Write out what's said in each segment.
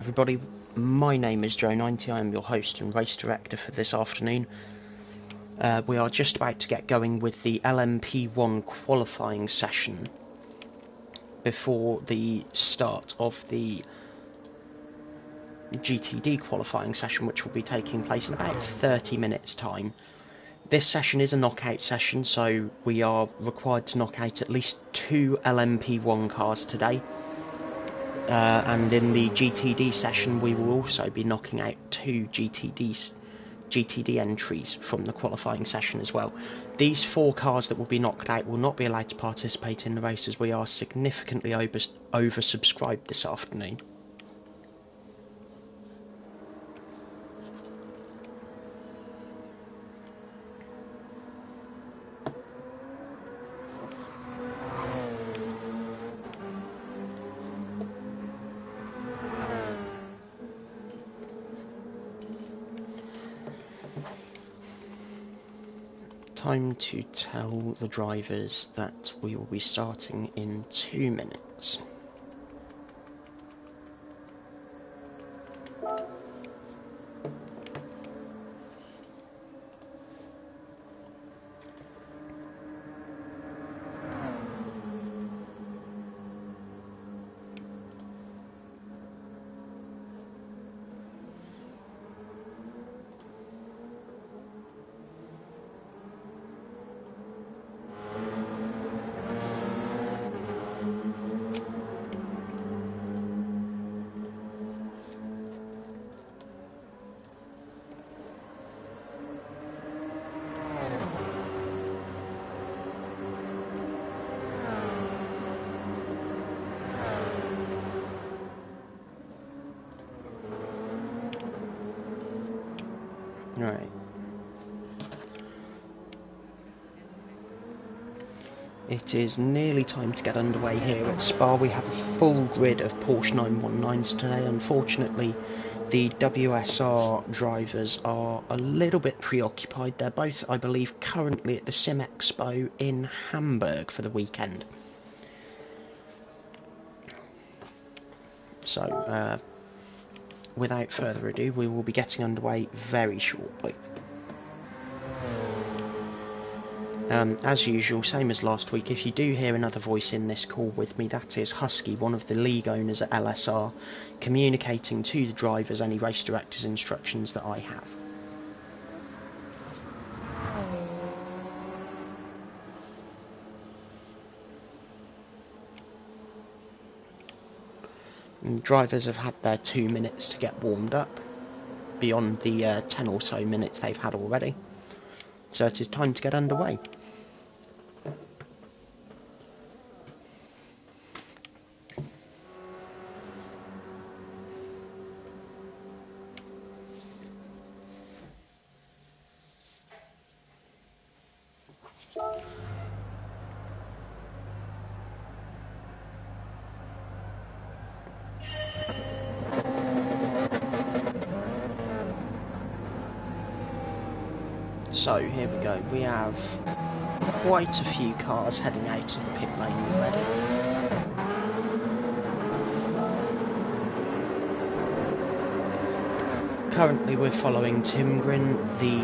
everybody, my name is Joe90, I am your host and race director for this afternoon. We are just about to get going with the LMP1 qualifying session before the start of the GTD qualifying session, which will be taking place in about 30 minutes time. This session is a knockout session, so we are required to knock out at least 2 LMP1 cars today. And in the GTD session we will also be knocking out 2 GTD entries from the qualifying session as well. These 4 cars that will be knocked out will not be allowed to participate in the race, as we are significantly oversubscribed this afternoon. Time to tell the drivers that we will be starting in 2 minutes. Right. It is nearly time to get underway here at Spa. We have a full grid of Porsche 919s today. Unfortunately, the WSR drivers are a little bit preoccupied. They're both, I believe, currently at the Sim Expo in Hamburg for the weekend. So, without further ado, we will be getting underway very shortly. As usual, same as last week, if you do hear another voice in this call with me, that is Husky, one of the league owners at LSR, communicating to the drivers any race director's instructions that I have. And drivers have had their 2 minutes to get warmed up, beyond the 10 or so minutes they've had already. So it is time to get underway. So here we go, we have quite a few cars heading out of the pit lane already. Currently we're following Tim Grin, the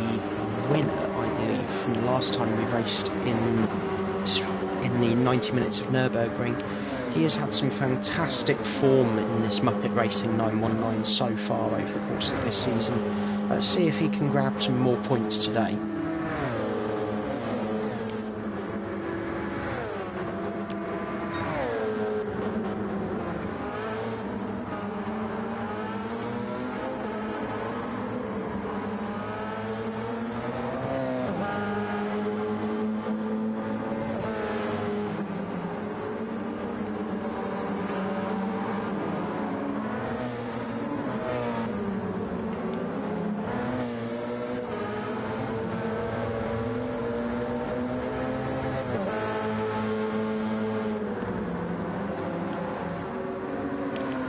winner, I believe, from the last time we raced in the 90 minutes of Nürburgring. He has had some fantastic form in this Muppet Racing 919 so far over the course of this season. Let's see if he can grab some more points today.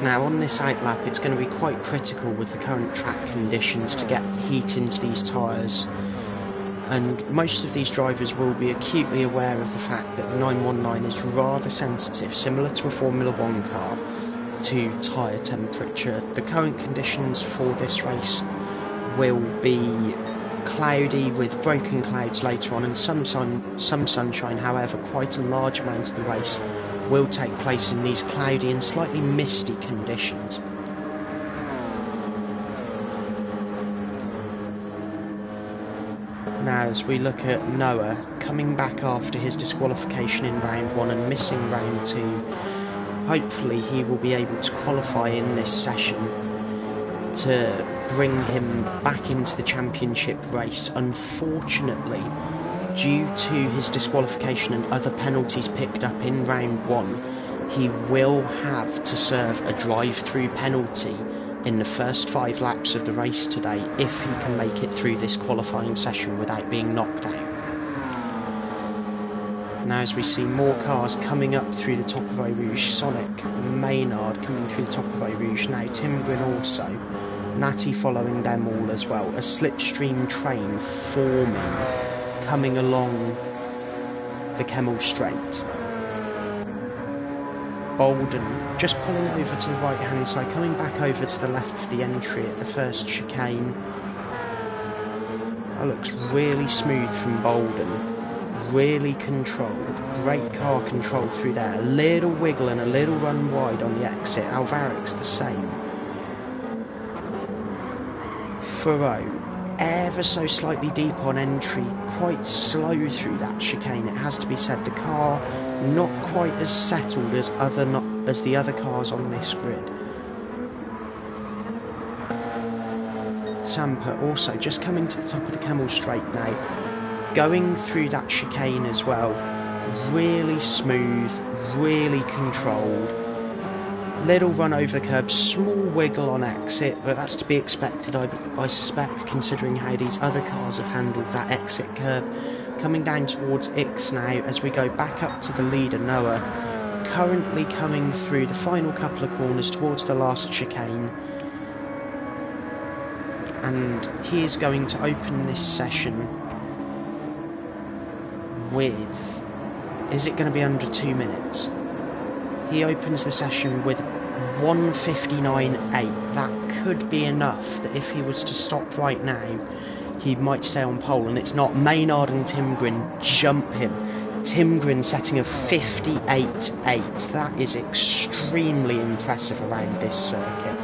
Now on this outlap it's going to be quite critical with the current track conditions to get heat into these tyres, and most of these drivers will be acutely aware of the fact that the 919 is rather sensitive, similar to a Formula 1 car, to tyre temperature. The current conditions for this race will be cloudy with broken clouds later on and some sunshine. However, quite a large amount of the race will take place in these cloudy and slightly misty conditions. Now, as we look at Noah coming back after his disqualification in round 1 and missing round 2, hopefully he will be able to qualify in this session to bring him back into the championship race. Unfortunately, due to his disqualification and other penalties picked up in round 1, he will have to serve a drive-through penalty in the first 5 laps of the race today if he can make it through this qualifying session without being knocked out. Now, as we see more cars coming up through the top of Eau Rouge, Sonic, Maynard coming through the top of Eau Rouge, now Tim Grin also, Natty following them all as well, a slipstream train forming, coming along the Kemmel Straight. Bolden just pulling over to the right hand side, coming back over to the left for the entry at the first chicane. That looks really smooth from Bolden, really controlled, great car control through there, a little wiggle and a little run wide on the exit. Alvarado the same. Furrow ever so slightly deep on entry, quite slow through that chicane, it has to be said. The car not quite as settled as the other cars on this grid. Samper also just coming to the top of the Kemmel Straight now, going through that chicane as well, really smooth, really controlled. Little run over the curb, small wiggle on exit, but that's to be expected, I suspect, considering how these other cars have handled that exit curb. Coming down towards Ix now as we go back up to the leader, Noah, currently coming through the final couple of corners towards the last chicane. And he is going to open this session with, is it going to be under 2 minutes? He opens the session with 1:59.8. That could be enough that if he was to stop right now, he might stay on pole, and it's not. Maynard and Tim Grin jump him. Tim Grin setting a 58.8. That is extremely impressive around this circuit.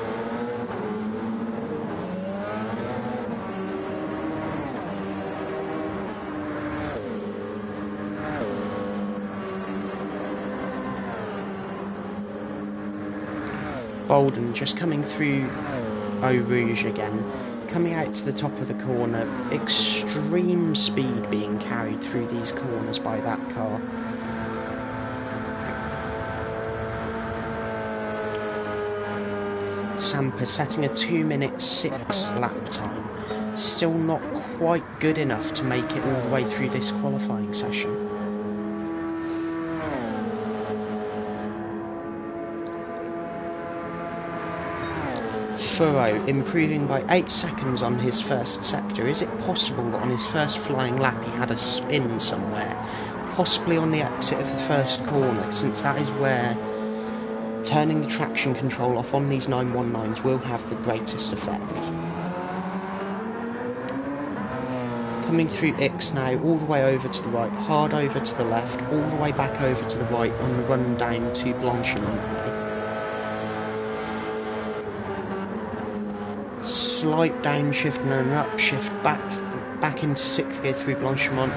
Bolden just coming through Eau Rouge again, coming out to the top of the corner, extreme speed being carried through these corners by that car. Samper setting a 2:06 lap time, still not quite good enough to make it all the way through this qualifying session. Furrow improving by 8 seconds on his first sector. Is it possible that on his first flying lap he had a spin somewhere? Possibly on the exit of the first corner, since that is where turning the traction control off on these 919s will have the greatest effect. Coming through Ix now, all the way over to the right, hard over to the left, all the way back over to the right on the run down to Blanchimont way. Slight downshift and an upshift back into 6th gear through Blanchimont.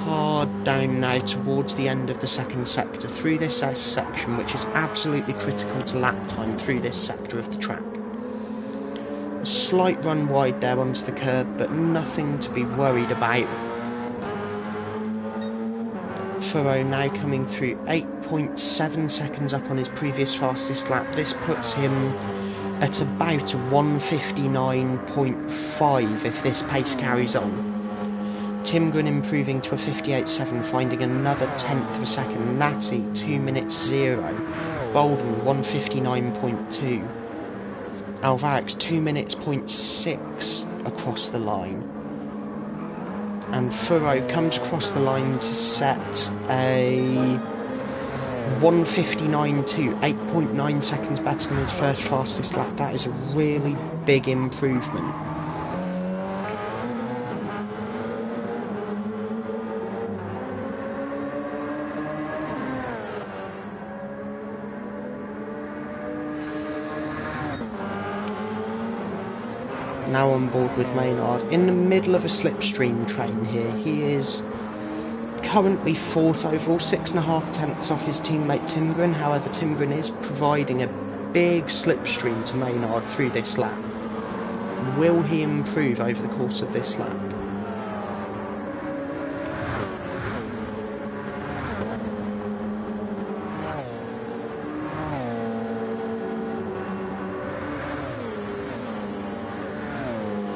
Hard down now towards the end of the second sector through this S section, which is absolutely critical to lap time through this sector of the track. A slight run wide there onto the curb, but nothing to be worried about. Furrow now coming through 8.7 seconds up on his previous fastest lap. This puts him at about a 1:59.5 if this pace carries on. Tim Grin improving to a 58.7, finding another 1/10 of a second. Natty 2:0. Bolden 1:59.2. Alvarado 2:0.6 across the line. And Furrow comes across the line to set a 1:59.2, 8.9 seconds better than his first fastest lap. That is a really big improvement. Now on board with Maynard, in the middle of a slipstream train here. He is currently 4th overall, 6.5 tenths off his teammate Timgren. However, Timgren is providing a big slipstream to Maynard through this lap. Will he improve over the course of this lap?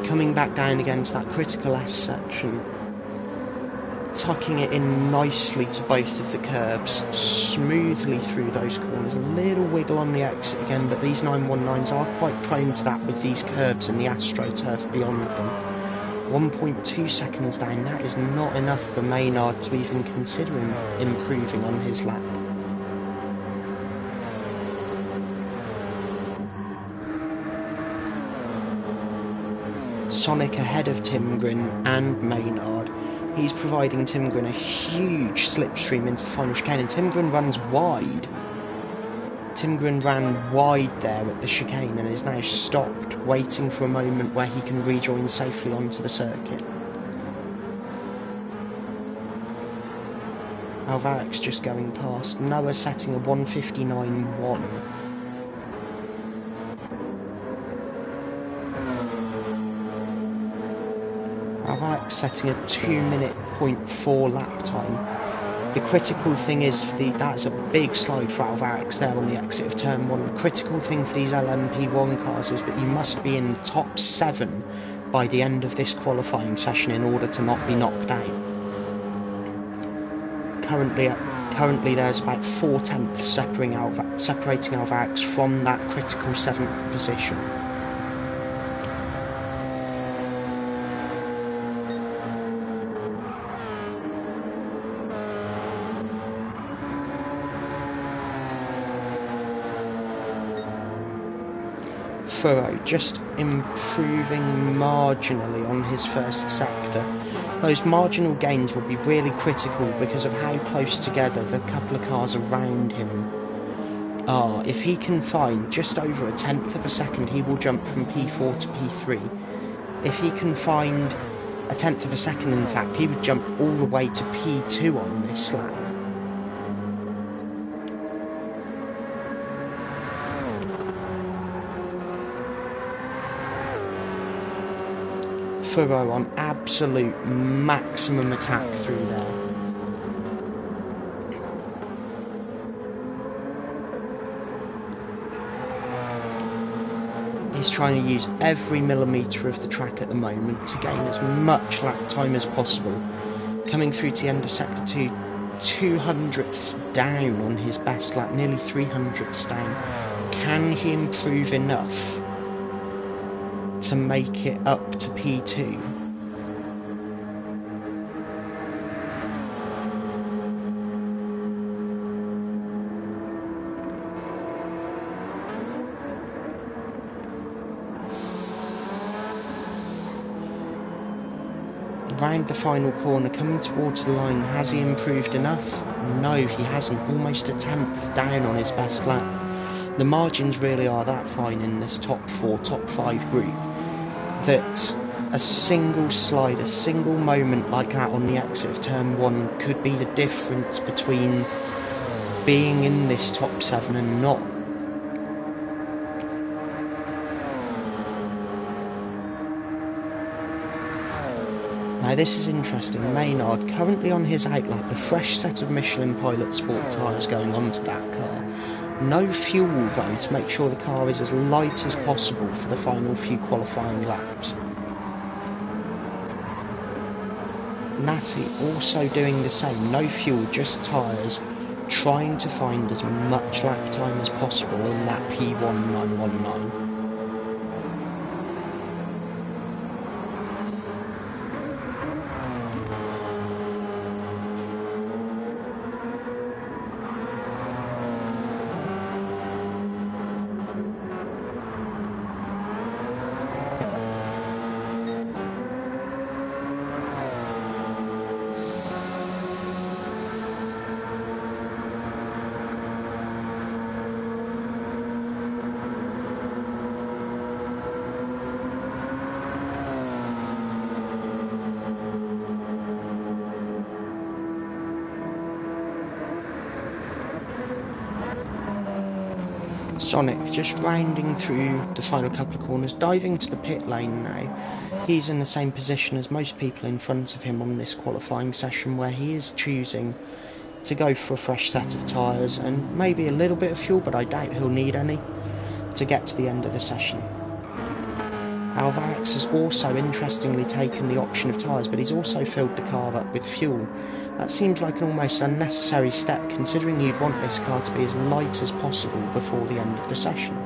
Coming back down again to that critical S section, tucking it in nicely to both of the curbs, smoothly through those corners. A little wiggle on the exit again, but these 919s are quite prone to that with these curbs and the AstroTurf beyond them. 1.2 seconds down, that is not enough for Maynard to even consider improving on his lap. Sonic ahead of Timgren and Maynard. He's providing Timgren a huge slipstream into the final chicane, and Timgren runs wide. Timgren ran wide there at the chicane and is now stopped, waiting for a moment where he can rejoin safely onto the circuit. Alvarado just going past. Noah setting a 1:59.1. Alvarado setting a 2:04 lap time. The critical thing is, that's a big slide for Alvarado there on the exit of turn 1. The critical thing for these LMP1 cars is that you must be in the top 7 by the end of this qualifying session in order to not be knocked out. Currently there's about 4 tenths separating Alvarado from that critical 7th position. Furrow just improving marginally on his first sector. Those marginal gains will be really critical because of how close together the couple of cars around him are. If he can find just over 1/10 of a second, he will jump from P4 to P3. If he can find 1/10 of a second, in fact, he would jump all the way to P2 on this lap. Furrow on absolute maximum attack through there. He's trying to use every millimetre of the track at the moment to gain as much lap time as possible. Coming through to the end of sector 2, 200ths down on his best lap, nearly 300ths down. Can he improve enough to make it up to P2? Round the final corner, coming towards the line. Has he improved enough? No, he hasn't. Almost 1/10 down on his best lap. The margins really are that fine in this top 4, top 5 group that a single slide, a single moment like that on the exit of turn 1 could be the difference between being in this top 7 and not. Now this is interesting. Maynard currently on his outlap, a fresh set of Michelin Pilot Sport tyres going onto that car. No fuel though to make sure the car is as light as possible for the final few qualifying laps. Natty also doing the same. No fuel, just tyres, trying to find as much lap time as possible in that P1919. Sonic just rounding through the final couple of corners, diving to the pit lane now. He's in the same position as most people in front of him on this qualifying session, where he is choosing to go for a fresh set of tyres and maybe a little bit of fuel, but I doubt he'll need any to get to the end of the session. Alvarado has also interestingly taken the option of tyres, but he's also filled the car up with fuel. That seems like an almost unnecessary step, considering you'd want this car to be as light as possible before the end of the session.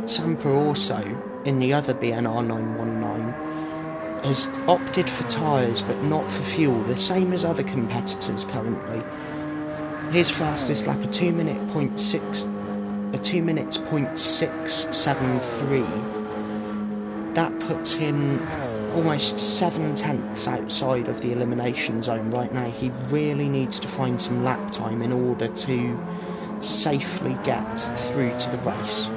Sampa also, in the other BNR 919, has opted for tyres but not for fuel, the same as other competitors currently. His fastest lap, a 2 minutes 0.673. That puts him almost 7/10 outside of the elimination zone right now. He really needs to find some lap time in order to safely get through to the race.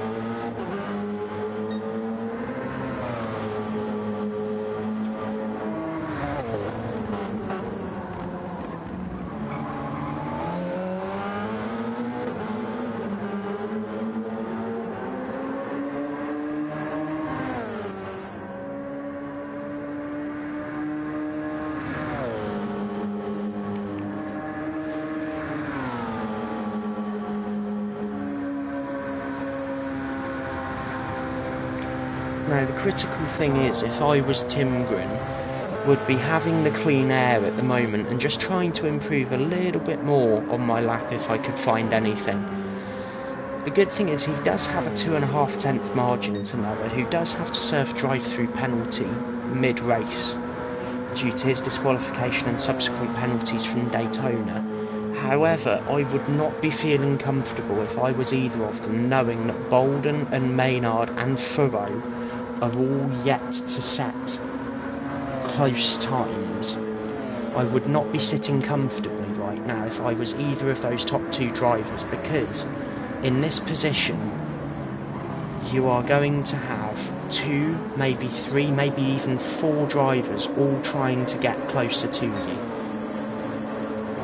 Now the critical thing is, if I was Tim Green, would be having the clean air at the moment and just trying to improve a little bit more on my lap if I could find anything. The good thing is he does have a 2.5 margin to Noah, who does have to serve drive-through penalty mid-race due to his disqualification and subsequent penalties from Daytona. However, I would not be feeling comfortable if I was either of them, knowing that Bolden and Maynard and Furrow are all yet to set close times. I would not be sitting comfortably right now if I was either of those top two drivers, because in this position you are going to have 2, maybe 3, maybe even 4 drivers all trying to get closer to you.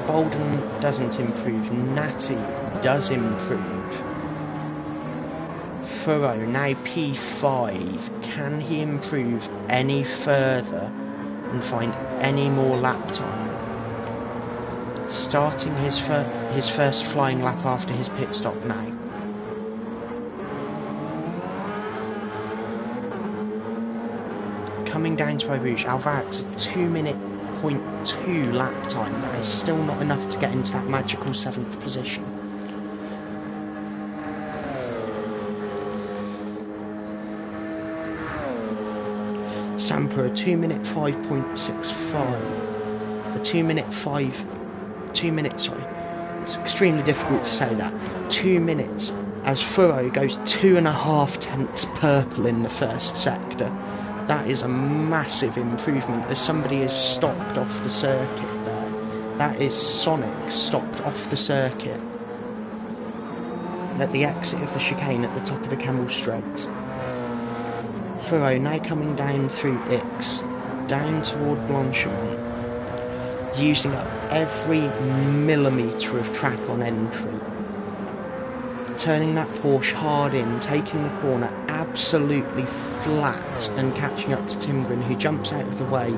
Bolden doesn't improve, Natty does improve. Furrow now P5, can he improve any further and find any more lap time? Starting his first flying lap after his pit stop now. Coming down to Eau Rouge, Alvarado, 2 minute 0.2 lap time. That is still not enough to get into that magical 7th position. Sampa, a 2 minute 5.65. A 2 minutes, sorry. It's extremely difficult to say that. 2 minutes, as Furrow goes 2.5 purple in the first sector. That is a massive improvement, as somebody is stopped off the circuit there. That is Sonic stopped off the circuit at the exit of the chicane at the top of the Camel Straight. Furrow now coming down through Ix, down toward Blanchimont, using up every millimetre of track on entry. Turning that Porsche hard in, taking the corner absolutely flat and catching up to Timgren, who jumps out of the way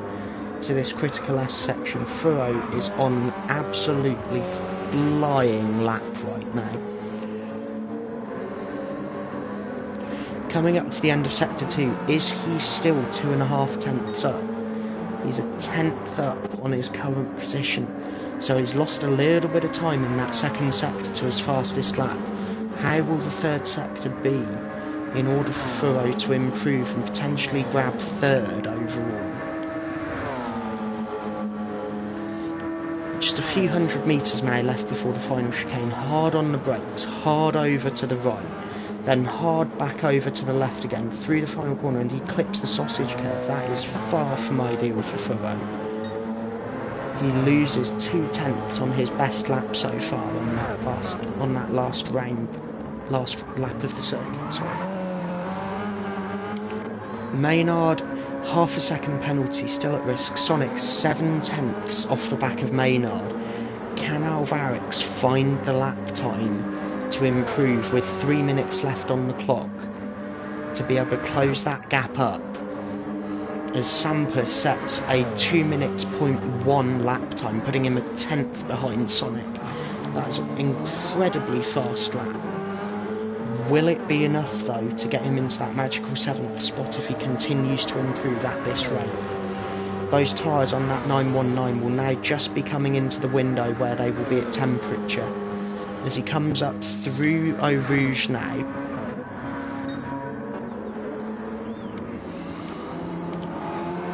to this critical S section. Furrow is on an absolutely flying lap right now. Coming up to the end of Sector 2, is he still 2.5 up? He's a 10th up on his current position, so he's lost a little bit of time in that second sector to his fastest lap. How will the third sector be in order for Furrow to improve and potentially grab third overall? Just a few hundred metres now left before the final chicane. Hard on the brakes, hard over to the right, then hard back over to the left again, through the final corner, and he clips the sausage curve. That is far from ideal for Furrow. He loses 2/10 on his best lap so far on that last lap of the circuit. Sorry. Maynard Half a second penalty still at risk. Sonic 7/10 off the back of Maynard. Can Alvarado find the lap time to improve with 3 minutes left on the clock to be able to close that gap up, as Sampa sets a 2 minutes .1 lap time, putting him a 10th behind Sonic? That's an incredibly fast lap. Will it be enough though to get him into that magical 7th spot if he continues to improve at this rate? Those tyres on that 919 will now just be coming into the window where they will be at temperature. As he comes up through Eau Rouge now,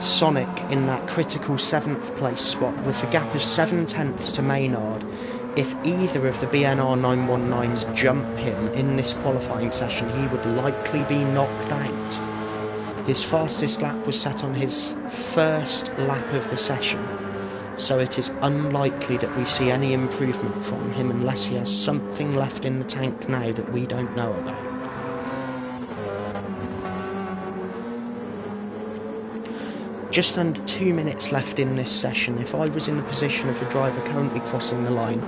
Sonic in that critical 7th place spot with the gap of 7/10 to Maynard. If either of the BNR 919s jump him in this qualifying session, he would likely be knocked out. His fastest lap was set on his first lap of the session, so it is unlikely that we see any improvement from him unless he has something left in the tank now that we don't know about. Just under 2 minutes left in this session. If I was in the position of the driver currently crossing the line,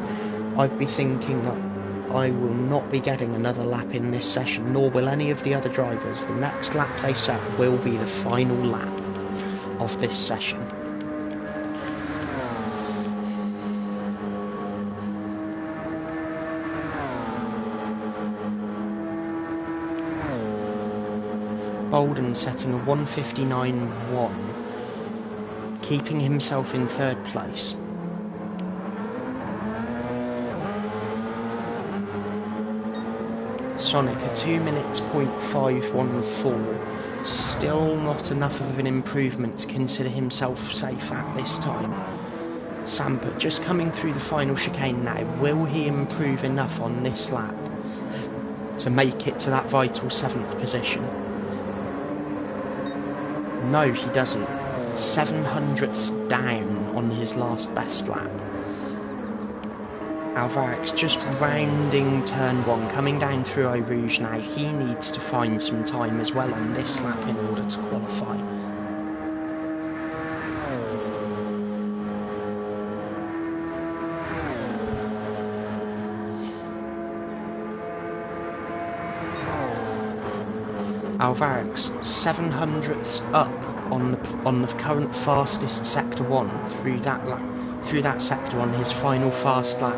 I'd be thinking that I will not be getting another lap in this session, nor will any of the other drivers. The next lap they set will be the final lap of this session. Bolden setting a 1:59.1, keeping himself in third place. Sonic a 2 minutes .514, still not enough of an improvement to consider himself safe at this time. Sampa just coming through the final chicane now. Will he improve enough on this lap to make it to that vital 7th position? No, he doesn't. 7/100ths down on his last best lap. Alvarado just rounding turn 1, coming down through Eau Rouge now. He needs to find some time as well on this lap in order to qualify. Alvarado 7/100ths up on the current fastest sector 1 through that sector on his final fast lap.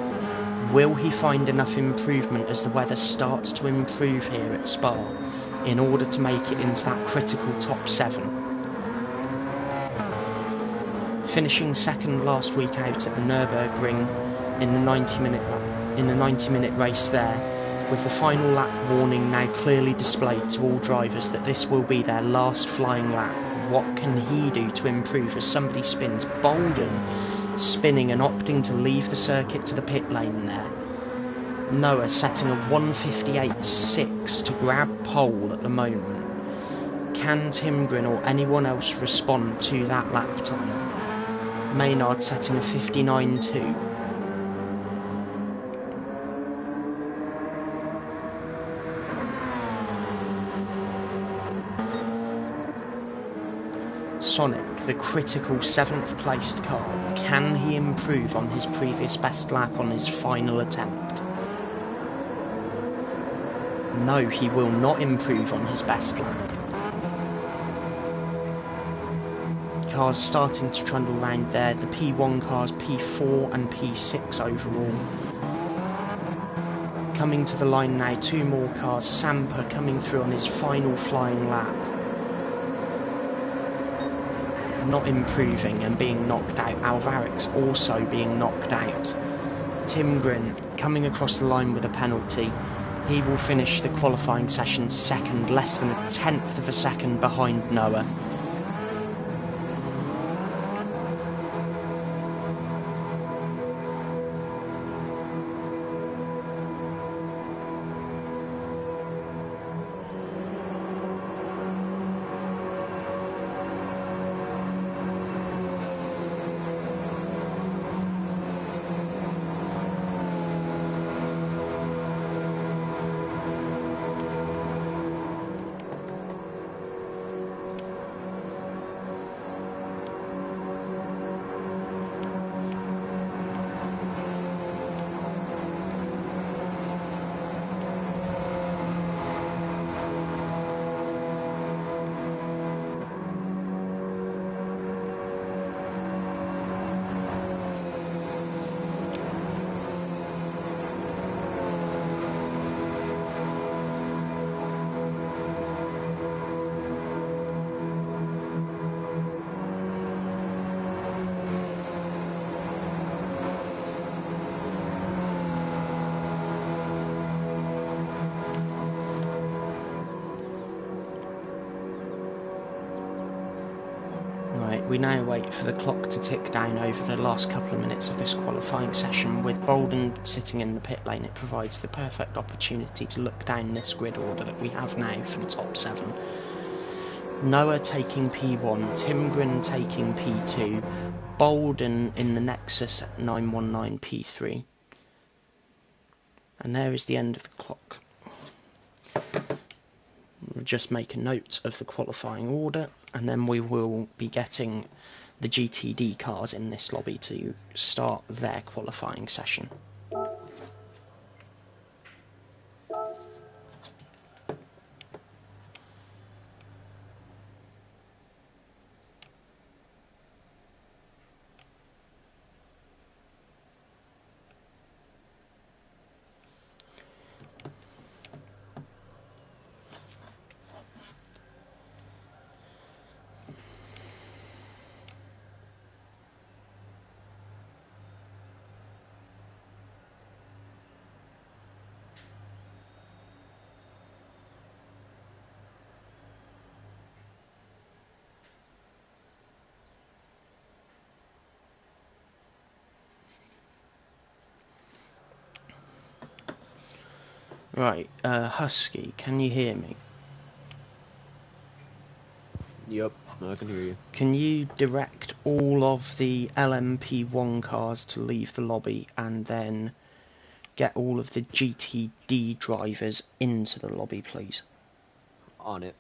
Will he find enough improvement as the weather starts to improve here at Spa in order to make it into that critical top 7? Finishing second last week out at the Nürburgring in the 90-minute race there, with the final lap warning now clearly displayed to all drivers that this will be their last flying lap. What can he do to improve as somebody spins? Bolden spinning and opting to leave the circuit to the pit lane there. Noah setting a 1:58.6 to grab pole at the moment. Can Timgren or anyone else respond to that lap time? Maynard setting a 59.2. Sonic, the critical 7th placed car, can he improve on his previous best lap on his final attempt? No, he will not improve on his best lap. Cars starting to trundle round there, the P1 cars P4 and P6 overall. Coming to the line now, 2 more cars, Sampa coming through on his final flying lap. Not improving and being knocked out. Alvarado also being knocked out. Timgren coming across the line with a penalty. He will finish the qualifying session second, less than a 10th of a second behind Noah. we now wait for the clock to tick down over the last couple of minutes of this qualifying session. With Bolden sitting in the pit lane, it provides the perfect opportunity to look down this grid order that we have now for the top 7. Noah taking P1, Timgren taking P2, Bolden in the Nexus at 919 P3. And there is the end of the clock. We'll just make a note of the qualifying order, and then we will be getting the GTD cars in this lobby to start their qualifying session. Right, Husky, can you hear me? Yep, I can hear you. Can you direct all of the LMP1 cars to leave the lobby and then get all of the GTD drivers into the lobby, please? On it.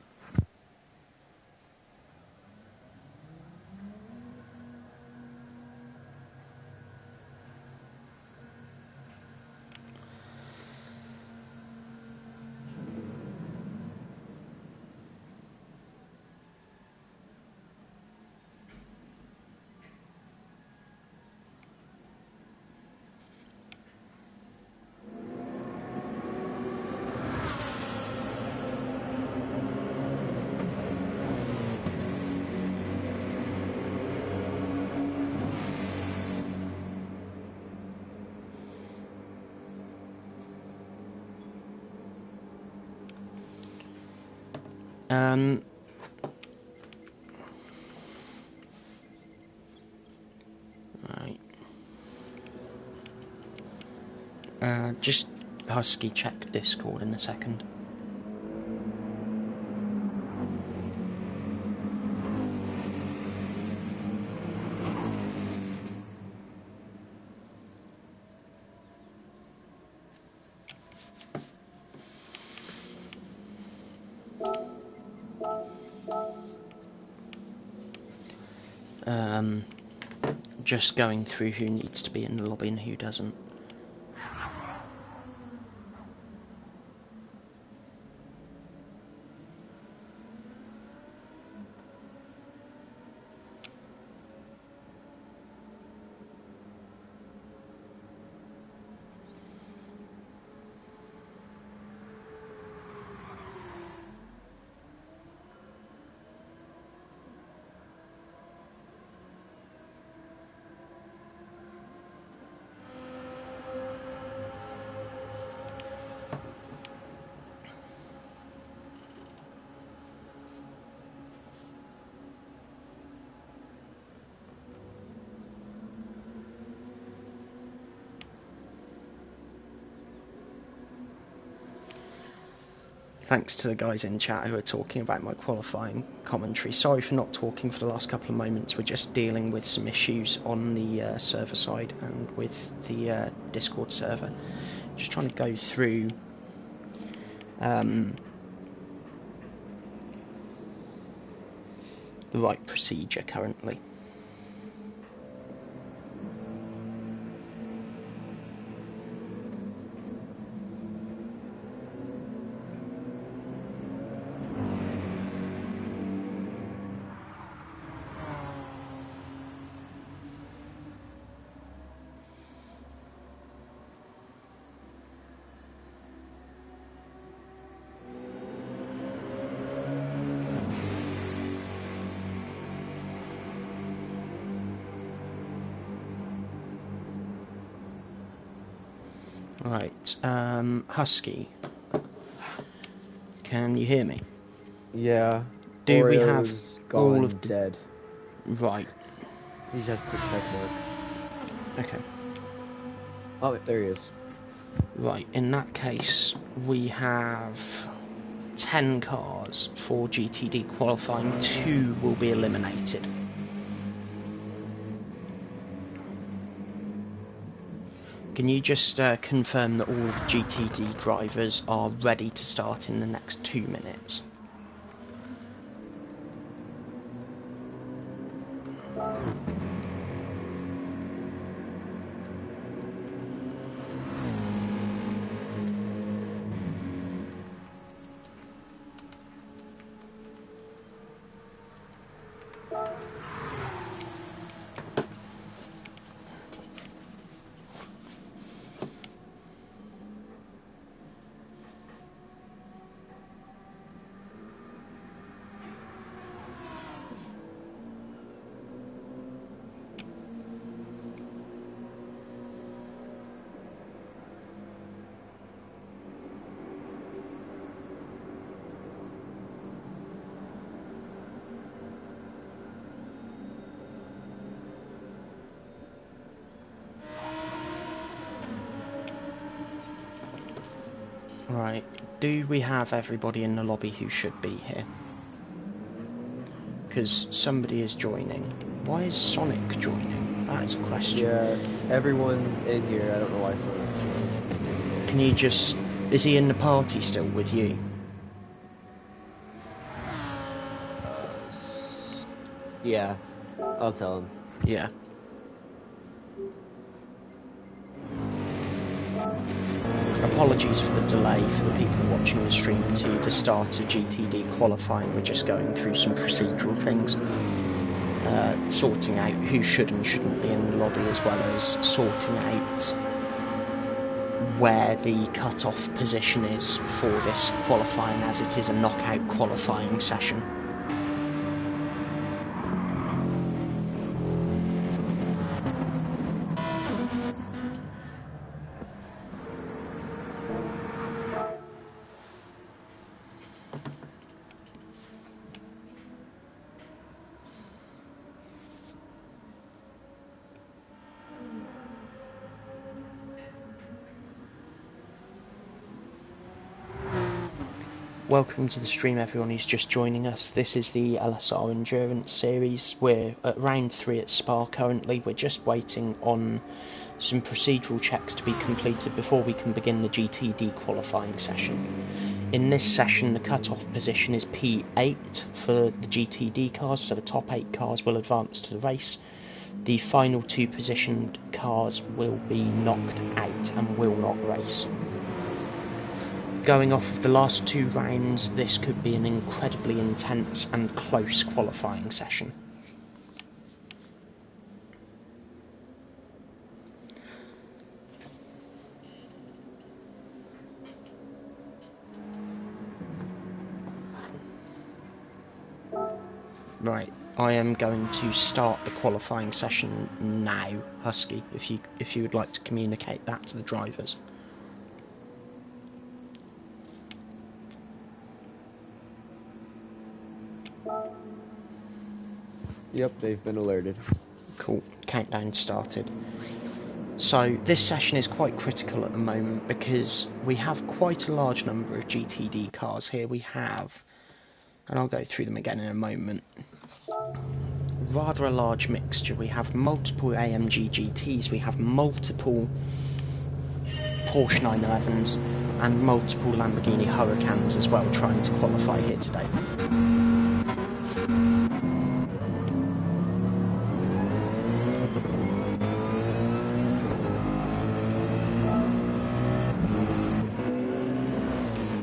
Right. Just Husky check Discord in a second. Just going through who needs to be in the lobby and who doesn't. Thanks to the guys in chat who are talking about my qualifying commentary. Sorry for not talking for the last couple of moments. We're just dealing with some issues on the server side and with the Discord server. Just trying to go through the right procedure currently. Right, Husky, can you hear me? Yeah. Do we have Oreo's all gone of the dead? Right. He just quick check mark. Okay. Oh, there he is. Right. In that case, we have 10 cars for GTD qualifying. 2 will be eliminated. Can you just confirm that all of the GTD drivers are ready to start in the next 2 minutes? Right, do we have everybody in the lobby who should be here? Because somebody is joining. Why is Sonic joining? That is a question. Yeah, everyone's in here. I don't know why Sonic joined. Can you just... Is he in the party still with you? Yeah, I'll tell him. Yeah. Apologies for the delay for the people watching the stream to the start of GTD qualifying. We're just going through some procedural things. Sorting out who should and shouldn't be in the lobby, as well as sorting out where the cut-off position is for this qualifying, as it is a knockout qualifying session. Welcome to the stream, everyone who's just joining us. This is the LSR Endurance Series. We're at round 3 at Spa currently. We're just waiting on some procedural checks to be completed before we can begin the GTD qualifying session. In this session, the cut-off position is P8 for the GTD cars, so the top 8 cars will advance to the race. The final 2 positioned cars will be knocked out and will not race. Going off of the last 2 rounds, this could be an incredibly intense and close qualifying session. Right, I am going to start the qualifying session now, Husky, if you would like to communicate that to the drivers. Yep, they've been alerted. Cool, countdown started. So this session is quite critical at the moment because we have quite a large number of GTD cars here. We have, and I'll go through them again in a moment, rather a large mixture. We have multiple AMG GTs, we have multiple Porsche 911s and multiple Lamborghini Huracans as well trying to qualify here today.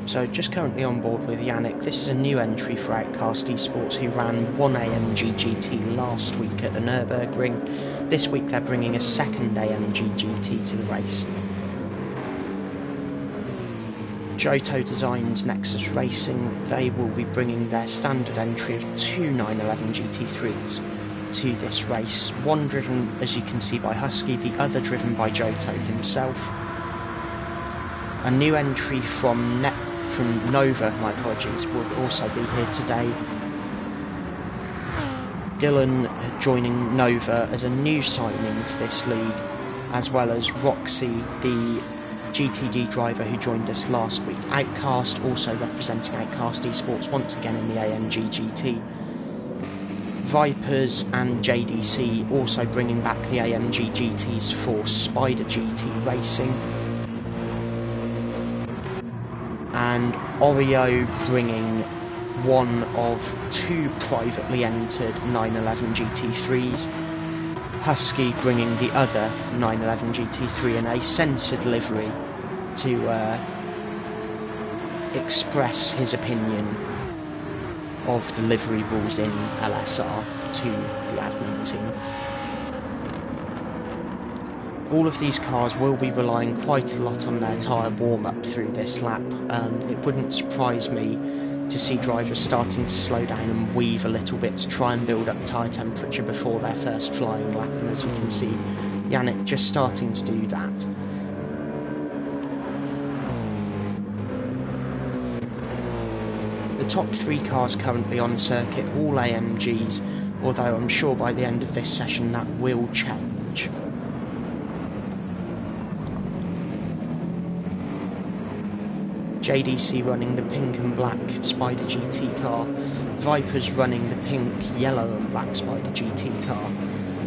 So just currently on board with Yannick. This is a new entry for Outcast Esports, who ran one AMG GT last week at the Nürburgring. This week they're bringing a second AMG GT to the race. Johto Designs N3XUS Racing, they will be bringing their standard entry of 2 911 GT3s to this race. One driven, as you can see, by Husky, the other driven by Johto himself. A new entry from Nova, my apologies, will also be here today. Dylan joining Nova as a new signing to this league, as well as Roxy, the GTD driver who joined us last week. Outcast also representing Outcast Esports once again in the AMG GT. Vipers and JDC also bringing back the AMG GTs for Spider GT Racing. And Oreo bringing one of two privately entered 911 GT3s. Husky bringing the other 911 GT3 in a censored livery to express his opinion of the livery rules in LSR to the admin team. All of these cars will be relying quite a lot on their tyre warm-up through this lap. It wouldn't surprise me to see drivers starting to slow down and weave a little bit to try and build up tyre temperature before their first flying lap, and as you can see, Yannick just starting to do that. The top three cars currently on circuit, all AMGs, although I'm sure by the end of this session that will change. JDC running the pink and black Spider GT car, Vipers running the pink, yellow and black Spider GT car,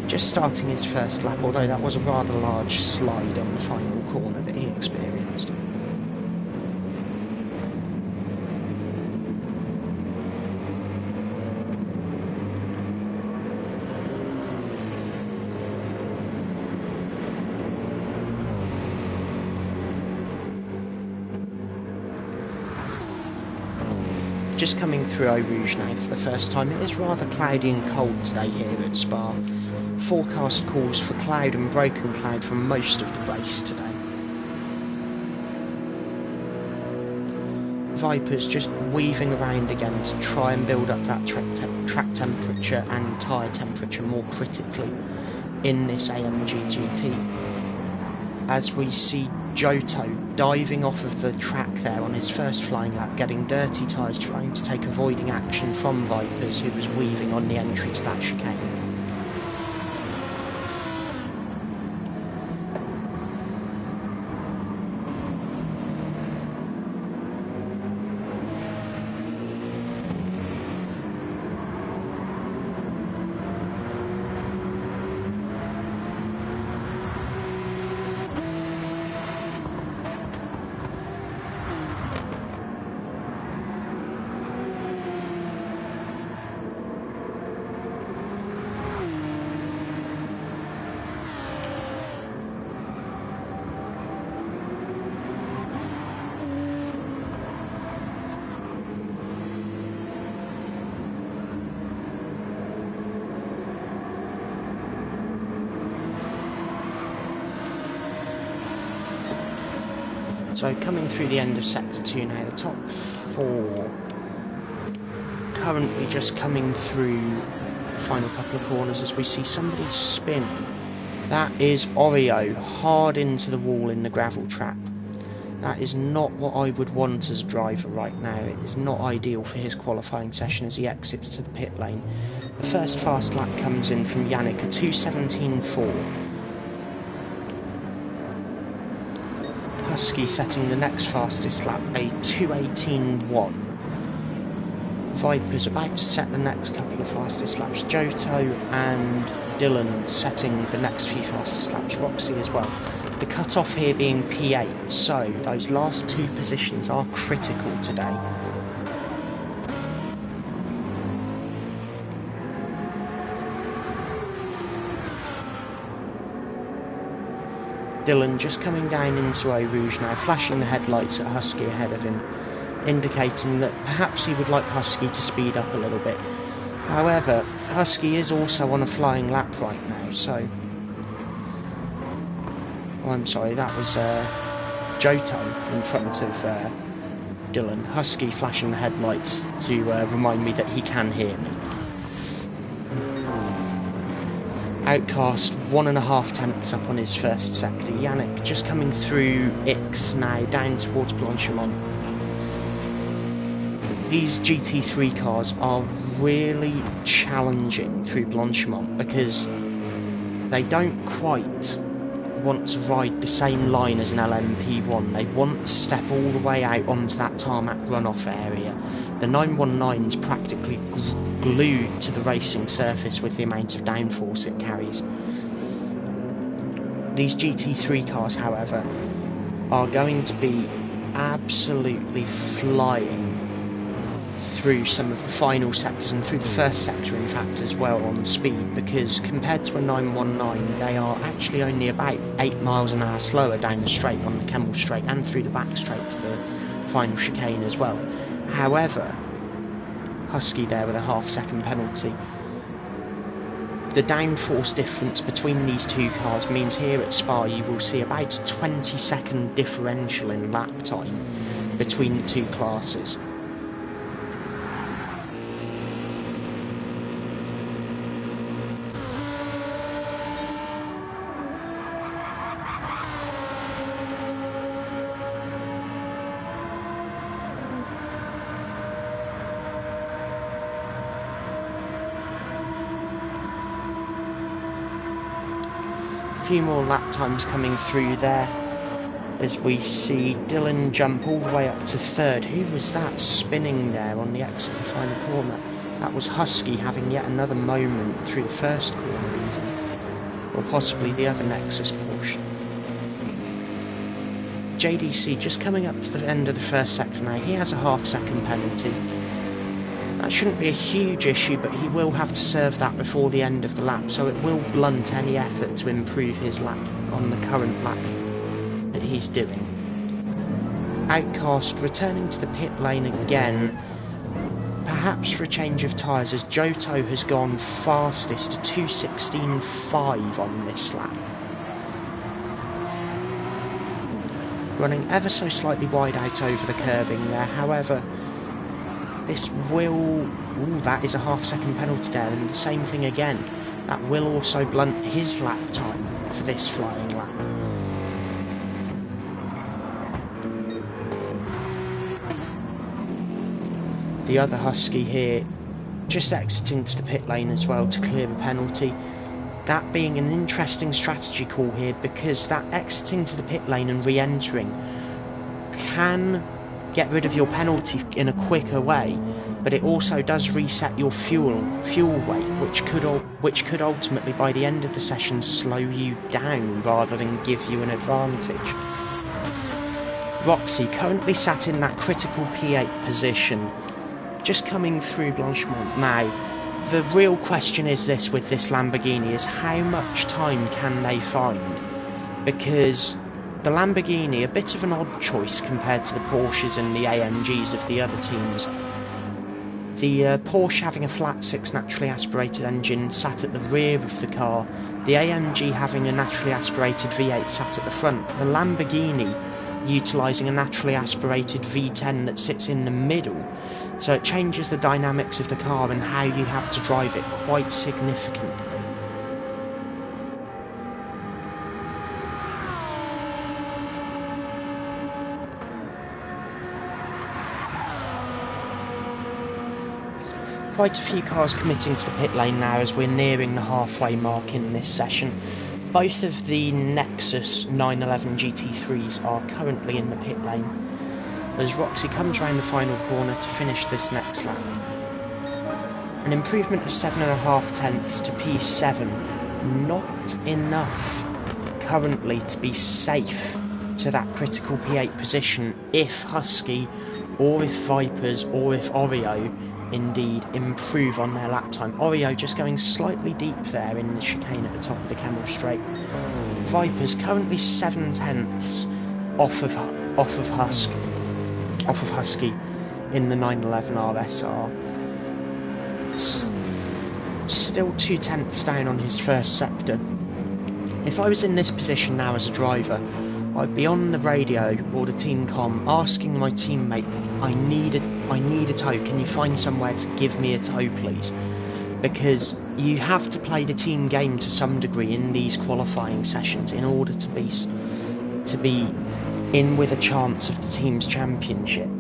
just starting his first lap, although that was a rather large slide on the final corner that he experienced. Just coming through Eau Rouge now for the first time. It is rather cloudy and cold today here at Spa. Forecast calls for cloud and broken cloud for most of the race today. Vipers just weaving around again to try and build up that track temperature and tyre temperature more critically in this AMG GT. As we see Johto diving off of the track there on his first flying lap, getting dirty tyres, trying to take avoiding action from Vipers, who was weaving on the entry to that chicane. So coming through the end of Sector 2 now, the top four currently just coming through the final couple of corners as we see somebody spin. That is Oreo hard into the wall in the gravel trap. That is not what I would want as a driver right now. It is not ideal for his qualifying session as he exits to the pit lane. The first fast lap comes in from Yannick, a 2:17.4. Husky setting the next fastest lap, a 2:18.1. Vipers about to set the next couple of fastest laps. Johto and Dylan setting the next few fastest laps. Roxy as well. The cut-off here being P8, so those last two positions are critical today. Dylan just coming down into Eau Rouge now, flashing the headlights at Husky ahead of him, indicating that perhaps he would like Husky to speed up a little bit. However, Husky is also on a flying lap right now, so... Oh, I'm sorry, that was Johto in front of Dylan. Husky flashing the headlights to remind me that he can hear me. Outcast 1.5 tenths up on his first sector. Yannick just coming through Ix now, down towards Blanchimont. These GT3 cars are really challenging through Blanchimont because they don't quite want to ride the same line as an LMP1. They want to step all the way out onto that tarmac runoff area. The 919's practically glued to the racing surface with the amount of downforce it carries. These GT3 cars, however, are going to be absolutely flying through some of the final sectors and through the first sector in fact as well on speed, because compared to a 919 they are actually only about 8 miles an hour slower down the straight on the Kemmel straight and through the back straight to the final chicane as well. However, Husky there with a half-second penalty. The downforce difference between these two cars means here at Spa you will see about a 20-second differential in lap time between the two classes. Few more lap times coming through there as we see Dylan jump all the way up to third. Who was that spinning there on the exit of the final corner? That was Husky having yet another moment through the first corner even, or possibly the other Nexus Porsche. JDC just coming up to the end of the first sector now. He has a half-second penalty. That shouldn't be a huge issue, but he will have to serve that before the end of the lap, so it will blunt any effort to improve his lap on the current lap that he's doing. Outcast returning to the pit lane again, perhaps for a change of tyres, as Johto has gone fastest to 2:16.5 on this lap. Running ever so slightly wide out over the curbing there, however, this will... Ooh, that is a half-second penalty there, and the same thing again. That will also blunt his lap time for this flying lap. The other Husky here just exiting to the pit lane as well to clear a penalty. That being an interesting strategy call here, because that exiting to the pit lane and re-entering can get rid of your penalty in a quicker way, but it also does reset your fuel weight, which could ultimately by the end of the session slow you down rather than give you an advantage. Roxy currently sat in that critical P8 position, just coming through Blanchimont now. The real question is this with this Lamborghini is how much time can they find, because the Lamborghini, a bit of an odd choice compared to the Porsches and the AMGs of the other teams. The Porsche having a flat 6 naturally aspirated engine sat at the rear of the car, the AMG having a naturally aspirated V8 sat at the front, the Lamborghini utilising a naturally aspirated V10 that sits in the middle, so it changes the dynamics of the car and how you have to drive it quite significantly. Quite a few cars committing to the pit lane now as we're nearing the halfway mark in this session. Both of the Nexus 911 GT3s are currently in the pit lane as Roxy comes round the final corner to finish this next lap. An improvement of 7.5 tenths to P7, not enough currently to be safe to that critical P8 position if Husky or if Vipers or if Oreo indeed improve on their lap time. Oreo just going slightly deep there in the chicane at the top of the Kemmel straight. Vipers currently 7 tenths off of Husky in the 911 RSR. Still 2 tenths down on his first sector. If I was in this position now as a driver, I'd be on the radio or the team comm asking my teammate, I need a tow, can you find somewhere to give me a tow please? Because you have to play the team game to some degree in these qualifying sessions in order to be in with a chance of the team's championship.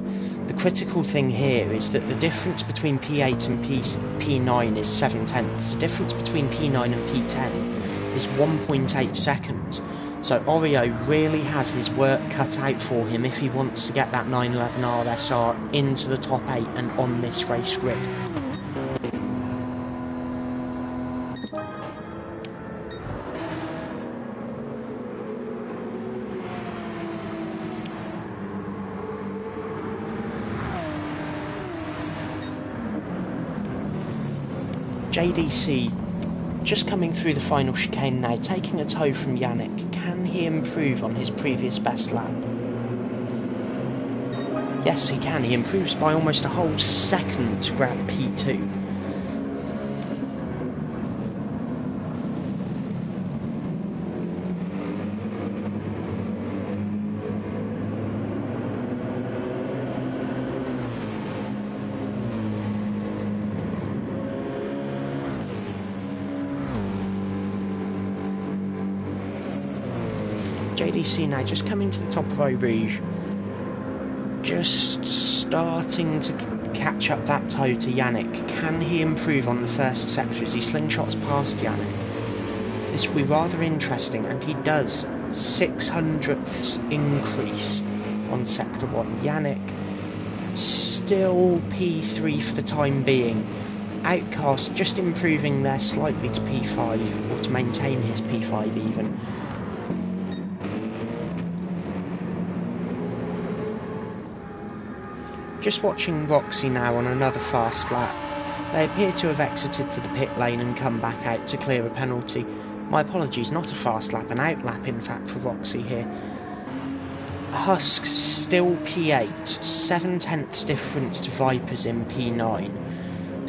The critical thing here is that the difference between P8 and P9 is 7/10. The difference between P9 and P10 is 1.8 seconds. So Oreo really has his work cut out for him if he wants to get that 911 RSR into the top 8 and on this race grid. JDC just coming through the final chicane now, taking a tow from Yannick. Can he improve on his previous best lap? Yes, he can. He improves by almost a whole second to grab P2. JDC now just coming to the top of Eau Rouge, just starting to catch up that tow to Yannick. Can he improve on the first sector as he slingshots past Yannick? This will be rather interesting, and he does. 600ths increase on sector 1. Yannick still P3 for the time being. Outcast just improving there slightly to P5, or to maintain his P5 even. Just watching Roxy now on another fast lap. They appear to have exited to the pit lane and come back out to clear a penalty. My apologies, not a fast lap, an out lap in fact for Roxy here. Husk still P8, 7/10 difference to Vipers in P9.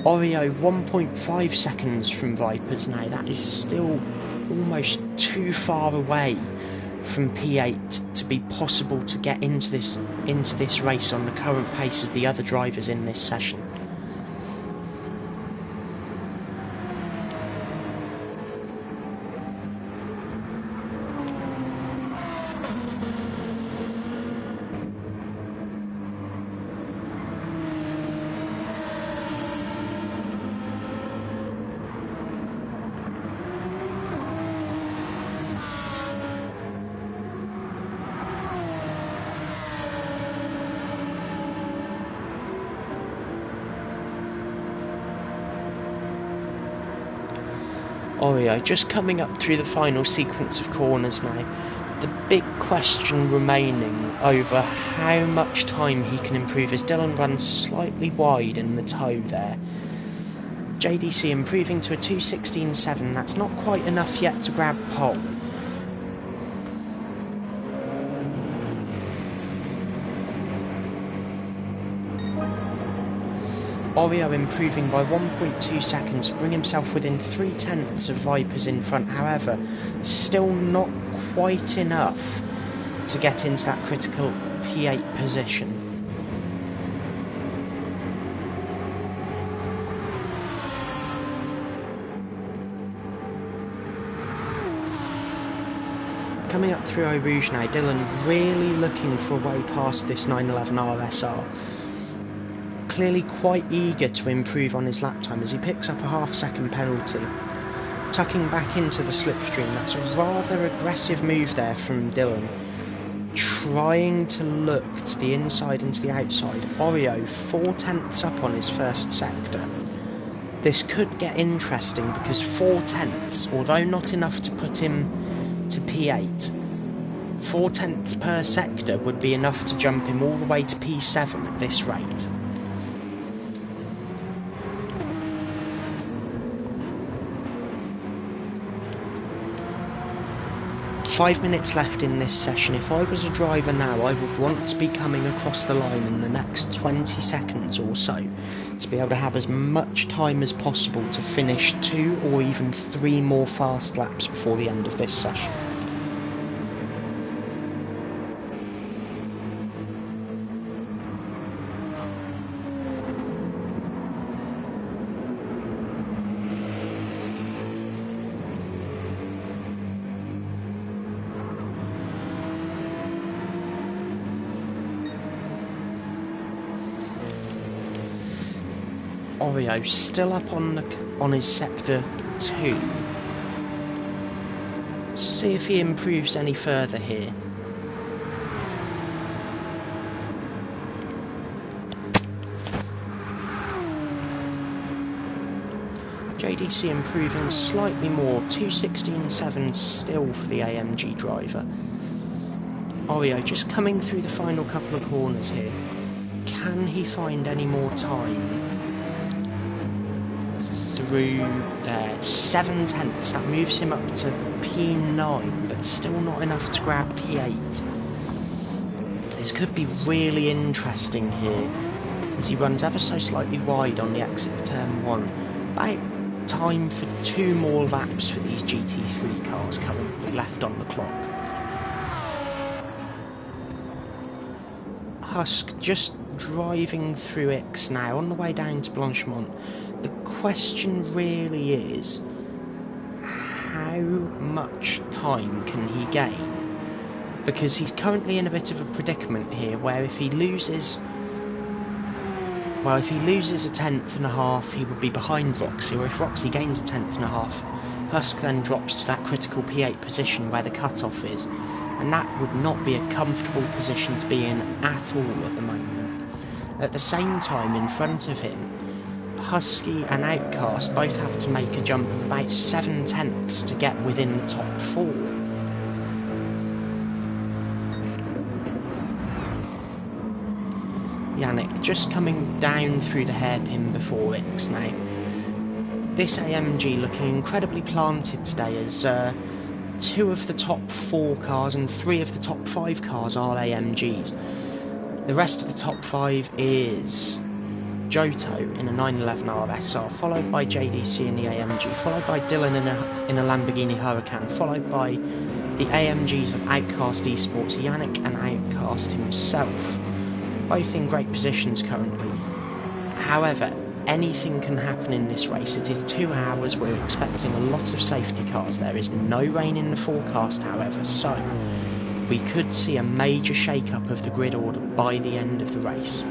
Oreo 1.5 seconds from Vipers now. That is still almost too far away from P8 to be possible to get into this race on the current pace of the other drivers in this session. Oreo just coming up through the final sequence of corners now. The big question remaining over how much time he can improve as Dylan runs slightly wide in the tow there. JDC improving to a 2:16.7. That's not quite enough yet to grab pole. Oreo improving by 1.2 seconds to bring himself within 3/10 of Vipers in front, however, still not quite enough to get into that critical P8 position. Coming up through Eau Rouge now, Dylan really looking for a way past this 911 RSR. Clearly quite eager to improve on his lap time as he picks up a half-second penalty. Tucking back into the slipstream, that's a rather aggressive move there from Dylan. Trying to look to the inside and to the outside. Oreo 4/10 up on his first sector. This could get interesting because 4/10, although not enough to put him to P8, 4/10 per sector would be enough to jump him all the way to P7 at this rate. Five minutes left in this session. If I was a driver now, I would want to be coming across the line in the next 20 seconds or so to be able to have as much time as possible to finish 2 or even 3 more fast laps before the end of this session. Oreo still up on his sector 2. See if he improves any further here. JDC improving slightly more, 2:16.7 still for the AMG driver. Oreo just coming through the final couple of corners here. Can he find any more time? Through there, 7/10, that moves him up to P9, but still not enough to grab P8. This could be really interesting here, as he runs ever so slightly wide on the exit of turn 1. About time for 2 more laps for these GT3 cars currently left on the clock. Husk just driving through X now on the way down to Blanchemont. The question really is, how much time can he gain? Because he's currently in a bit of a predicament here, where if he loses a tenth and a half, he would be behind Roxy, or if Roxy gains a tenth and a half, Husk then drops to that critical P8 position where the cutoff is, and that would not be a comfortable position to be in at all at the moment. At the same time, in front of him, Husky and Outcast both have to make a jump of about 7/10 to get within the top 4. Yannick just coming down through the hairpin before X now. This AMG looking incredibly planted today, as 2 of the top 4 cars and 3 of the top 5 cars are AMGs. The rest of the top 5 is Johto in a 911 RSR, followed by JDC in the AMG, followed by Dylan in a Lamborghini Huracan, followed by the AMGs of Outcast Esports, Yannick and Outcast himself, both in great positions currently. However, anything can happen in this race. It is 2 hours, we're expecting a lot of safety cars. There is no rain in the forecast, however, so we could see a major shake-up of the grid order by the end of the race.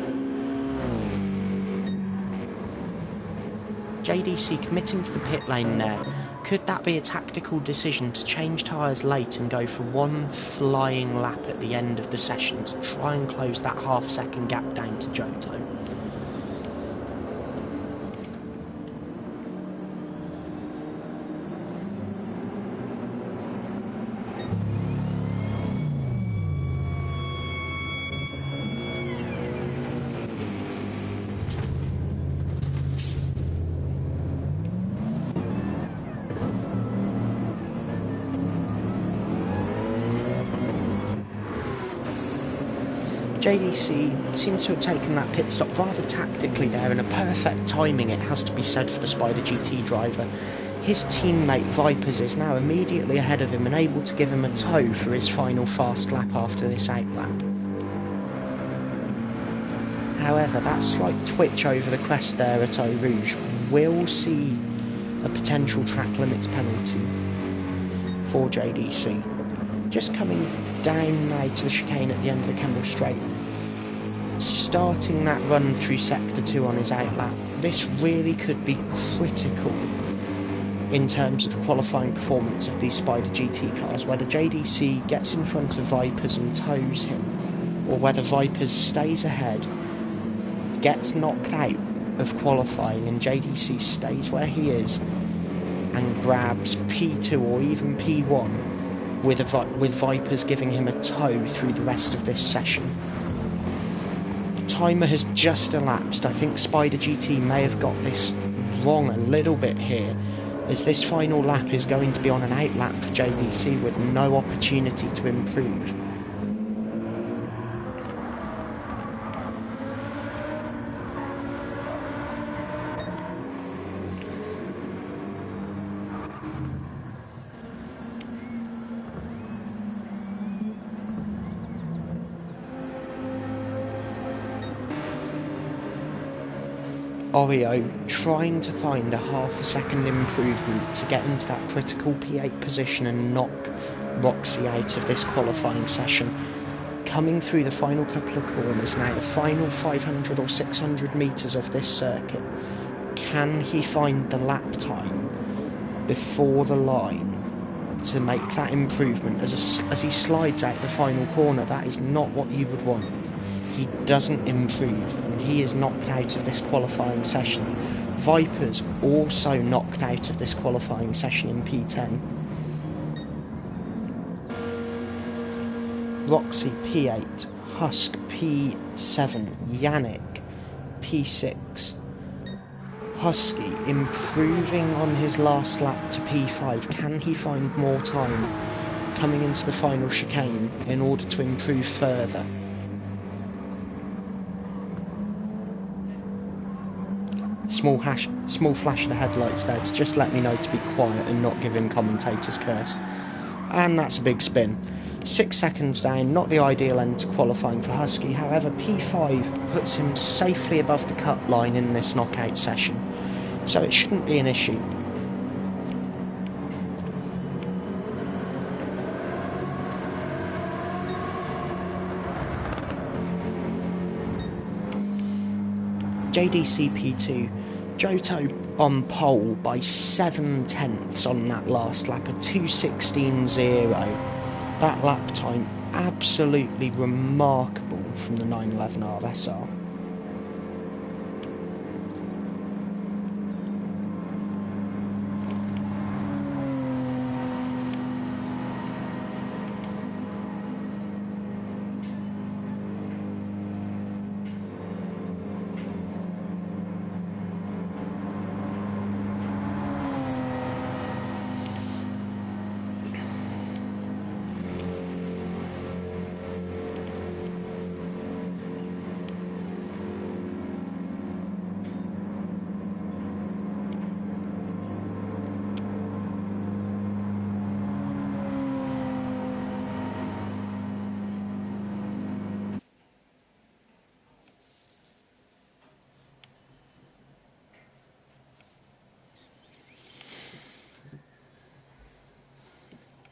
JDC committing to the pit lane there. Could that be a tactical decision to change tyres late and go for 1 flying lap at the end of the session to try and close that half-second gap down to Johto? JDC seems to have taken that pit stop rather tactically there, and a perfect timing, it has to be said, for the Spider GT driver. His teammate Vipers is now immediately ahead of him and able to give him a tow for his final fast lap after this outlap. However, that slight twitch over the crest there at Eau Rouge will see a potential track limits penalty for JDC. Just coming down now to the chicane at the end of the Kemmel Straight, starting that run through sector 2 on his outlap. This really could be critical in terms of the qualifying performance of these Spider GT cars, whether JDC gets in front of Vipers and tows him, or whether Vipers stays ahead, gets knocked out of qualifying, and JDC stays where he is and grabs P2 or even P1, with Vipers giving him a tow through the rest of this session. The timer has just elapsed. I think Spider GT may have got this wrong a little bit here, as this final lap is going to be on an outlap for JDC with no opportunity to improve. Oreo trying to find a half a second improvement to get into that critical P8 position and knock Roxy out of this qualifying session. Coming through the final couple of corners now, the final 500 or 600 metres of this circuit. Can he find the lap time before the line to make that improvement as he slides out the final corner? That is not what you would want. He doesn't improve, and he is knocked out of this qualifying session. Viper's also knocked out of this qualifying session in P10. Roxy P8, Husk P7, Yannick P6. Husky improving on his last lap to P5. Can he find more time coming into the final chicane in order to improve further? Small flash of the headlights there to just let me know to be quiet and not give him commentator's curse. And that's a big spin. 6 seconds down, not the ideal end to qualifying for Husky. However, P5 puts him safely above the cut line in this knockout session, so it shouldn't be an issue. JDC P2, Johto on pole by 7/10 on that last lap, a 2:16.0. That lap time absolutely remarkable from the 911 RSR.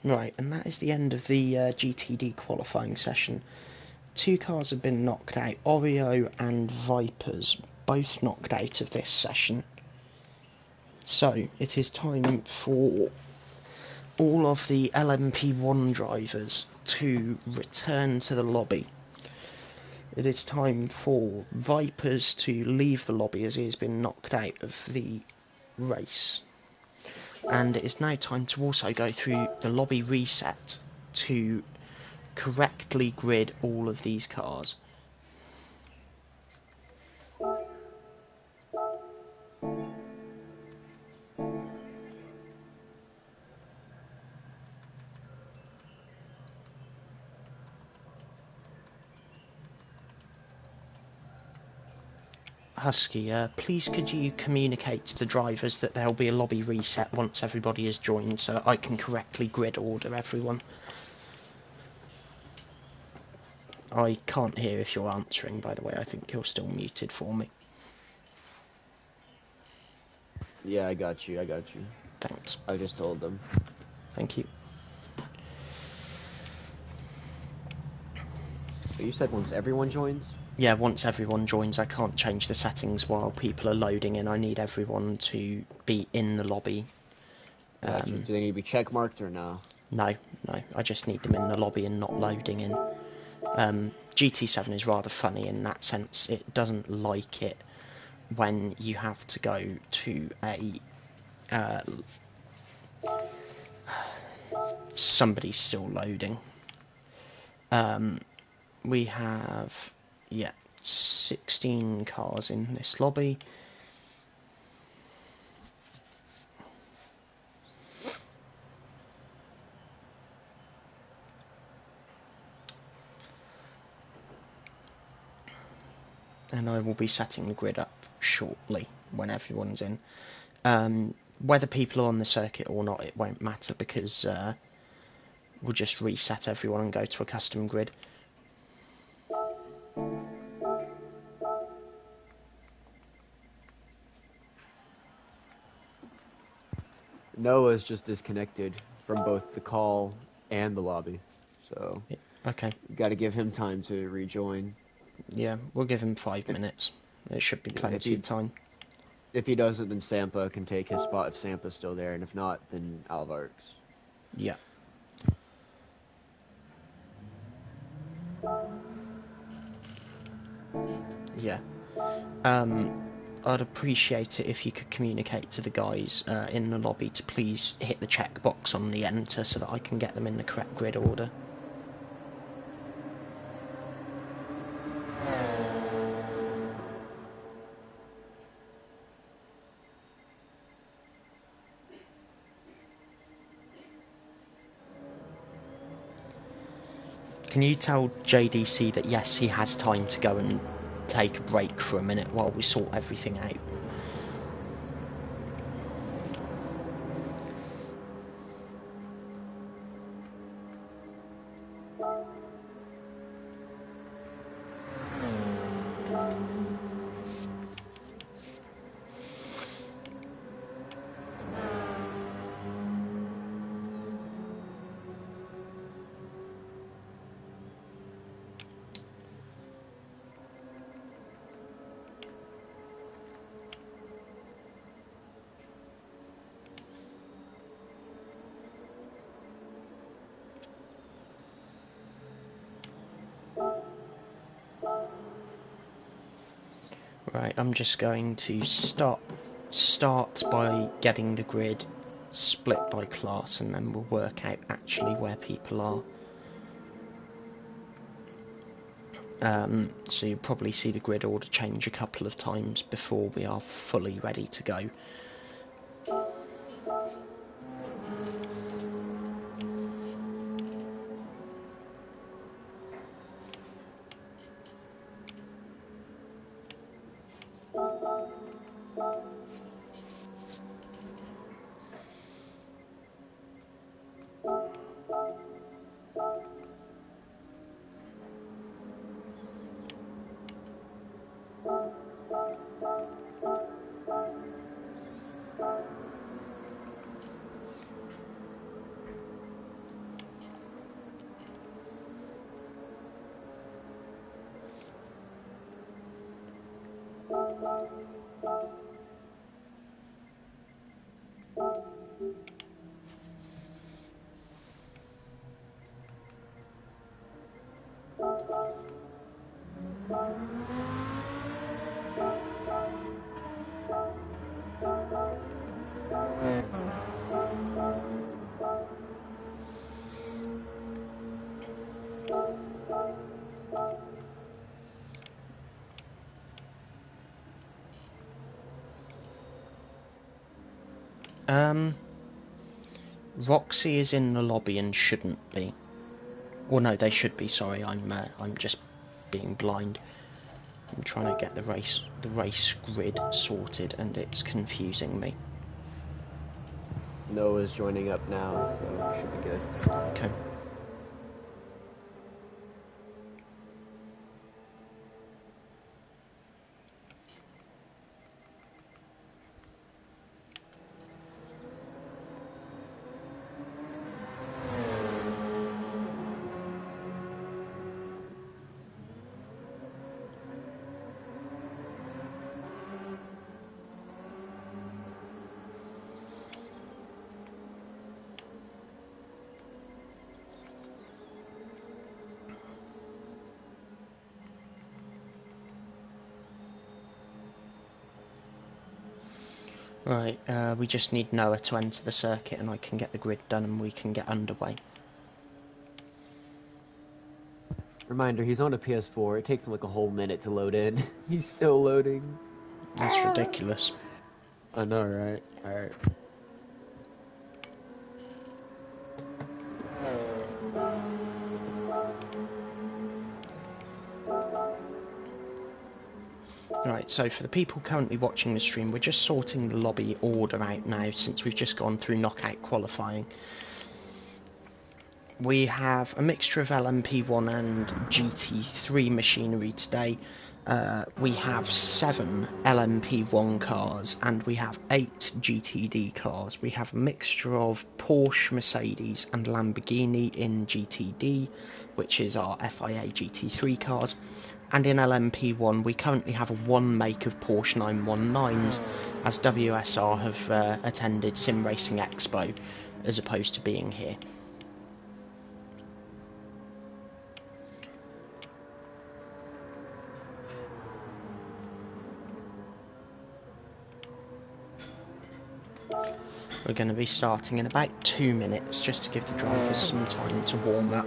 Right, and that is the end of the GTD qualifying session. 2 cars have been knocked out, Oreo and Vipers, both knocked out of this session. So, it is time for all of the LMP1 drivers to return to the lobby. It is time for Vipers to leave the lobby as he has been knocked out of the race. And it is now time to also go through the lobby reset to correctly grid all of these cars. Husky, please could you communicate to the drivers that there will be a lobby reset once everybody is joined so that I can correctly grid order everyone. I can't hear if you're answering, by the way. I think you're still muted for me. Yeah, I got you. Thanks. I just told them. Thank you. But you said once everyone joins? Yeah, once everyone joins, I can't change the settings while people are loading in. I need everyone to be in the lobby. Gotcha. Do they need to be check marked or no? No, I just need them in the lobby and not loading in. GT7 is rather funny in that sense. It doesn't like it when you have to go to a... somebody's still loading. We have, 16 cars in this lobby. And I will be setting the grid up shortly when everyone's in. Whether people are on the circuit or not, it won't matter because we'll just reset everyone and go to a custom grid. Noah's just disconnected from both the call and the lobby, so Okay. Got to give him time to rejoin. Yeah, we'll give him 5 minutes. It should be plenty of time. If he doesn't, then Sampa can take his spot if Sampa's still there, and if not, then Alvarez. Yeah. Yeah. I'd appreciate it if you could communicate to the guys in the lobby to please hit the checkbox on the enter so that I can get them in the correct grid order. Can you tell JDC that yes, he has time to go and take a break for a minute while we sort everything out? Right, I'm just going to start by getting the grid split by class, and then we'll work out actually where people are. So you'll probably see the grid order change a couple of times before we are fully ready to go. Roxy is in the lobby and shouldn't be. Well, no, they should be. Sorry, I'm just being blind. I'm trying to get the race grid sorted, and it's confusing me. Noah's joining up now, so should be good. Okay. Right, we just need Noah to enter the circuit and I can get the grid done and we can get underway. Reminder, he's on a PS4. It takes him like a whole minute to load in. He's still loading. That's ridiculous. I know, right? Alright. Right, so for the people currently watching the stream, we're just sorting the lobby order out now since we've just gone through knockout qualifying. We have a mixture of LMP1 and GT3 machinery today. We have 7 LMP1 cars and we have 8 GTD cars. We have a mixture of Porsche, Mercedes and Lamborghini in GTD, which is our FIA GT3 cars. And in LMP1 we currently have a one make of Porsche 919s, as WSR have attended Sim Racing Expo as opposed to being here. We're going to be starting in about 2 minutes, just to give the drivers some time to warm up.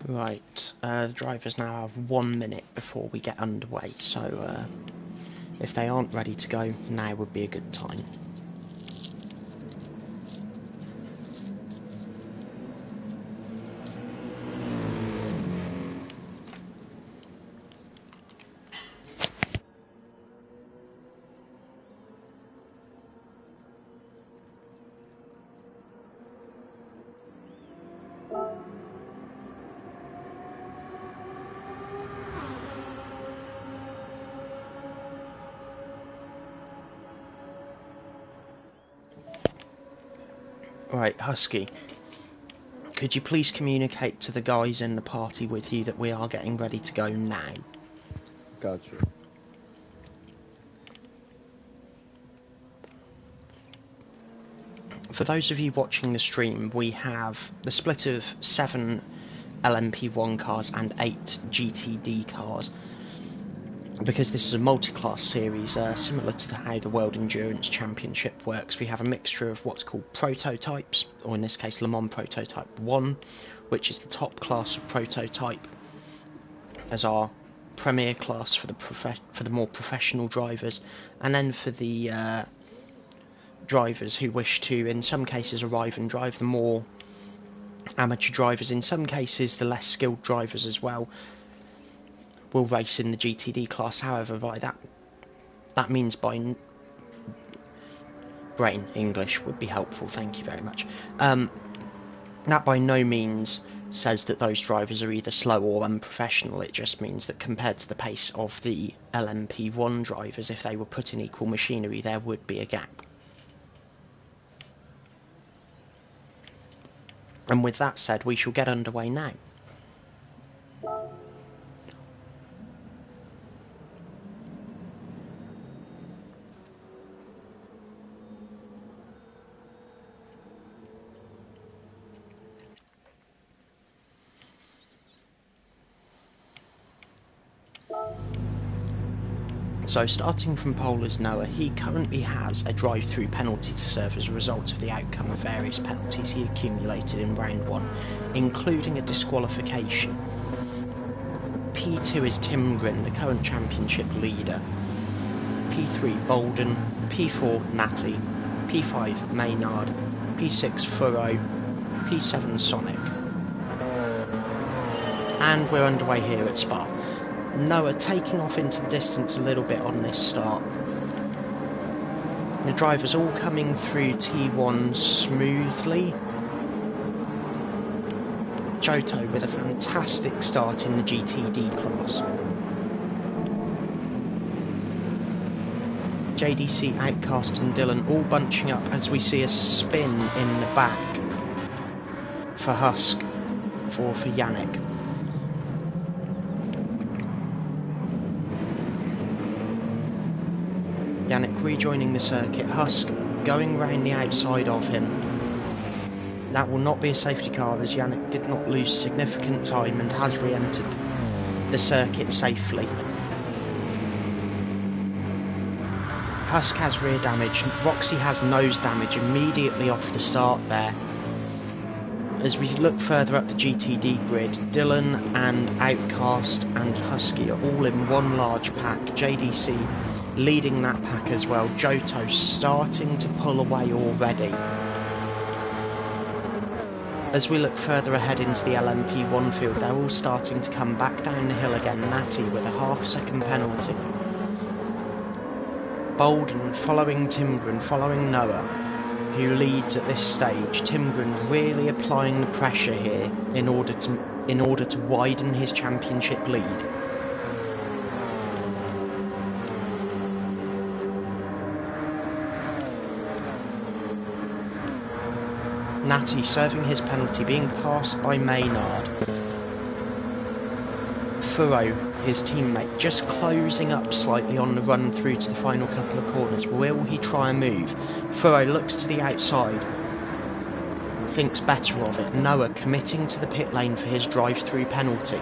Right, the drivers now have 1 minute before we get underway, so if they aren't ready to go, now would be a good time. Right, Husky, could you please communicate to the guys in the party with you that we are getting ready to go now? Gotcha. For those of you watching the stream, we have the split of 7 LMP1 cars and 8 GTD cars. Because this is a multi-class series, similar to how the World Endurance Championship works, we have a mixture of what's called prototypes, or in this case Le Mans Prototype 1, which is the top class of prototype, as our premier class for the more professional drivers, and then for the drivers who wish to, in some cases, arrive and drive, the more amateur drivers, in some cases the less skilled drivers as well, will race in the GTD class. However, by that means by brain English would be helpful, thank you very much. That by no means says that those drivers are either slow or unprofessional. It just means that compared to the pace of the LMP1 drivers, if they were put in equal machinery, there would be a gap. And with that said, we shall get underway now. So starting from pole is Noah. He currently has a drive-through penalty to serve as a result of the outcome of various penalties he accumulated in round 1, including a disqualification. P2 is Tim Grin, the current championship leader. P3 Bolden, P4 Natty, P5 Maynard, P6 Furrow, P7 Sonic. And we're underway here at Spa. Noah taking off into the distance a little bit on this start. The drivers all coming through T1 smoothly. Johto with a fantastic start in the GTD class. JDC, Outcast and Dylan all bunching up as we see a spin in the back for Husk, for Yannick. Yannick rejoining the circuit, Husk going round the outside of him. That will not be a safety car, as Yannick did not lose significant time and has re-entered the circuit safely. Husk has rear damage, Roxy has nose damage immediately off the start there. As we look further up the GTD grid, Dylan and Outcast and Husky are all in one large pack. JDC leading that pack as well. Johto starting to pull away already. As we look further ahead into the LMP1 field, they're all starting to come back down the hill again. Natty with a half-second penalty. Bolden following Timgren, following Noah, who leads at this stage. Timgren really applying the pressure here in order to widen his championship lead. Natty serving his penalty, being passed by Maynard. Furrow, his teammate, just closing up slightly on the run through to the final couple of corners. Will he try and move? Furrow looks to the outside and thinks better of it. Noah committing to the pit lane for his drive-through penalty.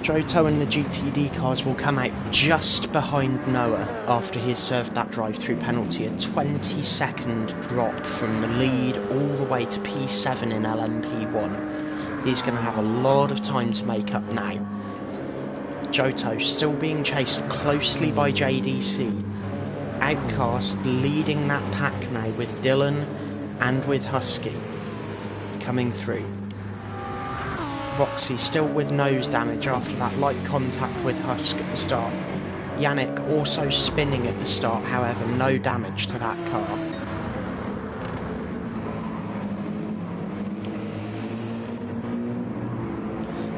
Joto and the GTD cars will come out just behind Noah after he's served that drive-through penalty. A 20-second drop from the lead all the way to P7 in LMP1. He's going to have a lot of time to make up now. Joto still being chased closely by JDC. Outcast leading that pack now with Dylan and with Husky coming through. Roxy still with nose damage after that light contact with Husk at the start. Yannick also spinning at the start, however, no damage to that car.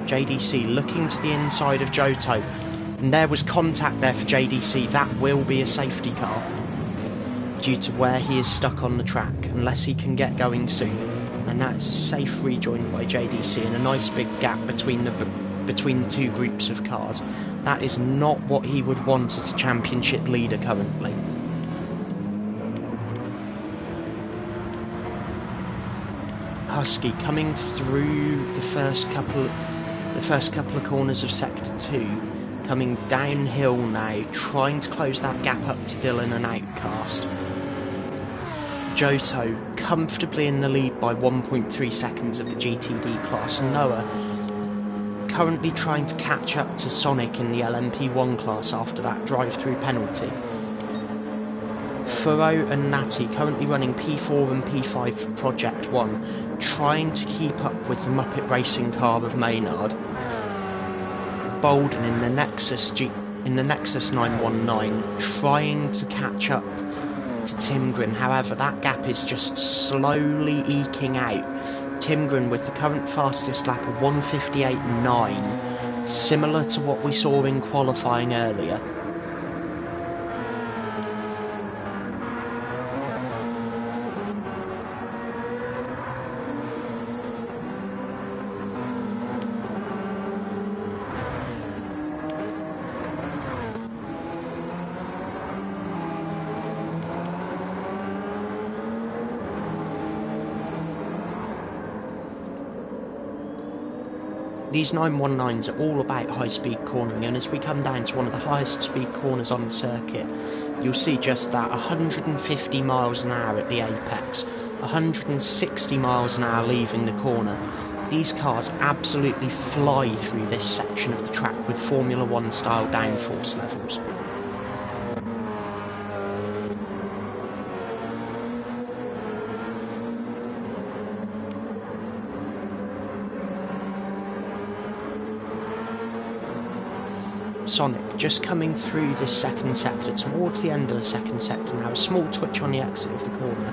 JDC looking to the inside of Joto, and there was contact there for JDC. That will be a safety car due to where he is stuck on the track, unless he can get going soon. And that's a safe rejoin by JDC and a nice big gap between the two groups of cars. That is not what he would want as a championship leader currently. Husky coming through the first couple of corners of Sector 2, coming downhill now, trying to close that gap up to Dylan and Outcast. Joto comfortably in the lead by 1.3 seconds of the GTD class. Noah currently trying to catch up to Sonic in the LMP1 class after that drive-through penalty. Furrow and Natty currently running P4 and P5 for Project 1, trying to keep up with the Muppet Racing car of Maynard. Bolden in the Nexus 919 trying to catch up to Timgren, however that gap is just slowly eking out. Timgren with the current fastest lap of 1:58.9, similar to what we saw in qualifying earlier. These 919s are all about high-speed cornering, and as we come down to one of the highest speed corners on the circuit, you'll see just that, 150 miles an hour at the apex, 160 miles an hour leaving the corner. These cars absolutely fly through this section of the track with Formula 1 style downforce levels. Sonic just coming through this second sector, towards the end of the second sector now, a small twitch on the exit of the corner,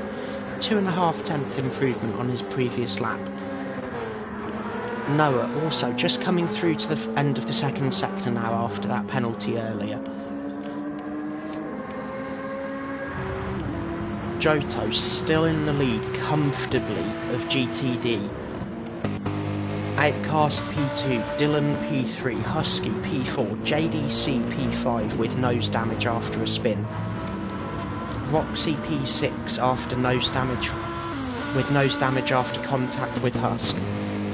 2.5 improvement on his previous lap. Noah also just coming through to the end of the second sector now after that penalty earlier. Joto still in the lead comfortably of GTD. Outcast P2, Dylan P3, Husky P4, JDC P5 with nose damage after a spin. Roxy P6 after nose damage with nose damage after contact with Husk.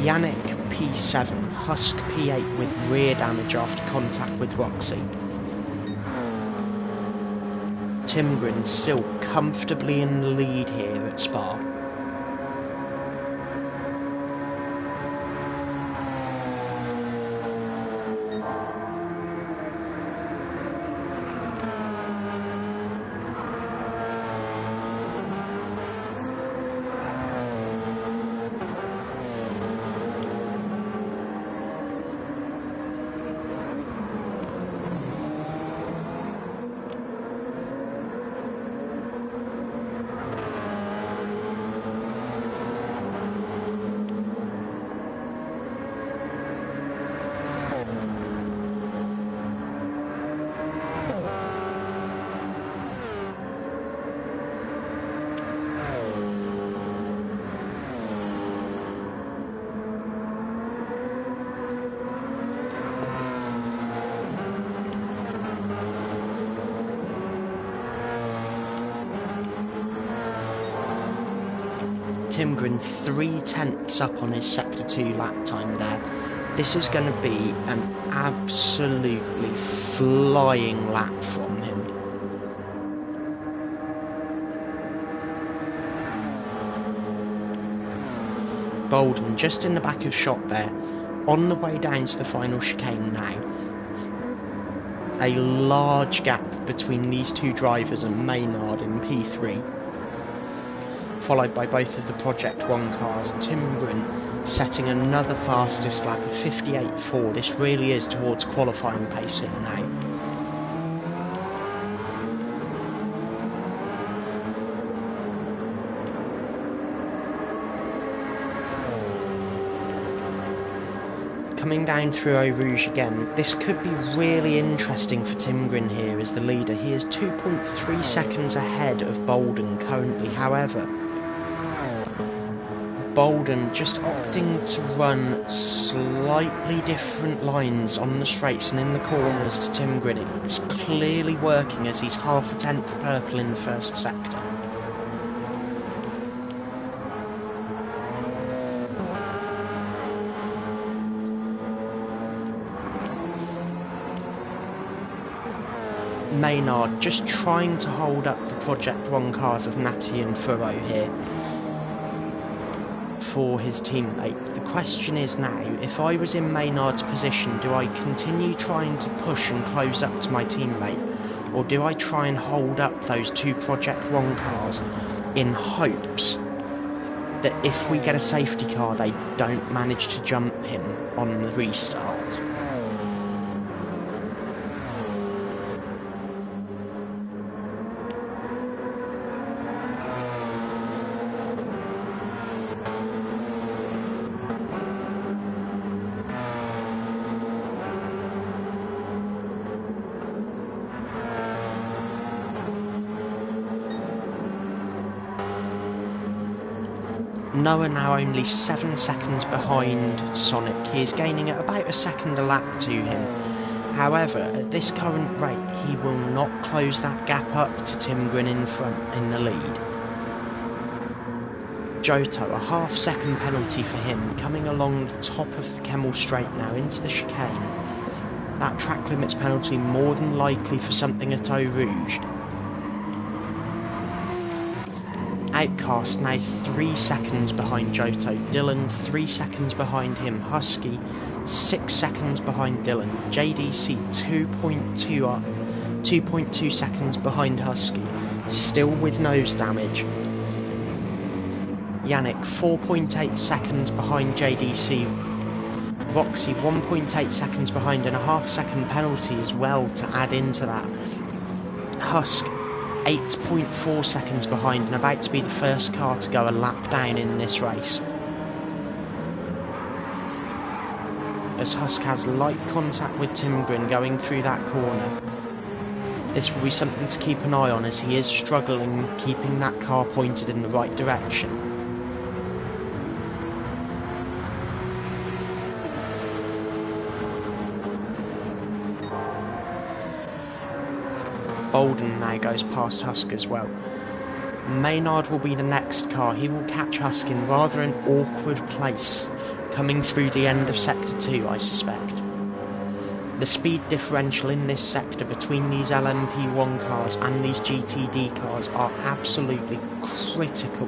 Yannick P7, Husk P8 with rear damage after contact with Roxy. Timgren still comfortably in the lead here at Spa. Timgren 3/10 up on his Sector 2 lap time there. This is going to be an absolutely flying lap from him. Bolden just in the back of shot there, on the way down to the final chicane now. A large gap between these two drivers and Maynard in P3. Followed by both of the Project 1 cars. Timgren setting another fastest lap of 58.4. This really is towards qualifying pace here now. Coming down through Eau Rouge again, this could be really interesting for Timgren here as the leader. He is 2.3 seconds ahead of Bolden currently, however. Bolden just opting to run slightly different lines on the straights and in the corners to Timgren. It's clearly working as he's half a tenth purple in the first sector. Maynard just trying to hold up the Project 1 cars of Natty and Furrow here for his teammate. The question is now, if I was in Maynard's position, do I continue trying to push and close up to my teammate, or do I try and hold up those two Project 1 cars in hopes that if we get a safety car they don't manage to jump him on the restart? Noah now only 7 seconds behind Sonic. He is gaining at about a second a lap to him. However, at this current rate, he will not close that gap up to Timgren in front in the lead. Johto, a half-second penalty for him, coming along the top of the Kemmel Straight now into the chicane. That track limits penalty more than likely for something at Eau Rouge. Outcast now 3 seconds behind Johto. Dylan 3 seconds behind him. Husky 6 seconds behind Dylan. JDC 2.2 up, 2.2 seconds behind Husky, still with nose damage. Yannick 4.8 seconds behind JDC. Roxy 1.8 seconds behind and a half-second penalty as well to add into that. Husk 8.4 seconds behind and about to be the first car to go a lap down in this race. As Husk has light contact with Timgren going through that corner. This will be something to keep an eye on as he is struggling keeping that car pointed in the right direction. Bolden now goes past Husk as well. Maynard will be the next car. He will catch Husk in rather an awkward place, coming through the end of Sector 2, I suspect. The speed differential in this sector between these LMP1 cars and these GTD cars are absolutely critical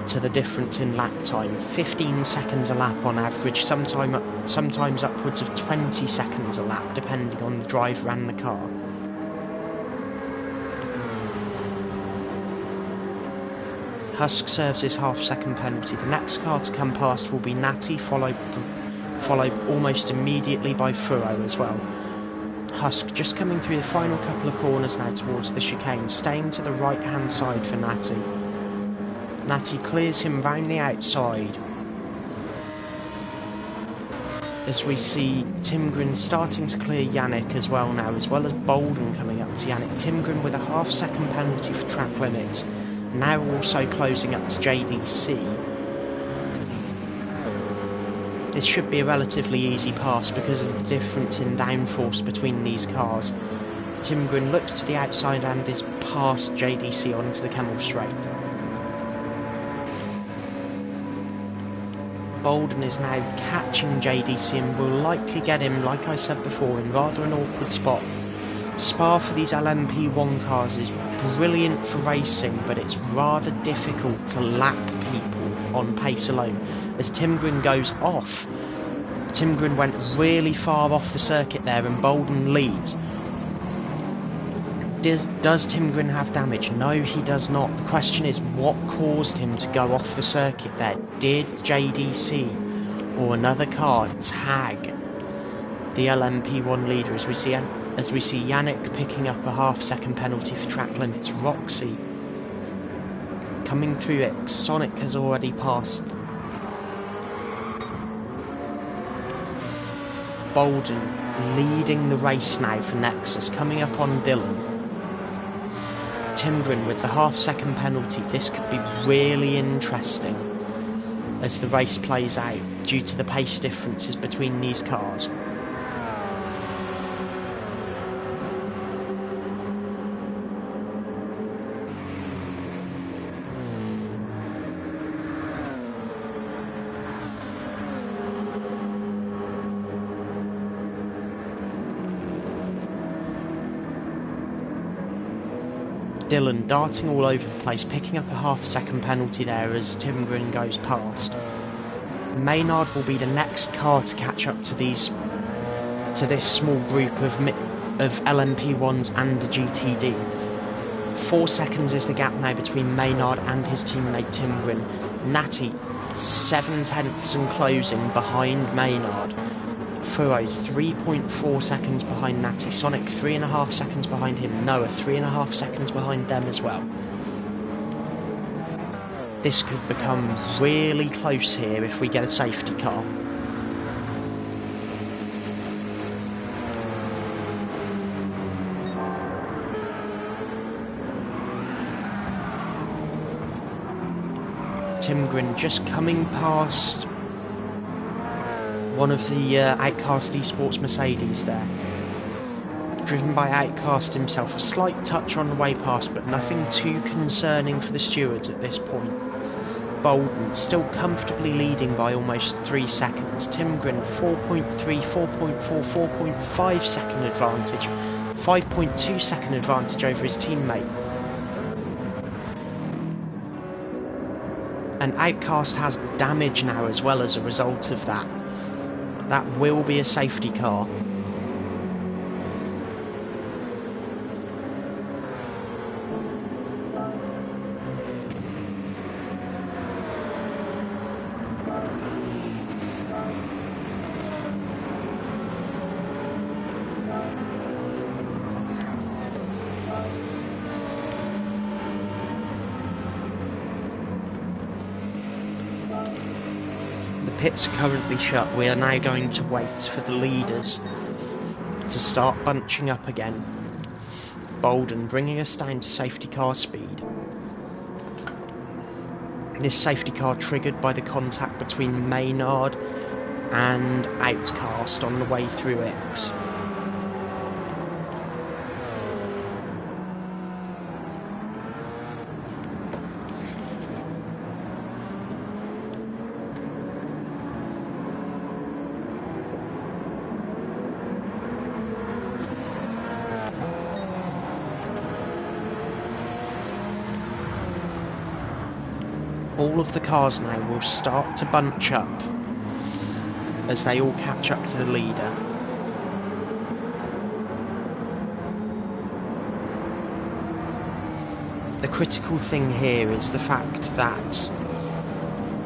to the difference in lap time. 15 seconds a lap on average, sometimes upwards of 20 seconds a lap, depending on the driver and the car. Husk serves his half-second penalty. The next car to come past will be Natty, followed almost immediately by Furrow as well. Husk just coming through the final couple of corners now towards the chicane, staying to the right-hand side for Natty. Natty clears him round the outside, as we see Timgren starting to clear Yannick as well now, as well as Bolden coming up to Yannick. Timgren with a half-second penalty for track limits, now also closing up to JDC. This should be a relatively easy pass because of the difference in downforce between these cars. Timgren looks to the outside and is past JDC onto the Camel Straight. Bolden is now catching JDC and will likely get him, like I said before, in rather an awkward spot. Spa for these LMP1 cars is brilliant for racing, but it's rather difficult to lap people on pace alone. As Timgren goes off, Timgren went really far off the circuit there and Bolden leads. Does Timgren have damage? No, he does not. The question is, what caused him to go off the circuit there? Did JDC or another car tag the LMP1 leader? As we see Yannick picking up a half-second penalty for track limits. Roxy coming through it. Sonic has already passed them. Bolden leading the race now for N3XUS, coming up on Dylan. Timgren with the half-second penalty. This could be really interesting as the race plays out due to the pace differences between these cars. Dylan darting all over the place, picking up a half-second penalty there as Timgren goes past. Maynard will be the next car to catch up to this small group of LMP1s and the GTD. 4 seconds is the gap now between Maynard and his teammate Timgren. Natty 7/10 and closing behind Maynard. Furrow 3.4 seconds behind Natty. Sonic 3.5 seconds behind him. Noah 3.5 seconds behind them as well. This could become really close here if we get a safety car. Timgren just coming past one of the Outcast Esports Mercedes there. Driven by Outcast himself. A slight touch on the way past, but nothing too concerning for the stewards at this point. Bolden still comfortably leading by almost 3 seconds. Timgren 4.3, 4.4, 4.5 second advantage. 5.2 second advantage over his teammate. And Outcast has damage now as well as a result of that. That will be a safety car. Pits are currently shut. We are now going to wait for the leaders to start bunching up again. Bolden bringing us down to safety car speed. This safety car triggered by the contact between Maynard and Outcast on the way through X. All of the cars now will start to bunch up as they all catch up to the leader. The critical thing here is the fact that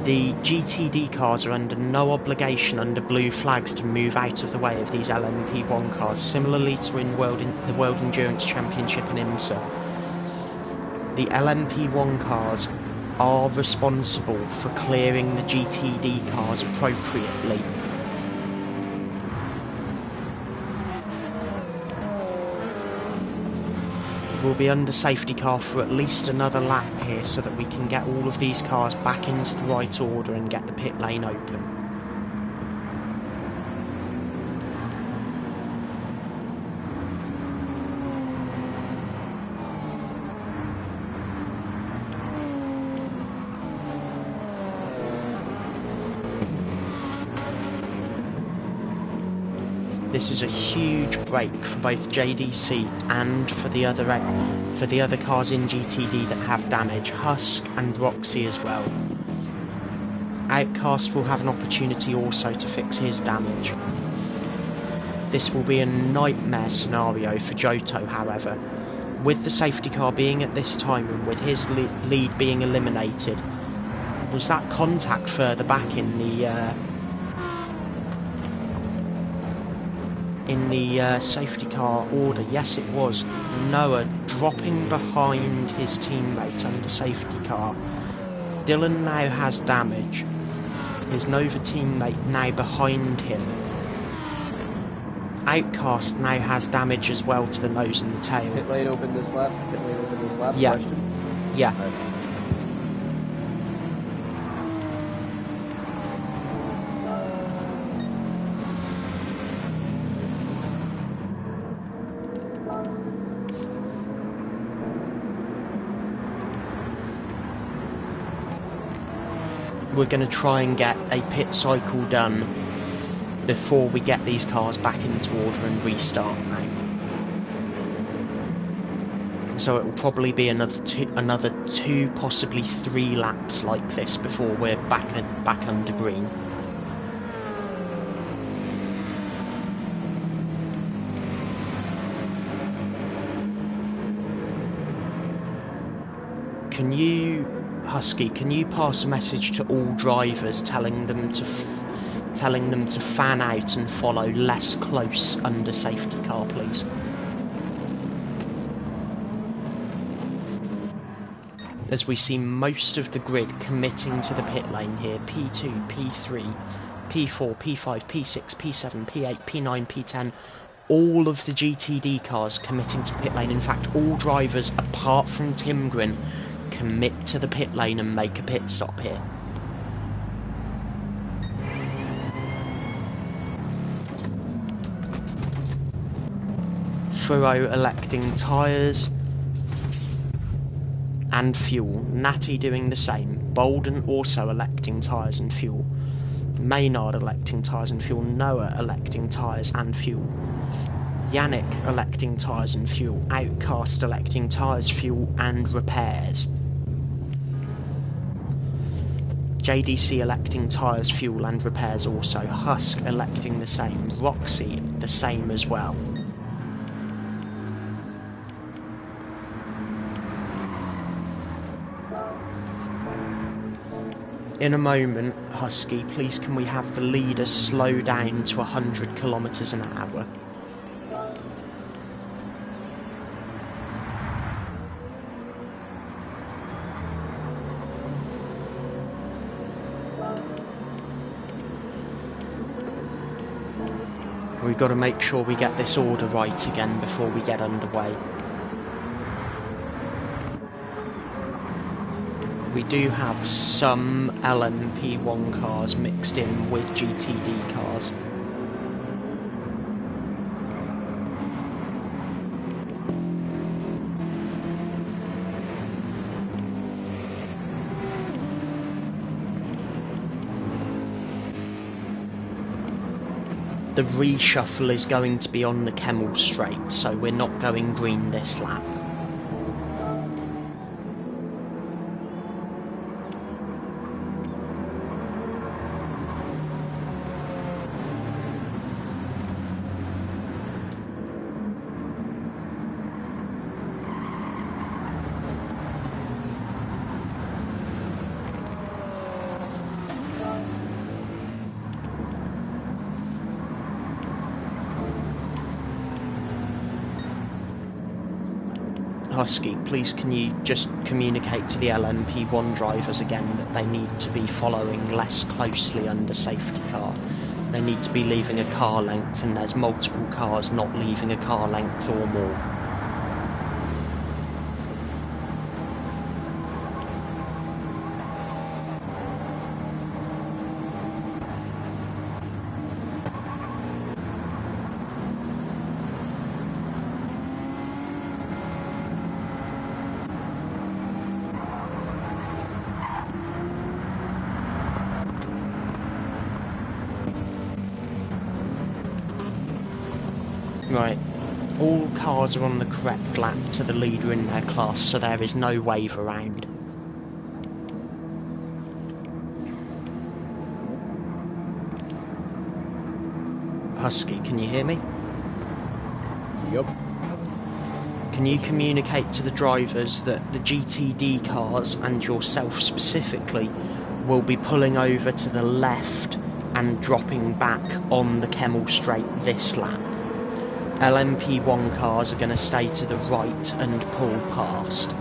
the GTD cars are under no obligation under blue flags to move out of the way of these LMP1 cars, similarly to in the World Endurance Championship in IMSA. The LMP1 cars are responsible for clearing the GTD cars appropriately. We'll be under safety car for at least another lap here so that we can get all of these cars back into the right order and get the pit lane open. This is a huge break for both JDC and for the other cars in GTD that have damage, Husk and Roxy as well. Outcast will have an opportunity also to fix his damage. This will be a nightmare scenario for Johto, however. With the safety car being at this time and with his lead being eliminated, was that contact further back in the safety car order? Yes, it was. Noah dropping behind his teammate under safety car. Dylan now has damage. His Nova teammate now behind him. Outcast now has damage as well to the nose and the tail. Pit lane open this lap? Pit lane open this lap? Yeah. Question? Yeah. Right. We're going to try and get a pit cycle done before we get these cars back into order and restart now. So it will probably be another two, possibly 3 laps like this before we're back under green. Husky, can you pass a message to all drivers telling them to fan out and follow less close under safety car, please? As we see most of the grid committing to the pit lane here, P2, P3, P4, P5, P6, P7, P8, P9, P10, all of the GTD cars committing to pit lane. In fact, all drivers apart from Timgren commit to the pit lane and make a pit stop here. Furo electing tyres and fuel. Natty doing the same. Bolden also electing tyres and fuel. Maynard electing tyres and fuel. Noah electing tyres and fuel. Yannick electing tyres and fuel. Outcast electing tyres, fuel and repairs. JDC electing tyres, fuel and repairs also. Husk electing the same. Roxy the same as well. In a moment, Husky, please can we have the leader slow down to 100 kilometers an hour? We've got to make sure we get this order right again before we get underway. We do have some LMP1 cars mixed in with GTD cars. The reshuffle is going to be on the Kemmel straight, so we're not going green this lap. Husky, please can you just communicate to the LMP1 drivers again that they need to be following less closely under safety car. They need to be leaving a car length, and there's multiple cars not leaving a car length or more. Right, all cars are on the correct lap to the leader in their class, so there is no wave around. Husky, can you hear me? Yup. Can you communicate to the drivers that the GTD cars, and yourself specifically, will be pulling over to the left and dropping back on the Kemmel Straight this lap? LMP1 cars are going to stay to the right and pull past.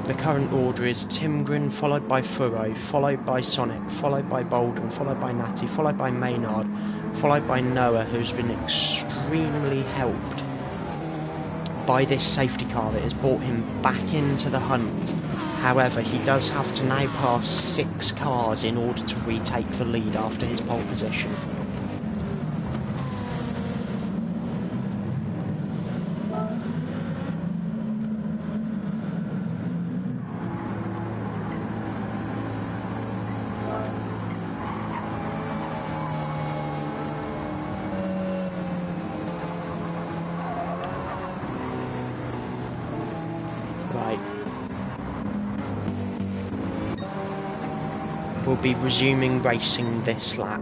The current order is Timgren, followed by Furrow, followed by Sonic, followed by Bolden, followed by Natty, followed by Maynard, followed by Noah, who's been extremely helped by this safety car that has brought him back into the hunt. However, he does have to now pass 6 cars in order to retake the lead after his pole position. We'll be resuming racing this lap.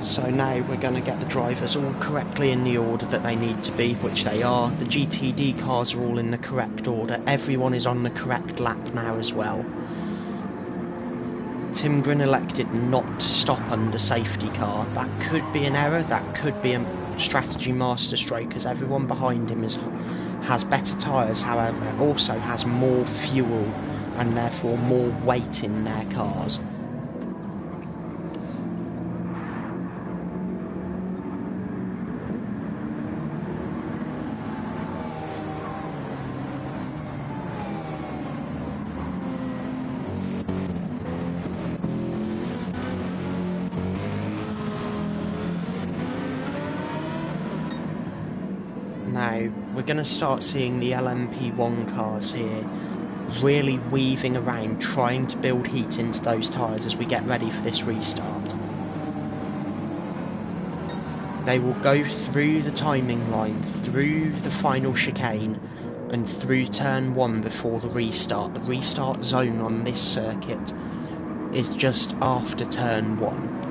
So now we're going to get the drivers all correctly in the order that they need to be, which they are. The GTD cars are all in the correct order. Everyone is on the correct lap now as well. Timgren elected not to stop under safety car. That could be an error, that could be a strategy masterstroke, as everyone behind him has better tyres, however, also has more fuel and therefore more weight in their cars. Now, we're going to start seeing the LMP1 cars here really weaving around, trying to build heat into those tyres as we get ready for this restart. They will go through the timing line, through the final chicane, and through turn 1 before the restart. The restart zone on this circuit is just after turn 1.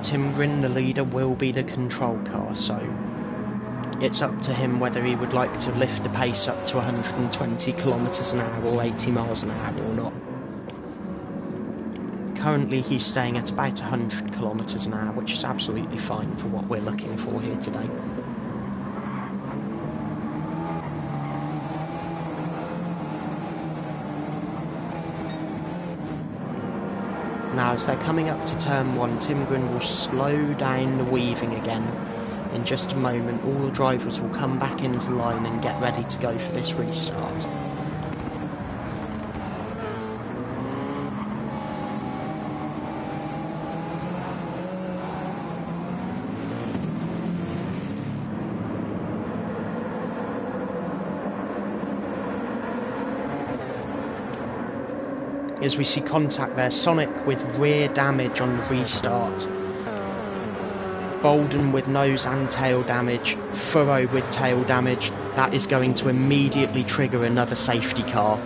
Timgren, the leader, will be the control car, so it's up to him whether he would like to lift the pace up to 120 kilometers an hour or 80 miles an hour or not. Currently he's staying at about 100 kilometers an hour, which is absolutely fine for what we're looking for here today. Now, as they're coming up to turn 1, Tim Grin will slow down the weaving again. In just a moment, all the drivers will come back into line and get ready to go for this restart. As we see contact there, Sonic with rear damage on the restart, Bolden with nose and tail damage, Furrow with tail damage. That is going to immediately trigger another safety car.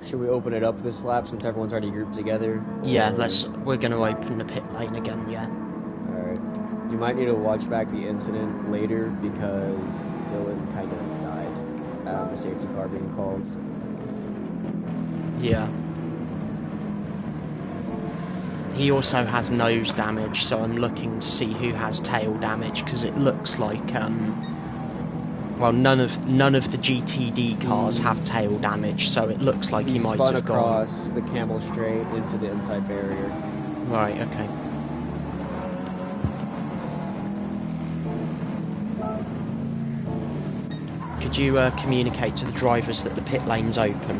Should we open it up this lap since everyone's already grouped together? Yeah, we're going to open the pit lane again, yeah. Alright. You might need to watch back the incident later because Dylan kind of died. The safety car being called. Yeah. He also has nose damage, so I'm looking to see who has tail damage, because it looks like well, none of the GTD cars have tail damage, so it looks like he might have gone across the camel straight into the inside barrier. Right, okay. Could you communicate to the drivers that the pit lane's open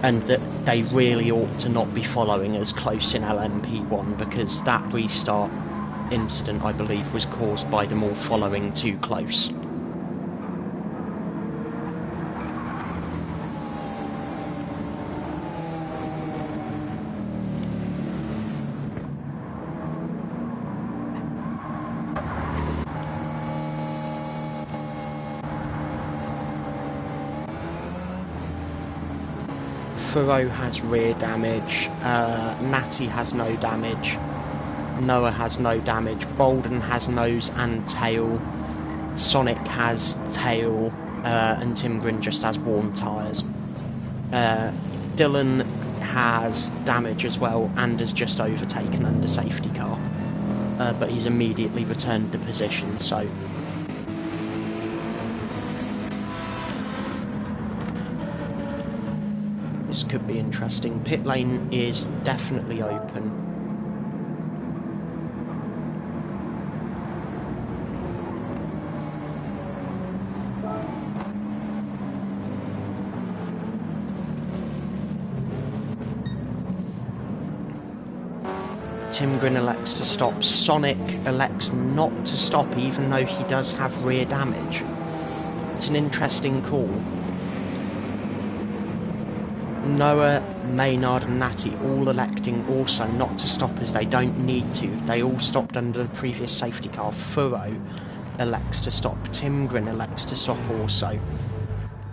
and that they really ought to not be following us close in LMP1, because that restart incident, I believe, was caused by them all following too close. Furrow has rear damage, Natty has no damage, Noah has no damage, Bolden has nose and tail, Sonic has tail, and Tim Grin just has worn tyres. Dylan has damage as well and has just overtaken under safety car, but he's immediately returned to position, so... This could be interesting. Pit lane is definitely open. Tim Grin elects to stop. Sonic elects not to stop, even though he does have rear damage. It's an interesting call. Noah, Maynard and Natty all electing also not to stop, as they don't need to. They all stopped under the previous safety car. Furrow elects to stop. Tim Grin elects to stop also.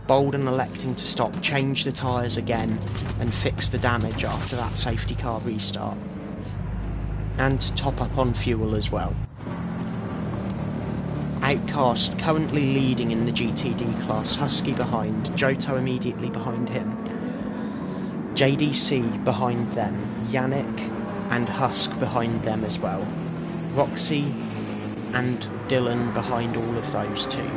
Bolden electing to stop, change the tyres again and fix the damage after that safety car restart. And to top up on fuel as well. Outcast currently leading in the GTD class, Husky behind, Johto immediately behind him. JDC behind them, Yannick and Husk behind them as well. Roxy and Dylan behind all of those two.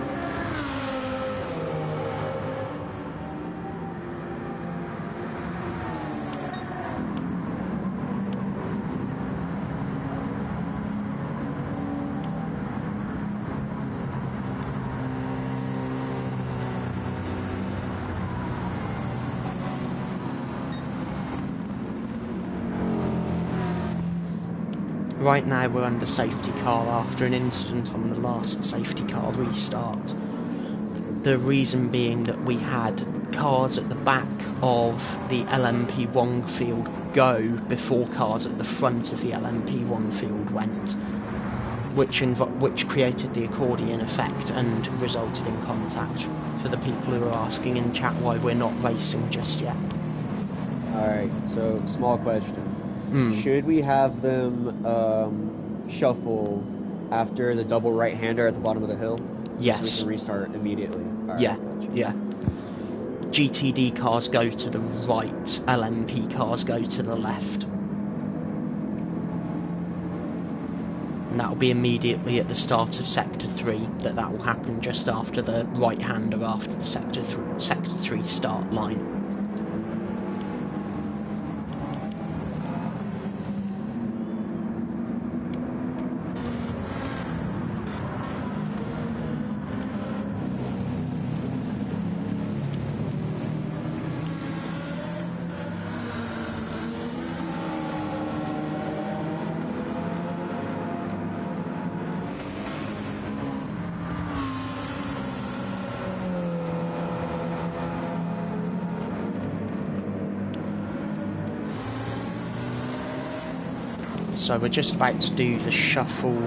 Right now we're under safety car after an incident on the last safety car restart. The reason being that we had cars at the back of the LMP1 field go before cars at the front of the LMP1 field went, which created the accordion effect and resulted in contact, for the people who are asking in chat why we're not racing just yet. Alright, so small question. Should we have them shuffle after the double right-hander at the bottom of the hill? Yes. So we can restart immediately? All right, Yeah, gotcha. yeah. GTD cars go to the right, LMP cars go to the left. And that'll be immediately at the start of Sector 3, that will happen just after the right-hander, after the Sector 3 start line. So we're just about to do the shuffle.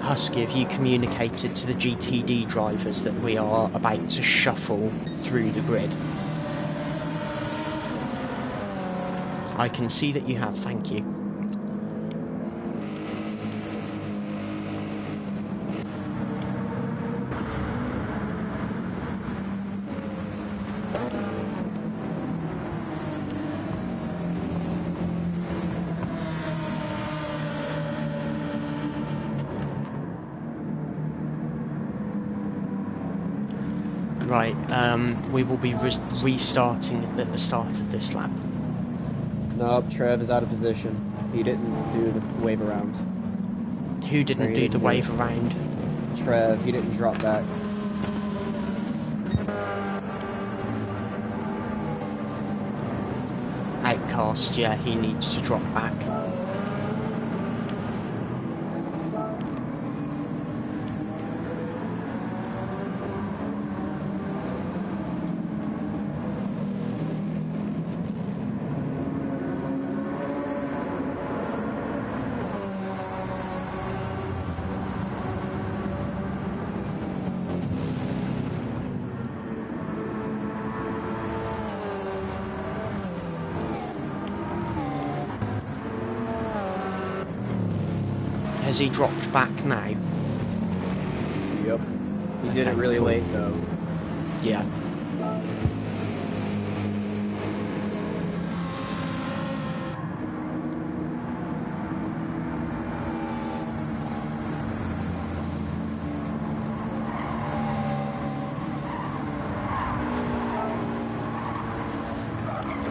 Husky, have you communicated to the GTD drivers that we are about to shuffle through the grid? I can see that you have, thank you. Right, we will be restarting at the start of this lap. Nope, Trev is out of position. He didn't do the wave around. Who didn't do the wave around? Trev, he didn't drop back. Outcast, yeah, he needs to drop back. Has he dropped back now? Yep. He did it really late though. Yeah.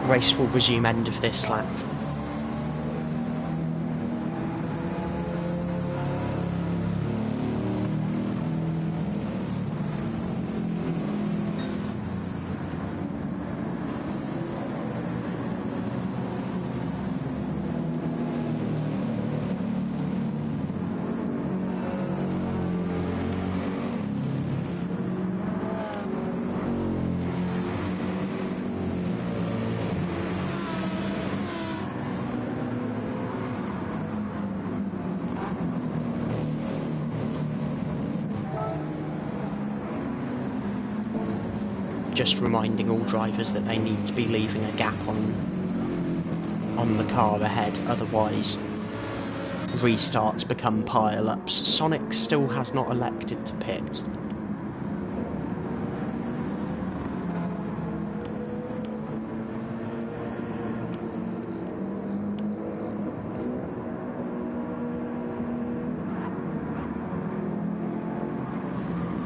Race will resume end of this lap. Just reminding all drivers that they need to be leaving a gap on the car ahead, otherwise restarts become pile-ups. Sonic still has not elected to pit.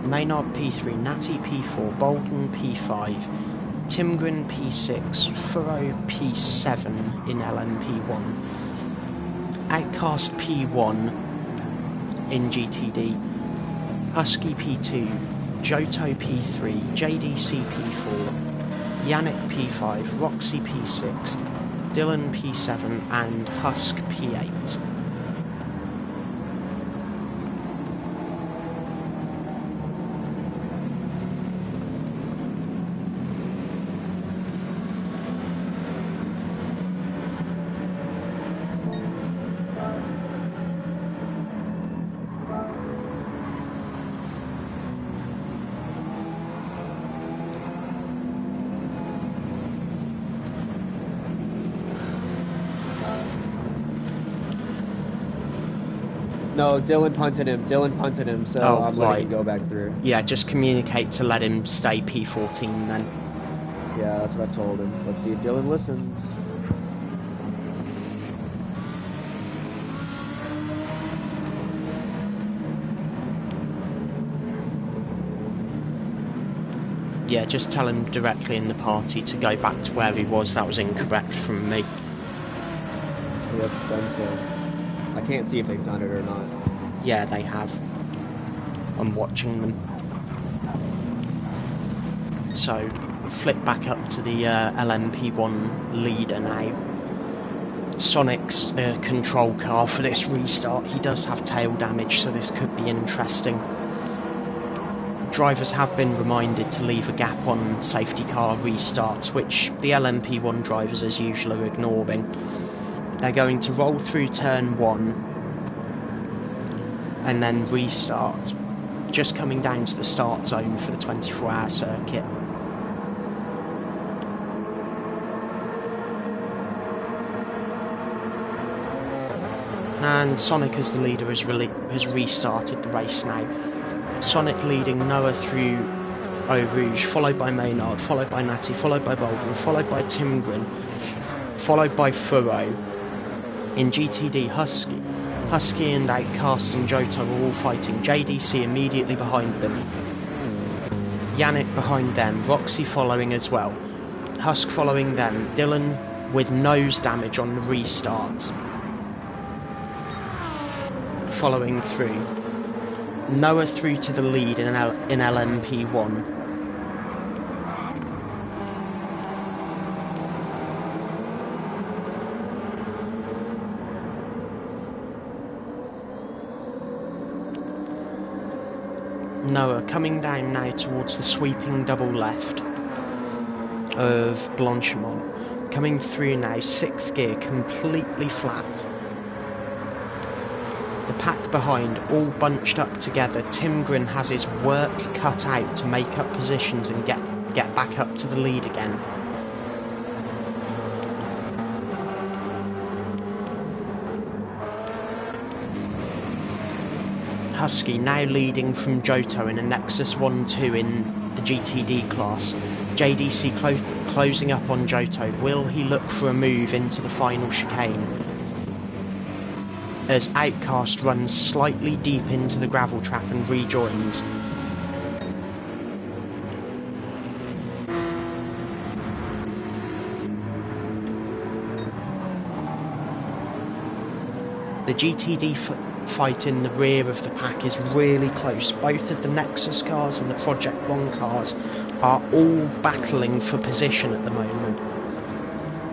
Maynard P3, Natty P4, Bolton P5, Timgren P6, Furrow P7 in LMP1, Outcast P1 in GTD, Husky P2, Johto P3, JDC P4, Yannick P5, Roxy P6, Dylan P7 and Husk P8. No, Dylan punted him, so I'm letting him go back through. Yeah, just communicate to let him stay P14 then. Yeah, that's what I told him. Let's see if Dylan listens. Yeah, just tell him directly in the party to go back to where he was. That was incorrect from me. Yep, done so. I can't see if they've done it or not. Yeah, they have. I'm watching them. So, flip back up to the LMP1 leader now. Sonic's the control car for this restart. He does have tail damage, so this could be interesting. Drivers have been reminded to leave a gap on safety car restarts, which the LMP1 drivers as usual are ignoring. They're going to roll through turn 1 and then restart, just coming down to the start zone for the 24-hour circuit. And Sonic as the leader has restarted the race now. Sonic leading Noah through Eau Rouge, followed by Maynard, followed by Natty, followed by Bolden, followed by Timgren, followed by Furrow. In GTD, Husky and Outcast and Johto are all fighting. JDC immediately behind them. Yannick behind them, Roxy following as well. Husk following them, Dylan with nose damage on the restart. Following through. Noah through to the lead in LMP1. Noah coming down now towards the sweeping double left of Blanchimont. Coming through now, 6th gear, completely flat. The pack behind, all bunched up together. Timgren has his work cut out to make up positions and get back up to the lead again. Husky now leading from Johto in a Nexus 1-2 in the GTD class. JDC closing up on Johto. Will he look for a move into the final chicane? As Outcast runs slightly deep into the gravel trap and rejoins. The GTD fight in the rear of the pack is really close. Both of the Nexus cars and the Project 1 cars are all battling for position at the moment.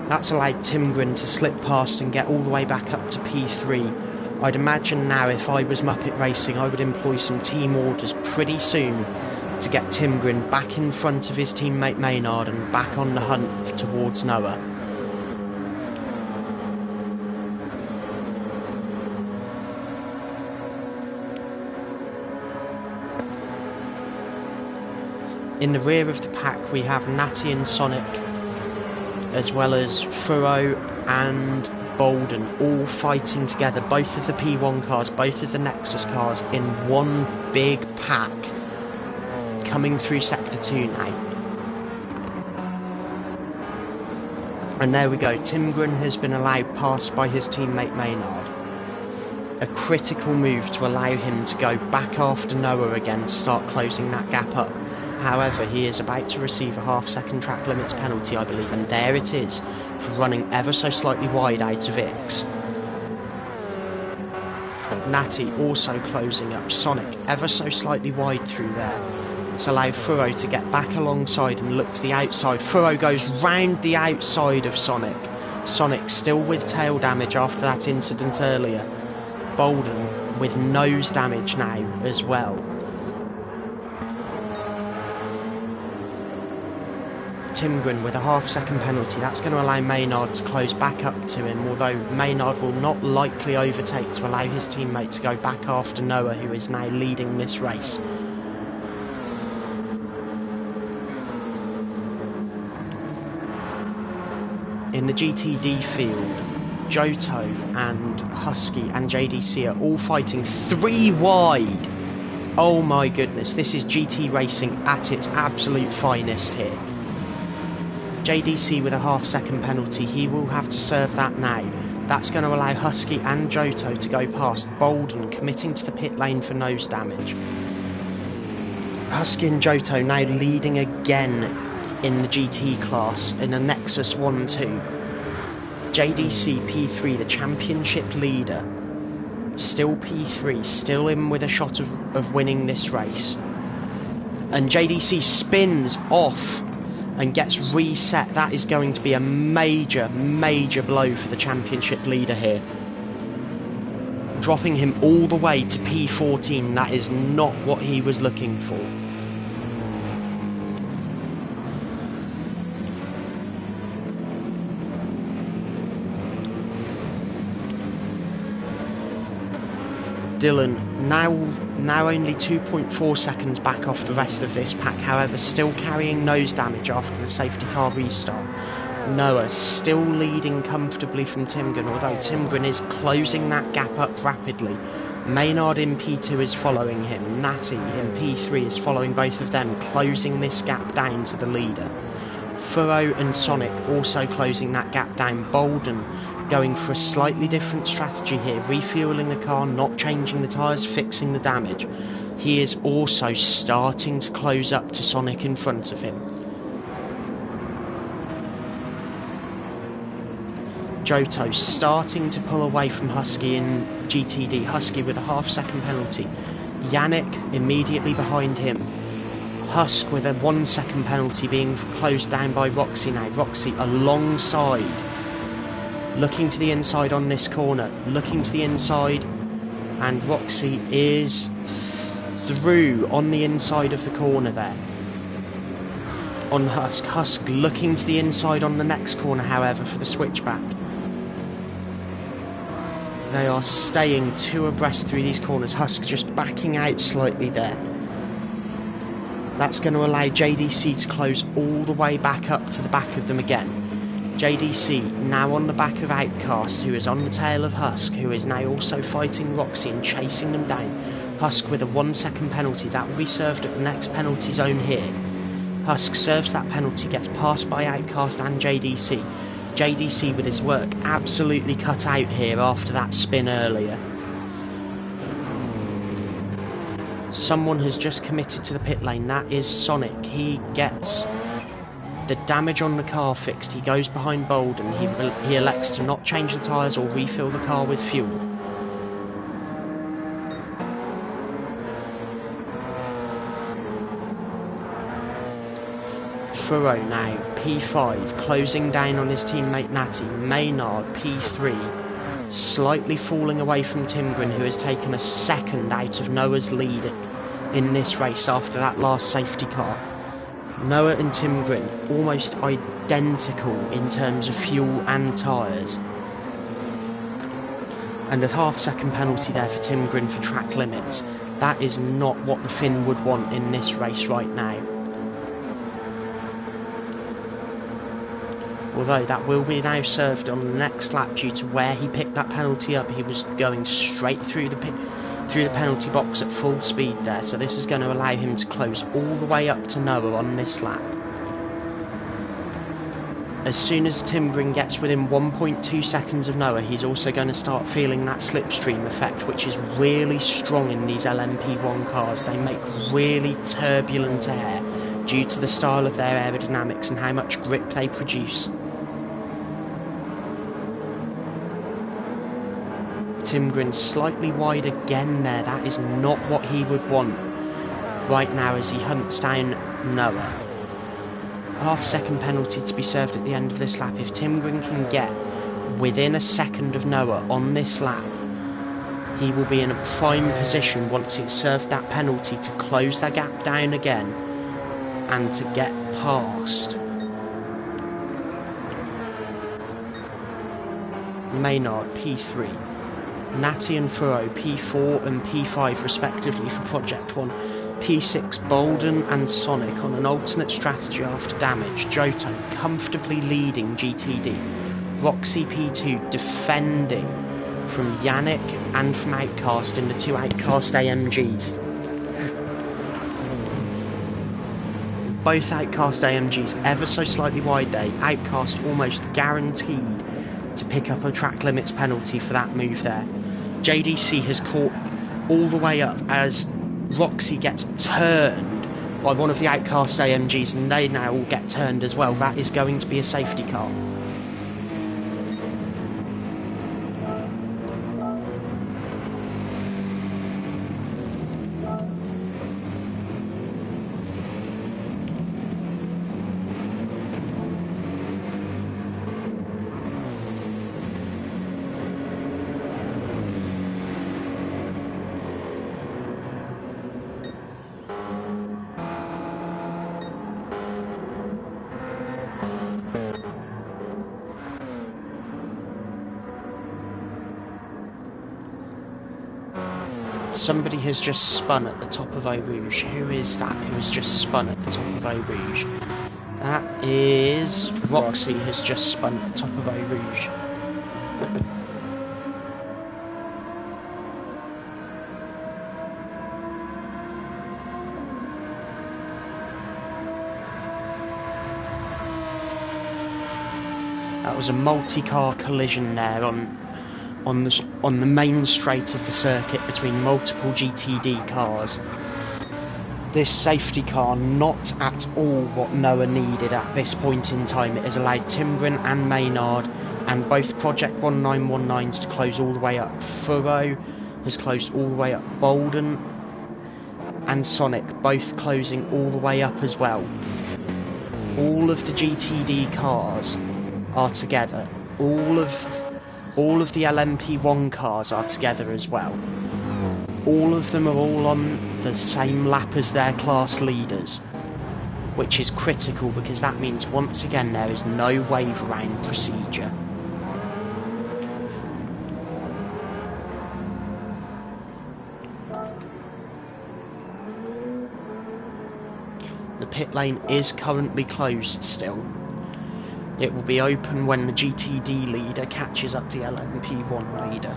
That's allowed Timgren to slip past and get all the way back up to P3. I'd imagine now if I was Muppet Racing I would employ some team orders pretty soon to get Timgren back in front of his teammate Maynard and back on the hunt towards Noah. In the rear of the pack we have Natty and Sonic, as well as Furrow and Bolden, all fighting together. Both of the P1 cars, both of the Nexus cars in one big pack, coming through Sector 2 now. And there we go, Timgren has been allowed past by his teammate Maynard. A critical move to allow him to go back after Noah again to start closing that gap up. However, he is about to receive a half-second track limits penalty, I believe, and there it is, for running ever so slightly wide out of X. Natty also closing up, Sonic ever so slightly wide through there. To allow Furrow to get back alongside and look to the outside. Furrow goes round the outside of Sonic. Sonic still with tail damage after that incident earlier. Bolden with nose damage now as well. Timgren with a half-second penalty. That's going to allow Maynard to close back up to him, although Maynard will not likely overtake to allow his teammate to go back after Noah, who is now leading this race. In the GTD field, Johto and Husky and JDC are all fighting 3 wide. Oh my goodness, this is GT racing at its absolute finest here. JDC with a half-second penalty, he will have to serve that now. That's going to allow Husky and Johto to go past. Bolden committing to the pit lane for nose damage. Husky and Johto now leading again in the GT class in a Nexus 1-2. JDC P3, the championship leader, still P3, still in with a shot of winning this race. And JDC spins off and gets reset. That is going to be a major, major blow for the championship leader here. Dropping him all the way to P14, that is not what he was looking for. Dylan now only 2.4 seconds back off the rest of this pack, however still carrying nose damage after the safety car restart. Noah still leading comfortably from Timgren, although Timgren is closing that gap up rapidly. Maynard in P2 is following him, Natty in P3 is following both of them, closing this gap down to the leader. Furrow and Sonic also closing that gap down. Bolden going for a slightly different strategy here, refueling the car, not changing the tyres, fixing the damage. He is also starting to close up to Sonic in front of him. Johto starting to pull away from Husky in GTD. Husky with a half-second penalty. Yannick immediately behind him. Husk with a 1-second penalty being closed down by Roxy now. Roxy alongside. Looking to the inside on this corner. Looking to the inside. And Roxy is through on the inside of the corner there. On Husk. Husk looking to the inside on the next corner, however, for the switchback. They are staying 2 abreast through these corners. Husk just backing out slightly there. That's going to allow JDC to close all the way back up to the back of them again. JDC now on the back of Outcast, who is on the tail of Husk, who is now also fighting Roxy and chasing them down. Husk with a 1-second penalty. That will be served at the next penalty zone here. Husk serves that penalty, gets passed by Outcast and JDC. JDC with his work absolutely cut out here after that spin earlier. Someone has just committed to the pit lane. That is Sonic. He gets the damage on the car fixed. He goes behind Bolden. He elects to not change the tyres or refill the car with fuel. Furrow now, P5, closing down on his teammate Natty. Maynard, P3, slightly falling away from Timgren, who has taken a second out of Noah's lead in this race after that last safety car. Noah and Timgren almost identical in terms of fuel and tyres. And a half-second penalty there for Timgren for track limits. That is not what the Finn would want in this race right now. Although that will be now served on the next lap due to where he picked that penalty up. He was going straight through the penalty box at full speed there, so this is going to allow him to close all the way up to Noah on this lap. As soon as Timgren gets within 1.2 seconds of Noah, he's also going to start feeling that slipstream effect, which is really strong in these LMP1 cars. They make really turbulent air due to the style of their aerodynamics and how much grip they produce. Timgren slightly wide again there. That is not what he would want right now as he hunts down Noah. Half-second penalty to be served at the end of this lap. If Timgren can get within a second of Noah on this lap, he will be in a prime position once he's served that penalty to close that gap down again and to get past Maynard, P3. Natty and Furrow, P4 and P5 respectively for Project 1. P6, Bolden and Sonic on an alternate strategy after damage. Johto comfortably leading GTD. Roxy P2 defending from Yannick and from Outcast in the two Outcast AMGs. Both Outcast AMGs ever so slightly wide there. Outcast almost guaranteed to pick up a track limits penalty for that move there. JDC has caught all the way up as Roxy gets turned by one of the Outcast AMGs, and they now all get turned as well. That is going to be a safety car. Somebody has just spun at the top of Eau Rouge. Who is that who has just spun at the top of Eau Rouge? That is Roxy has just spun at the top of Eau Rouge. That was a multi-car collision there on the main straight of the circuit between multiple GTD cars. This safety car not at all what Noah needed at this point in time. It has allowed Timbrin and Maynard and both Project 1919s to close all the way up. Furrow has closed all the way up. Bolden and Sonic both closing all the way up as well. All of the GTD cars are together. All of the LMP1 cars are together as well. All of them are all on the same lap as their class leaders, which is critical because that means once again there is no wave around procedure. The pit lane is currently closed still. It will be open when the GTD leader catches up the LMP1 leader.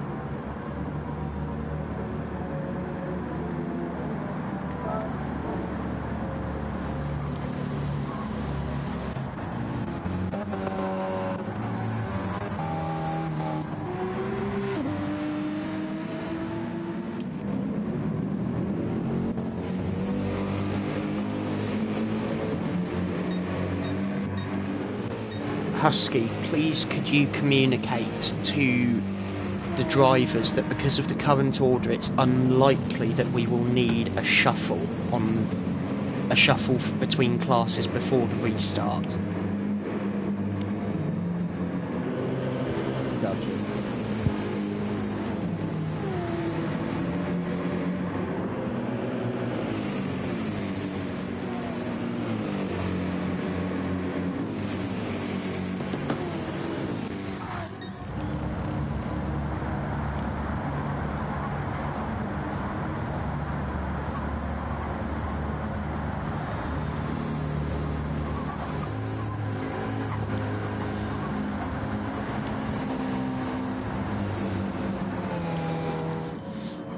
Husky, please could you communicate to the drivers that because of the current order it's unlikely that we will need a shuffle between classes before the restart. Gotcha.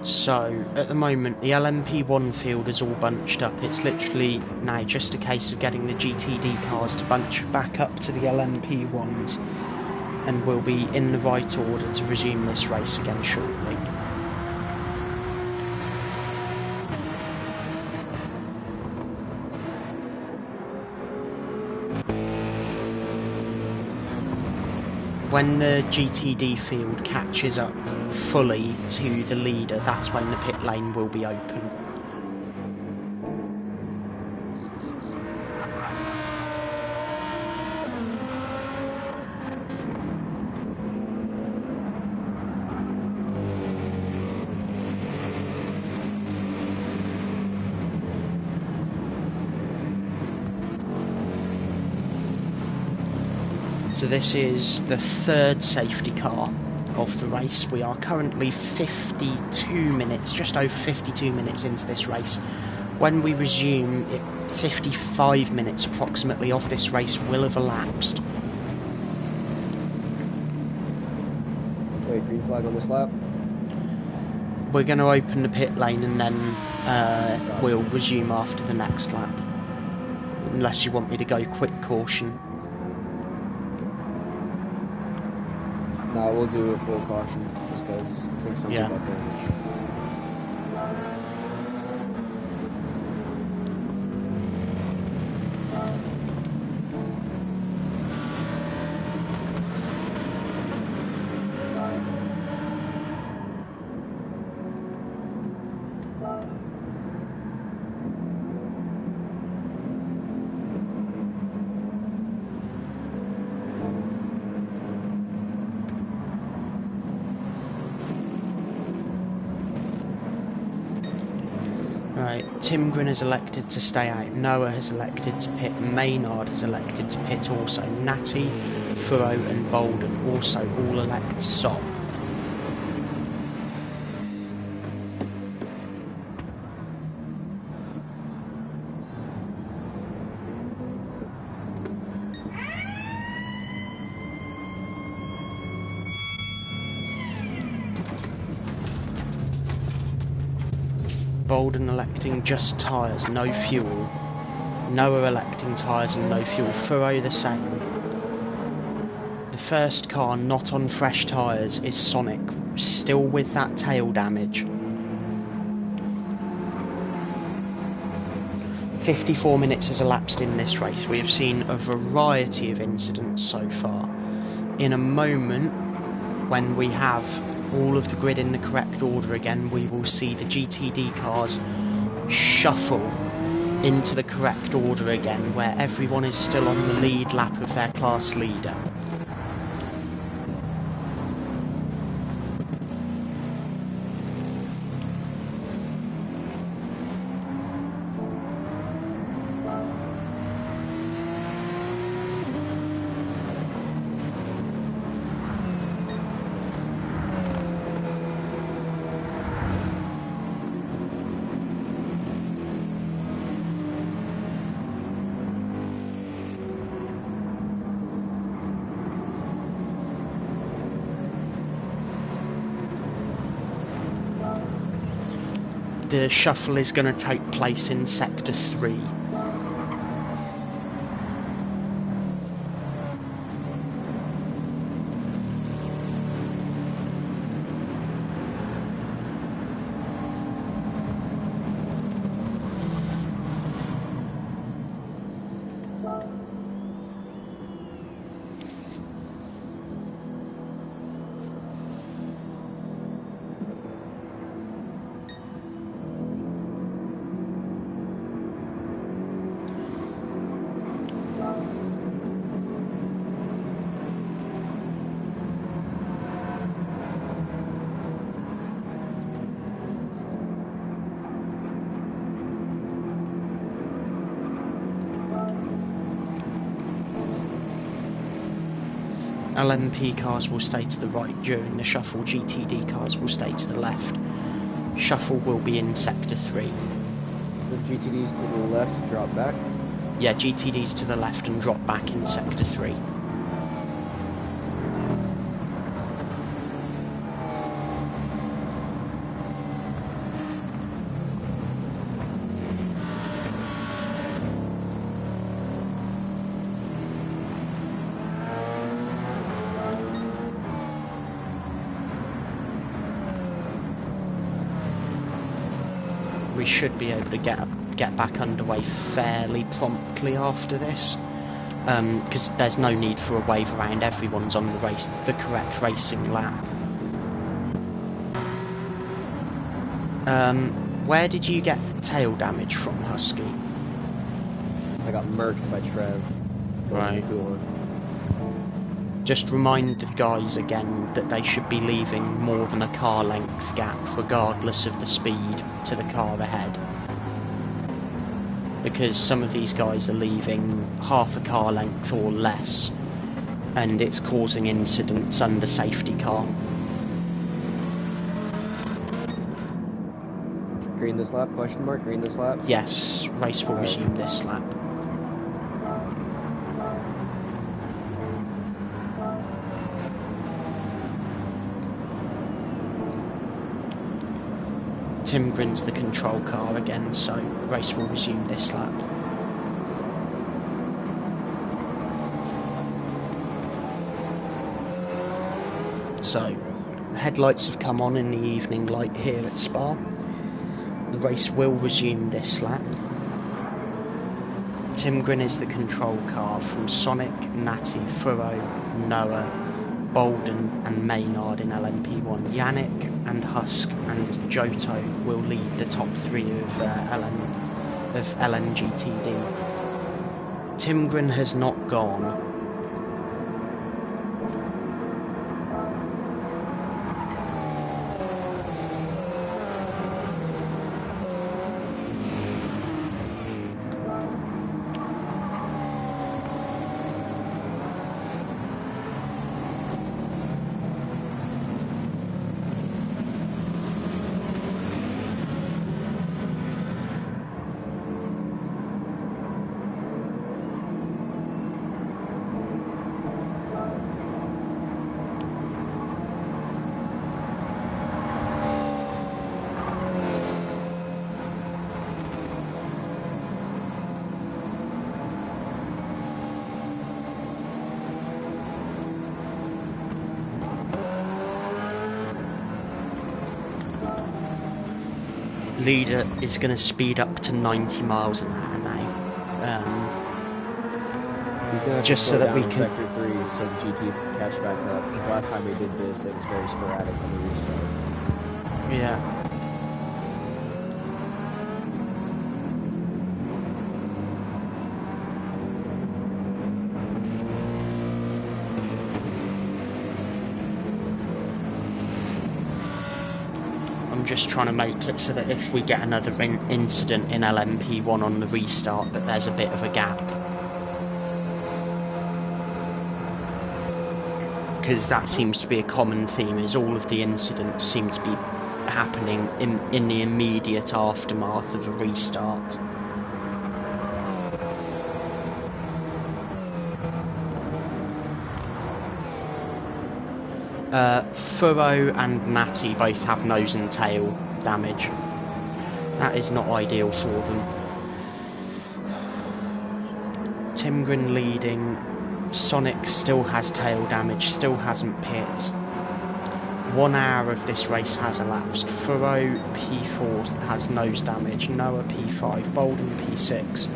So, at the moment, the LMP1 field is all bunched up. It's literally now just a case of getting the GTD cars to bunch back up to the LMP1s, and we'll be in the right order to resume this race again shortly. When the GTD field catches up fully to the leader, that's when the pit lane will be open. So this is the third safety car of the race. We are currently 52 minutes, just over 52 minutes into this race. When we resume, 55 minutes approximately of this race will have elapsed. Wait, green flag on this lap? We're going to open the pit lane and then we'll resume after the next lap. Unless you want me to go quick caution. No, we'll do a full caution, just because I think something got damaged. Tim Grin has elected to stay out, Noah has elected to pit, Maynard has elected to pit also, Natty, Furrow and Bolden also all elect to stop. Bolden electing just tyres, no fuel. Noah electing tyres and no fuel. Furrow the same. The first car not on fresh tyres is Sonic, still with that tail damage. 54 minutes has elapsed in this race. We have seen a variety of incidents so far. In a moment, when we have all of the grid in the correct order again, we will see the GTD cars shuffle into the correct order again, where everyone is still on the lead lap of their class leader. The shuffle is going to take place in Sector 3. LMP cars will stay to the right during the shuffle, GTD cars will stay to the left. Shuffle will be in Sector 3. The GTDs to the left drop back? Yeah, GTDs to the left and drop back in Sector 3. We should be able to get back underway fairly promptly after this, because there's no need for a wave around. Everyone's on the correct racing lap. Where did you get tail damage from, Husky? I got murked by Trev. Right. Just remind the guys again that they should be leaving more than a car length gap regardless of the speed to the car ahead. Because some of these guys are leaving half a car length or less, and it's causing incidents under safety car. Green this lap? Question mark? Green this lap? Yes, race will resume this lap. Tim Grin's the control car again, so race will resume this lap. So, headlights have come on in the evening light here at Spa. The race will resume this lap. Tim Grin is the control car from Sonic, Natty, Furrow, Noah, Bolden and Maynard in LMP1. Yannick and Husk and Johto will lead the top 3 of LMGTD. Tim Grin has not gone. Leader is going to speed up to 90 miles an hour now. He's going to just so that we can. Sector 3 so the GTs can catch back up. Because last time we did this, it was very sporadic on the restart. Yeah. Just trying to make it so that if we get another incident in LMP1 on the restart, that there's a bit of a gap, because that seems to be a common theme, is all of the incidents seem to be happening in the immediate aftermath of a restart. Furrow and Natty both have nose and tail damage. That is not ideal for them. Tim Grin leading. Sonic still has tail damage, still hasn't pit. 1 hour of this race has elapsed. Furrow P4 has nose damage. Noah P5. Bolden P6.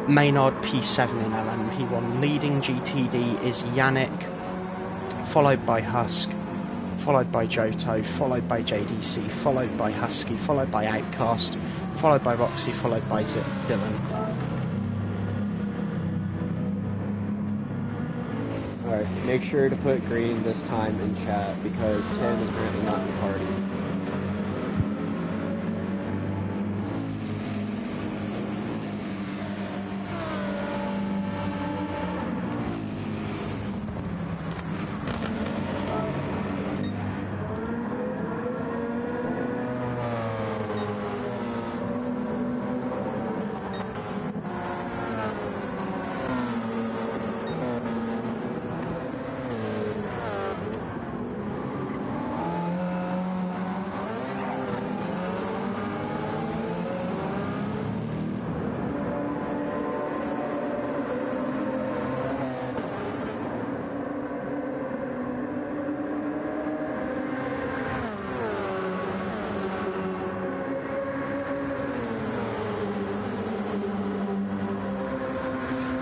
Maynard P7 in LMP1. Leading GTD is Yannick, followed by Husk, followed by Johto, followed by JDC, followed by Husky, followed by Outcast, followed by Roxy, followed by Dylan. Alright, make sure to put green this time in chat because Tim is currently not in the party.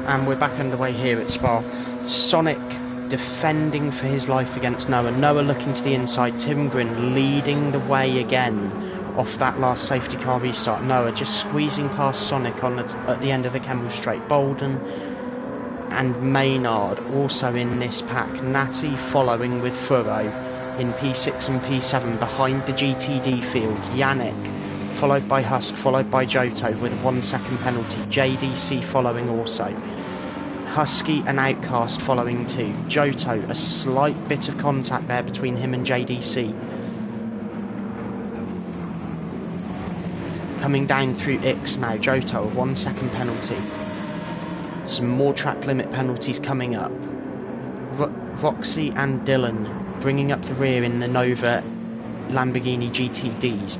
And we're back underway here at Spa. Sonic defending for his life against Noah. Noah looking to the inside. Tim Grin leading the way again off that last safety car restart. Noah just squeezing past Sonic at the end of the Kemmel Straight. Bolden and Maynard also in this pack. Natty following with Furrow in P6 and P7 behind the GTD field. Yannick followed by Husk, followed by Johto with a 1 second penalty. JDC following also. Husky and Outcast following too. Johto, a slight bit of contact there between him and JDC. Coming down through Ix now. Johto, a 1 second penalty. Some more track limit penalties coming up. Roxy and Dylan bringing up the rear in the Nova Lamborghini GTDs.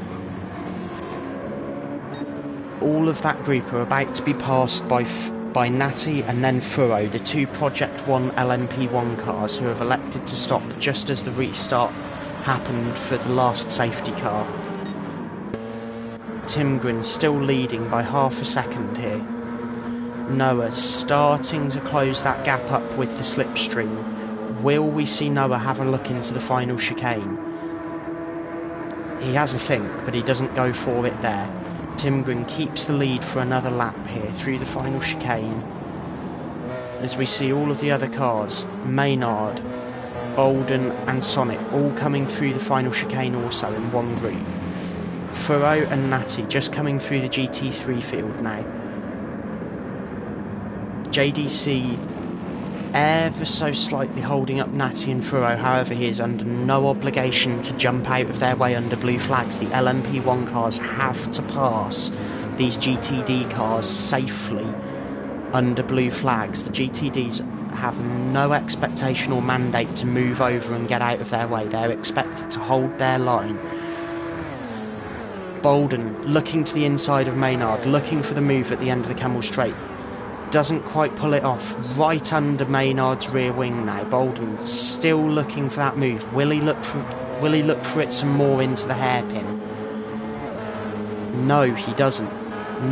all of that group are about to be passed by Natty and then Furrow, the two Project 1 LMP1 cars who have elected to stop just as the restart happened for the last safety car. Timgren still leading by half a second here. Noah starting to close that gap up with the slipstream. Will we see Noah have a look into the final chicane? He has a think, but he doesn't go for it there. Timgren keeps the lead for another lap here through the final chicane. As we see all of the other cars, Maynard, Bolden and Sonic all coming through the final chicane also in one group. Furrow and Natty just coming through the GT3 field now. JDC ever so slightly holding up Natty and Furrow, however he is under no obligation to jump out of their way under blue flags. The LMP1 cars have to pass these GTD cars safely under blue flags. The GTDs have no expectation or mandate to move over and get out of their way. They're expected to hold their line. Bolden looking to the inside of Maynard, looking for the move at the end of the Camel Straight. Doesn't quite pull it off, right under Maynard's rear wing now. Bolden still looking for that move. Will he look for it some more into the hairpin? No, he doesn't.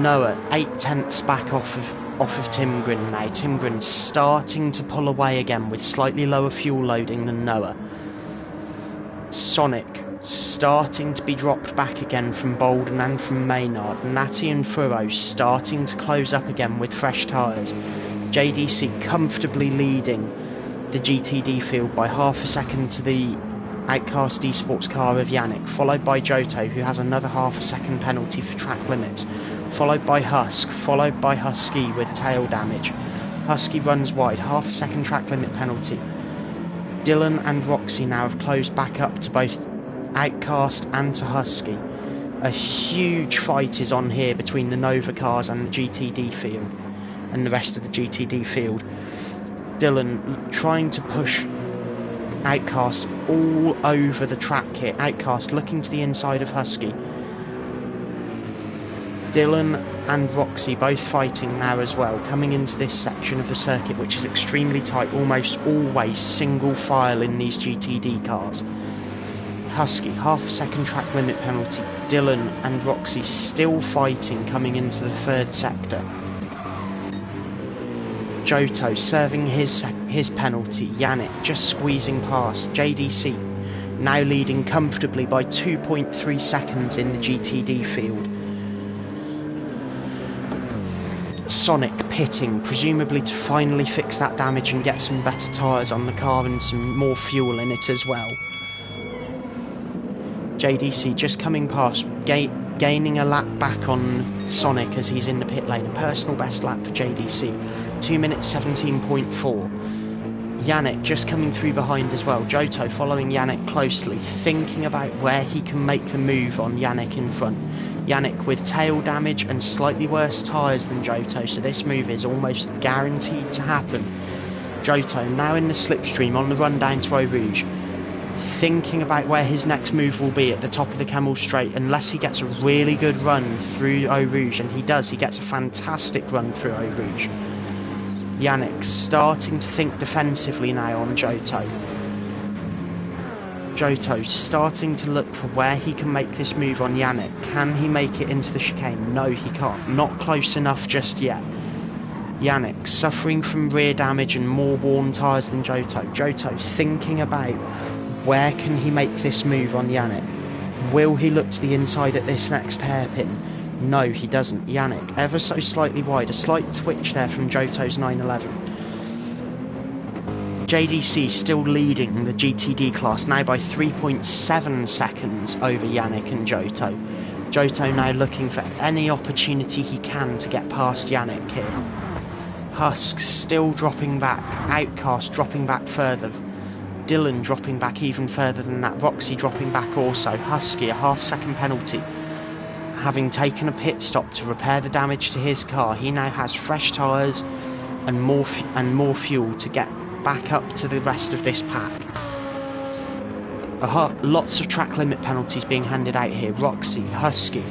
Noah 8/10 back off of Timgren now. Timgren starting to pull away again with slightly lower fuel loading than Noah. Sonic starting to be dropped back again from Bolden and from Maynard. Natty and Furrow starting to close up again with fresh tyres. JDC comfortably leading the GTD field by half a second to the Outcast Esports car of Yannick, followed by Johto, who has another half a second penalty for track limits, followed by Husk, followed by Husky with tail damage. Husky runs wide, half a second track limit penalty. Dylan and Roxy now have closed back up to both Outcast and to Husky. A huge fight is on here between the Nova cars and the GTD field and the rest of the GTD field. Dylan trying to push Outcast all over the track here. Outcast looking to the inside of Husky. Dylan and Roxy both fighting now as well, coming into this section of the circuit which is extremely tight, almost always single file in these GTD cars. Husky, half a second track limit penalty. Dylan and Roxy still fighting coming into the third sector. Johto serving his penalty. Yannick just squeezing past. JDC now leading comfortably by 2.3 seconds in the GTD field. Sonic pitting, presumably to finally fix that damage and get some better tyres on the car and some more fuel in it as well. JDC just coming past, gaining a lap back on Sonic as he's in the pit lane. A personal best lap for JDC, 2 minutes 17.4. Yannick just coming through behind as well. Johto following Yannick closely, thinking about where he can make the move on Yannick in front. Yannick with tail damage and slightly worse tyres than Johto, so this move is almost guaranteed to happen. Johto now in the slipstream on the run down to Eau Rouge, thinking about where his next move will be at the top of the Camel Straight, unless he gets a really good run through Eau Rouge, and he does. He gets a fantastic run through Eau Rouge. Yannick starting to think defensively now on Johto. Johto starting to look for where he can make this move on Yannick. Can he make it into the chicane? No, he can't. Not close enough just yet. Yannick suffering from rear damage and more worn tyres than Johto. Johto thinking about where can he make this move on Yannick. Will he look to the inside at this next hairpin? No, he doesn't. Yannick ever so slightly wide. A slight twitch there from Johto's 911. JDC still leading the GTD class now by 3.7 seconds over Yannick and Johto. Johto now looking for any opportunity he can to get past Yannick here. Husk still dropping back. Outcast dropping back further. Dylan dropping back even further than that. Roxy dropping back also. Husky a half second penalty. Having taken a pit stop to repair the damage to his car, he now has fresh tyres and more fuel to get back up to the rest of this pack. Lots of track limit penalties being handed out here. Roxy, Husky,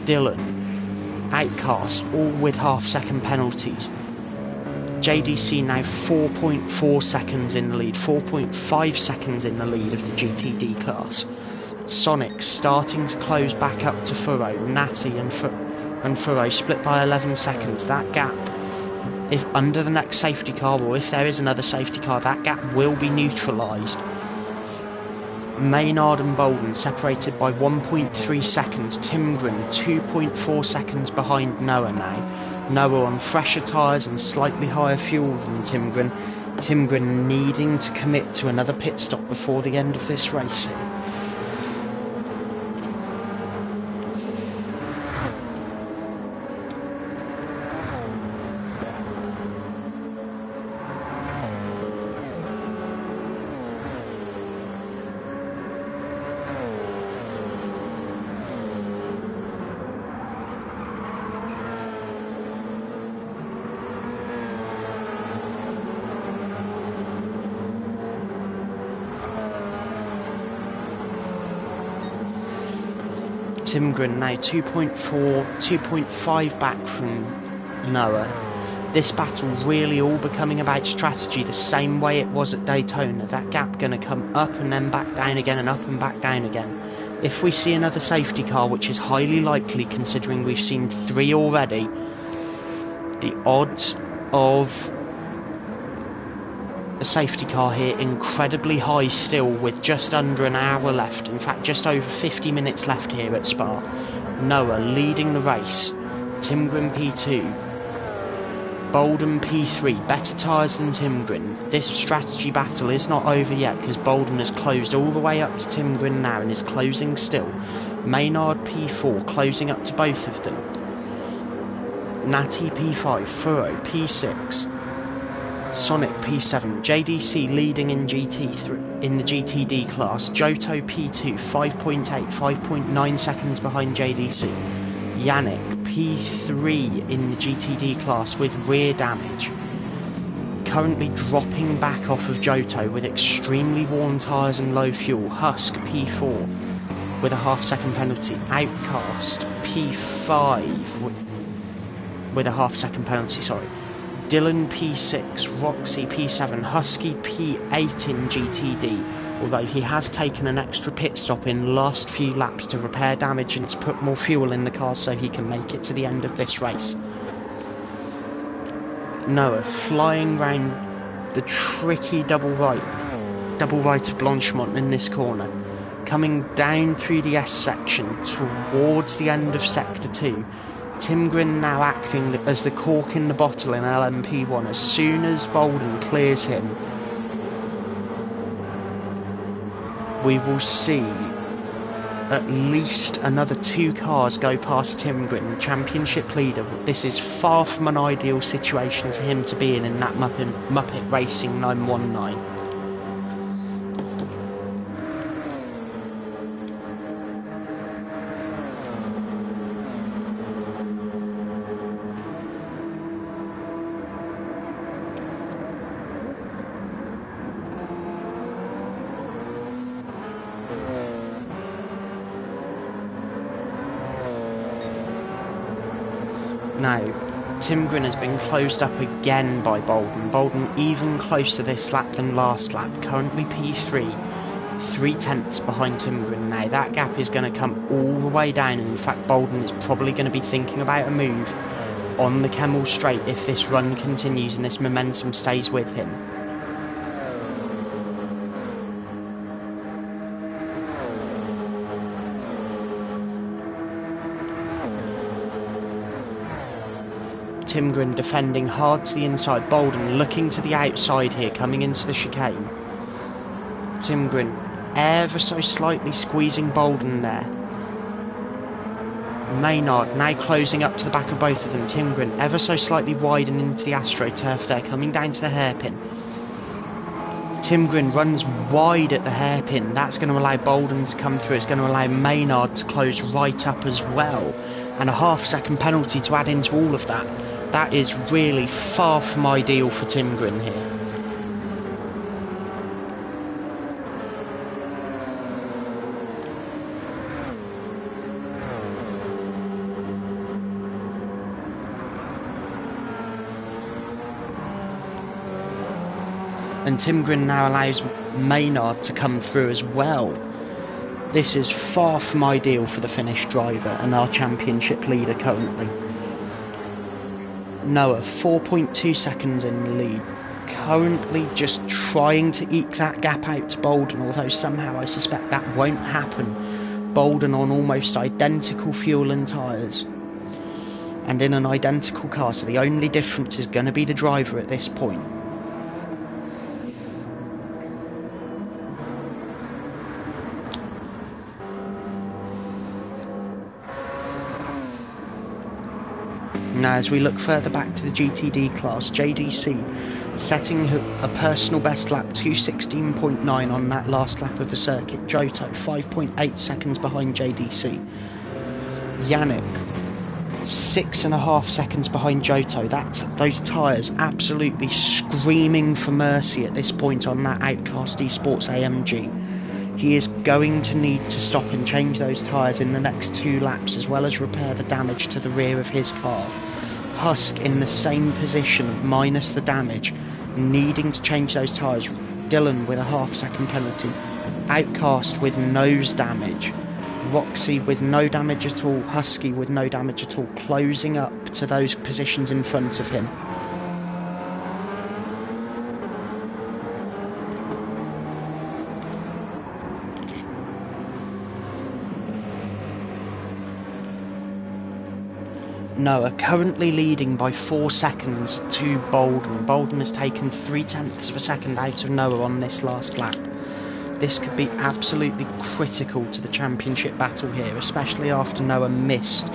Dylan outcast, all with half-second penalties. JDC now 4.4 seconds in the lead, 4.5 seconds in the lead of the GTD class. Sonic starting to close back up to Furrow. Natty and Furrow split by 11 seconds. That gap, if under the next safety car, or if there is another safety car, that gap will be neutralised. Maynard and Bolden separated by 1.3 seconds. Timgren 2.4 seconds behind Noah now. Noah on fresher tyres and slightly higher fuel than Timgren. Timgren needing to commit to another pit stop before the end of this race here. Timgren now 2.5 back from Noah. This battle really all becoming about strategy the same way it was at Daytona. That gap going to come up and then back down again and up and back down again. If we see another safety car, which is highly likely considering we've seen 3 already, the odds of a safety car here incredibly high still, with just under an hour left. In fact, just over 50 minutes left here at Spa. Noah leading the race. Timgren P2. Bolden P3. Better tyres than Timgren. This strategy battle is not over yet because Bolden has closed all the way up to Timgren now and is closing still. Maynard P4 closing up to both of them. Natty P5. Furrow P6. Sonic P7, JDC leading in GT3 in the GTD class. Johto P2, 5.8, 5.9 seconds behind JDC. Yannick P3 in the GTD class with rear damage. Currently dropping back off of Johto with extremely worn tyres and low fuel. Husk P4 with a half-second penalty. Outcast P5 with a half-second penalty, sorry. Dylan P6, Roxy P7, Husky P8 in GTD, although he has taken an extra pit stop in the last few laps to repair damage and to put more fuel in the car so he can make it to the end of this race. Noah flying round the tricky double right of Blanchemont in this corner, coming down through the S section towards the end of Sector 2. Timgren now acting as the cork in the bottle in LMP1. As soon as Bolden clears him, we will see at least another 2 cars go past Timgren, the championship leader. This is far from an ideal situation for him to be in that Muppet Racing 919. Now, Timgren has been closed up again by Bolden. Bolden even closer this lap than last lap. Currently P3, 3/10 behind Timgren now. That gap is going to come all the way down, and in fact Bolden is probably going to be thinking about a move on the Kemmel Straight if this run continues and this momentum stays with him. Timgren defending hard to the inside. Bolden looking to the outside here, coming into the chicane. Timgren ever so slightly squeezing Bolden there. Maynard now closing up to the back of both of them. Timgren ever so slightly widening into the AstroTurf there, coming down to the hairpin. Timgren runs wide at the hairpin. That's going to allow Bolden to come through. It's going to allow Maynard to close right up as well. And a half-second penalty to add into all of that. That is really far from ideal for Timgren here. And Timgren now allows Maynard to come through as well. This is far from ideal for the Finnish driver and our championship leader currently. Noah, 4.2 seconds in the lead. Currently just trying to eke that gap out to Bolden, although somehow I suspect that won't happen. Bolden on almost identical fuel and tyres. And in an identical car, so the only difference is going to be the driver at this point. Now, as we look further back to the GTD class, JDC setting a personal best lap 2:16.9 on that last lap of the circuit. Johto 5.8 seconds behind JDC. Yannick 6.5 seconds behind Johto. Those tyres absolutely screaming for mercy at this point on that Outcast Esports AMG. He is going to need to stop and change those tyres in the next 2 laps, as well as repair the damage to the rear of his car. Husk in the same position, minus the damage, needing to change those tyres. Dylan with a half-second penalty. Outcast with nose damage. Roxy with no damage at all. Husky with no damage at all, closing up to those positions in front of him. Noah currently leading by 4 seconds to Bolden. Bolden has taken 0.3 of a second out of Noah on this last lap. This could be absolutely critical to the championship battle here, especially after Noah missed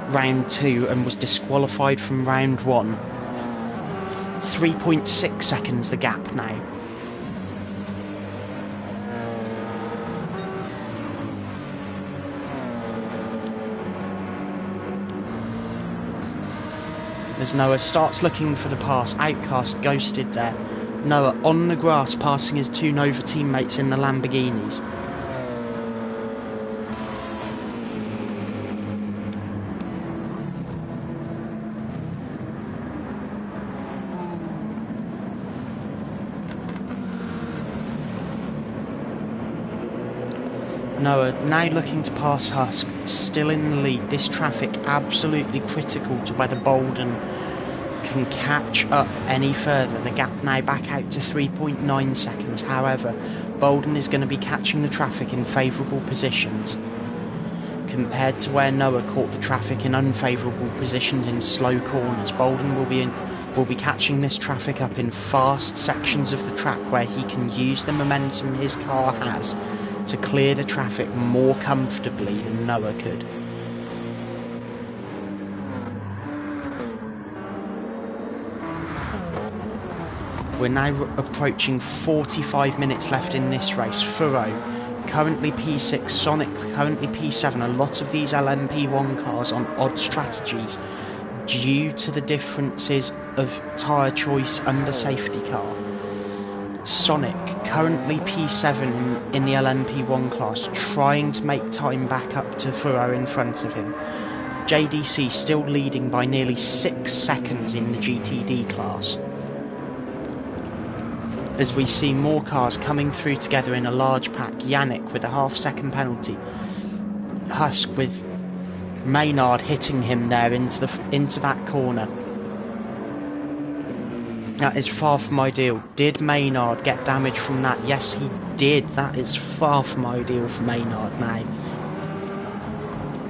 round 2 and was disqualified from round 1. 3.6 seconds the gap now. As Noah starts looking for the pass, Outcast ghosted there. Noah on the grass, passing his 2 Nova teammates in the Lamborghinis. Noah now looking to pass Husk, still in the lead. This traffic absolutely critical to whether Bolden can catch up any further. The gap now back out to 3.9 seconds. However, Bolden is going to be catching the traffic in favourable positions compared to where Noah caught the traffic in unfavourable positions in slow corners. Bolden will be catching this traffic up in fast sections of the track where he can use the momentum his car has to clear the traffic more comfortably than Noah could. We're now approaching 45 minutes left in this race. Furrow currently P6, Sonic currently P7. A lot of these LMP1 cars on odd strategies due to the differences of tyre choice under safety car. Sonic currently P7 in the LMP1 class, trying to make time back up to Furrow in front of him. JDC still leading by nearly 6 seconds in the GTD class. As we see more cars coming through together in a large pack. Yannick with a half-second penalty. Husk with Maynard hitting him there into that corner. That is far from ideal. Did Maynard get damage from that? Yes, he did. That is far from ideal for Maynard now.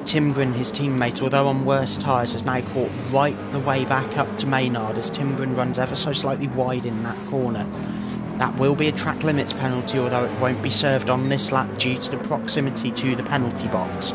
Timgren, his teammate, although on worse tyres, has now caught right the way back up to Maynard as Timgren runs ever so slightly wide in that corner. That will be a track limits penalty, although it won't be served on this lap due to the proximity to the penalty box.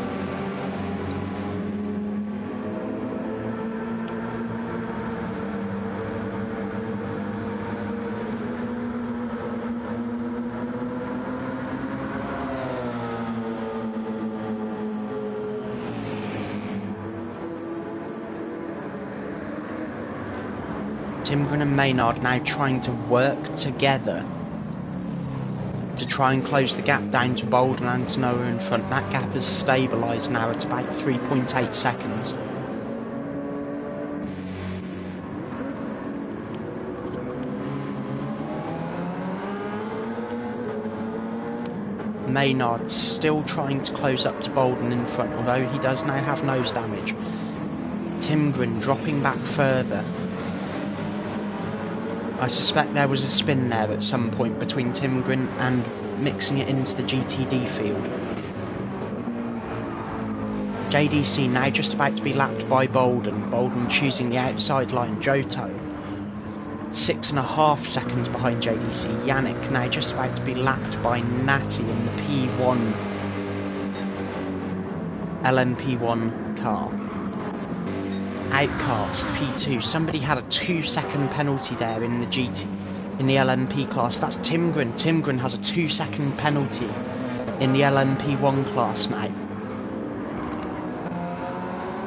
Timgren and Maynard now trying to work together to try and close the gap down to Bolden and to Noah in front. That gap has stabilised now at about 3.8 seconds. Maynard still trying to close up to Bolden in front, although he does now have nose damage. Timgren dropping back further. I suspect there was a spin there at some point between Timgren and mixing it into the GTD field. JDC now just about to be lapped by Bolden. Bolden choosing the outside line. Johto 6.5 seconds behind JDC. Yannick now just about to be lapped by Natty in the P1 LMP1 car. Outcast P2. Somebody had a 2-second penalty there in the LMP class. That's Timgren. Timgren has a 2-second penalty in the LMP1 class now.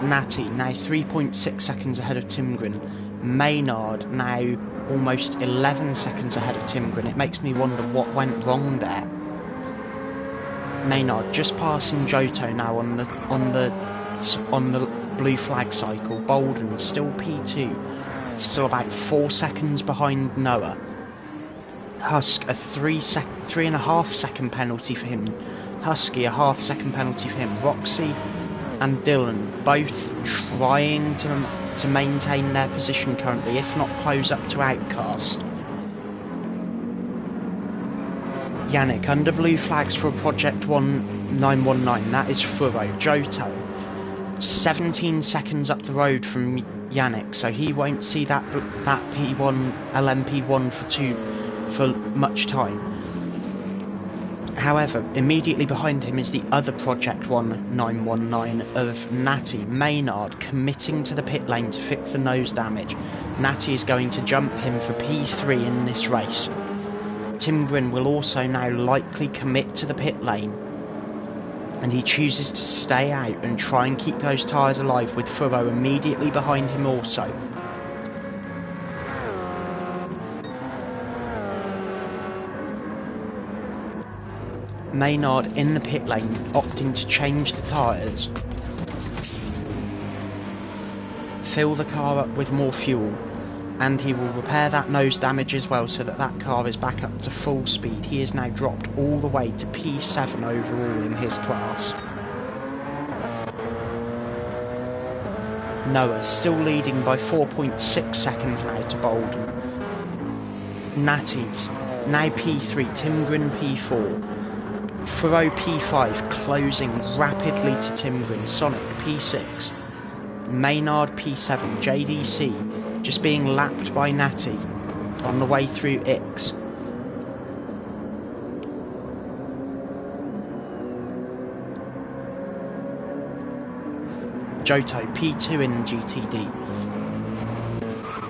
Natty now 3.6 seconds ahead of Timgren. Maynard now almost 11 seconds ahead of Timgren. It makes me wonder what went wrong there. Maynard just passing Johto now on the blue flag cycle. Bolden still P2, still about 4 seconds behind Noah. Husk a 3.5 second penalty for him. Husky a half-second penalty for him. Roxy and Dylan both trying to maintain their position currently, if not close up to Outcast. Yannick under blue flags for Project 1919, that is Furrow. Johto 17 seconds up the road from Yannick, so he won't see that P1 LMP1 for much time. However, immediately behind him is the other Project 1919 of Natty. Maynard committing to the pit lane to fix the nose damage. Natty is going to jump him for P3 in this race. Timgren will also now likely commit to the pit lane, and he chooses to stay out and try and keep those tyres alive, with Furrow immediately behind him also. Maynard in the pit lane, opting to change the tyres, fill the car up with more fuel, and he will repair that nose damage as well, so that car is back up to full speed. He is now dropped all the way to P7 overall in his class. Noah still leading by 4.6 seconds now to Bolden. Natty's now P3, Timgren P4. Furrow P5 closing rapidly to Timgren. Sonic P6. Maynard P7. JDC just being lapped by Natty on the way through Ix. Johto P2 in GTD.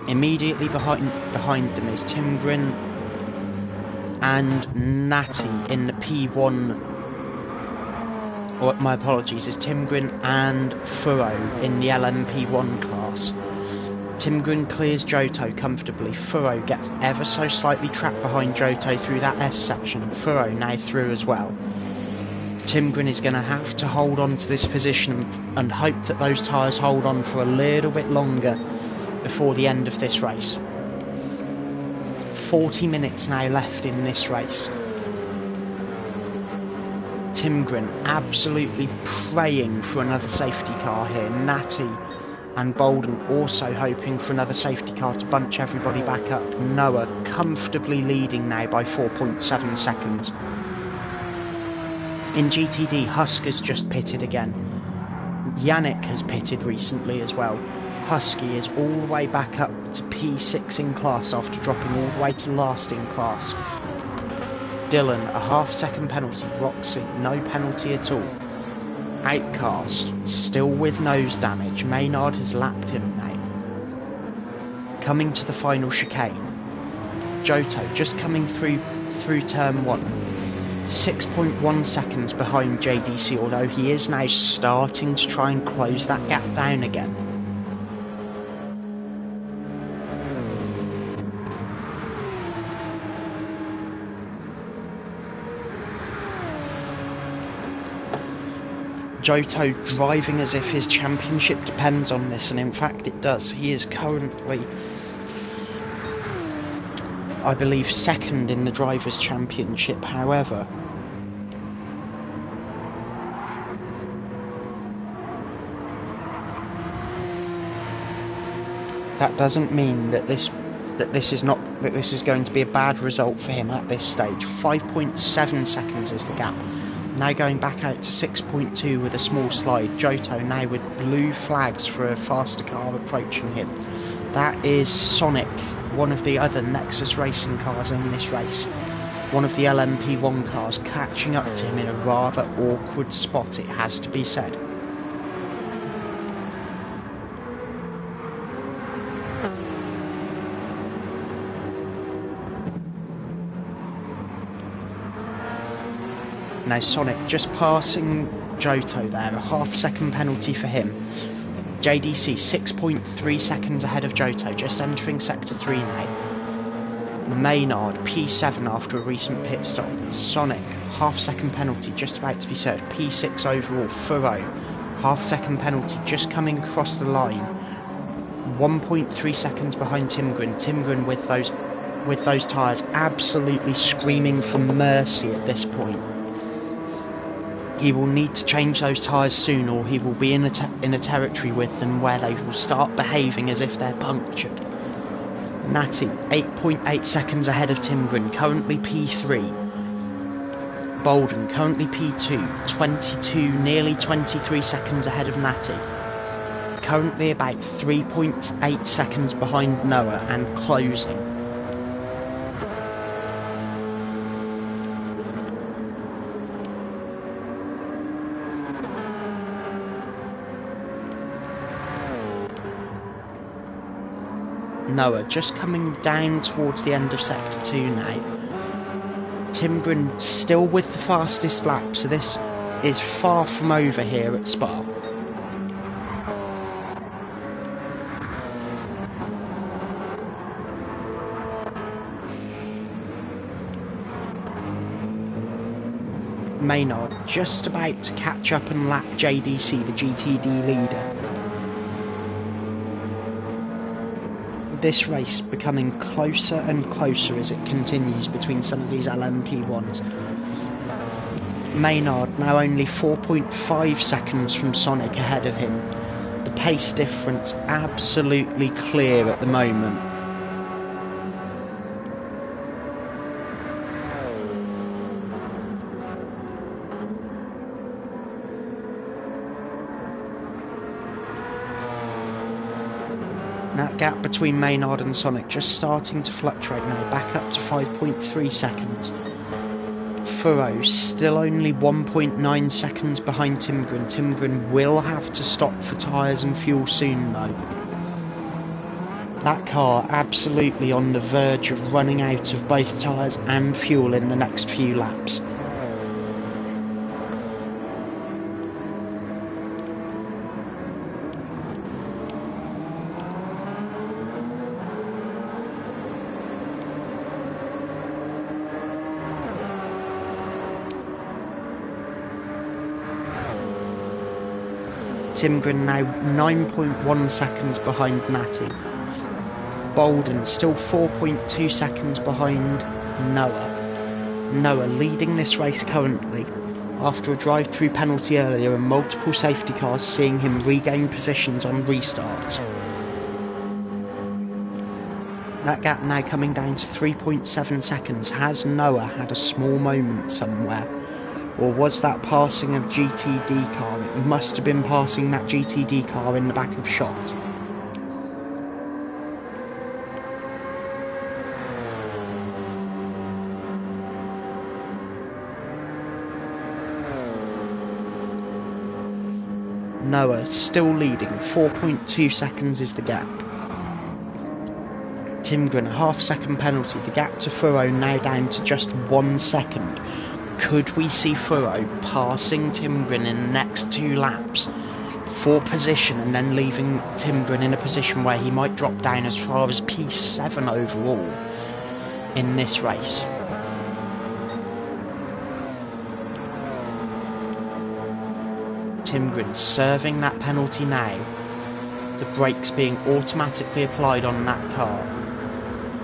Immediately behind them is Timgren and Natty in the P1, or my apologies, is Timgren and Furrow in the LMP1 class. Timgren clears Johto comfortably. Furrow gets ever so slightly trapped behind Johto through that S section. Furrow now through as well. Timgren is going to have to hold on to this position and hope that those tyres hold on for a little bit longer before the end of this race. 40 minutes now left in this race. Timgren absolutely praying for another safety car here. Natty and Bolden also hoping for another safety car to bunch everybody back up. Noah comfortably leading now by 4.7 seconds. In GTD, Husker's just pitted again. Yannick has pitted recently as well. Husky is all the way back up to P6 in class after dropping all the way to last in class. Dylan, a half-second penalty. Roxy, no penalty at all. Outcast, still with nose damage. Maynard has lapped him now. Coming to the final chicane. Johto just coming through turn 1. 6.1 seconds behind JDC, although he is now starting to try and close that gap down again. Johto driving as if his championship depends on this, and in fact it does. He is currently, I believe, second in the Drivers' Championship. However, that doesn't mean that this is going to be a bad result for him at this stage. 5.7 seconds is the gap. Now going back out to 6.2 with a small slide. Johto now with blue flags for a faster car approaching him. That is Sonic, one of the other Nexus Racing cars in this race. One of the LMP1 cars catching up to him in a rather awkward spot, it has to be said. Now Sonic just passing Johto there, a half-second penalty for him. JDC 6.3 seconds ahead of Johto, just entering Sector 3 now. Maynard P7 after a recent pit stop. Sonic, half-second penalty just about to be served. P6 overall. Furrow, half-second penalty just coming across the line. 1.3 seconds behind Timgren. Timgren with those tyres absolutely screaming for mercy at this point. He will need to change those tyres soon, or he will be in a territory with them where they will start behaving as if they're punctured. Natty, 8.8 seconds ahead of Timgren, currently P3. Bolden, currently P2, 22, nearly 23 seconds ahead of Natty. Currently about 3.8 seconds behind Noah and closing. Noah just coming down towards the end of Sector 2 now. Timgren still with the fastest lap, so this is far from over here at Spa. Maynard just about to catch up and lap JDC, the GTD leader. This race becoming closer and closer as it continues between some of these LMP1s. Maynard now only 4.5 seconds from Sonic ahead of him. The pace difference absolutely clear at the moment. That gap between Maynard and Sonic just starting to fluctuate now, back up to 5.3 seconds. Furrow still only 1.9 seconds behind Timgren. Timgren will have to stop for tyres and fuel soon though. That car absolutely on the verge of running out of both tyres and fuel in the next few laps. Timgren now 9.1 seconds behind Natty. Bolden still 4.2 seconds behind Noah. Noah leading this race currently after a drive-through penalty earlier and multiple safety cars seeing him regain positions on restarts. That gap now coming down to 3.7 seconds. Has Noah had a small moment somewhere? Or was that passing of GTD car? It must have been passing that GTD car in the back of shot. Noah still leading, 4.2 seconds is the gap. Timgren, a half-second penalty. The gap to Furrow now down to just 1 second. Could we see Furrow passing Timgren in the next 2 laps for position and then leaving Timgren in a position where he might drop down as far as P7 overall in this race? Timgren serving that penalty now. The brakes being automatically applied on that car.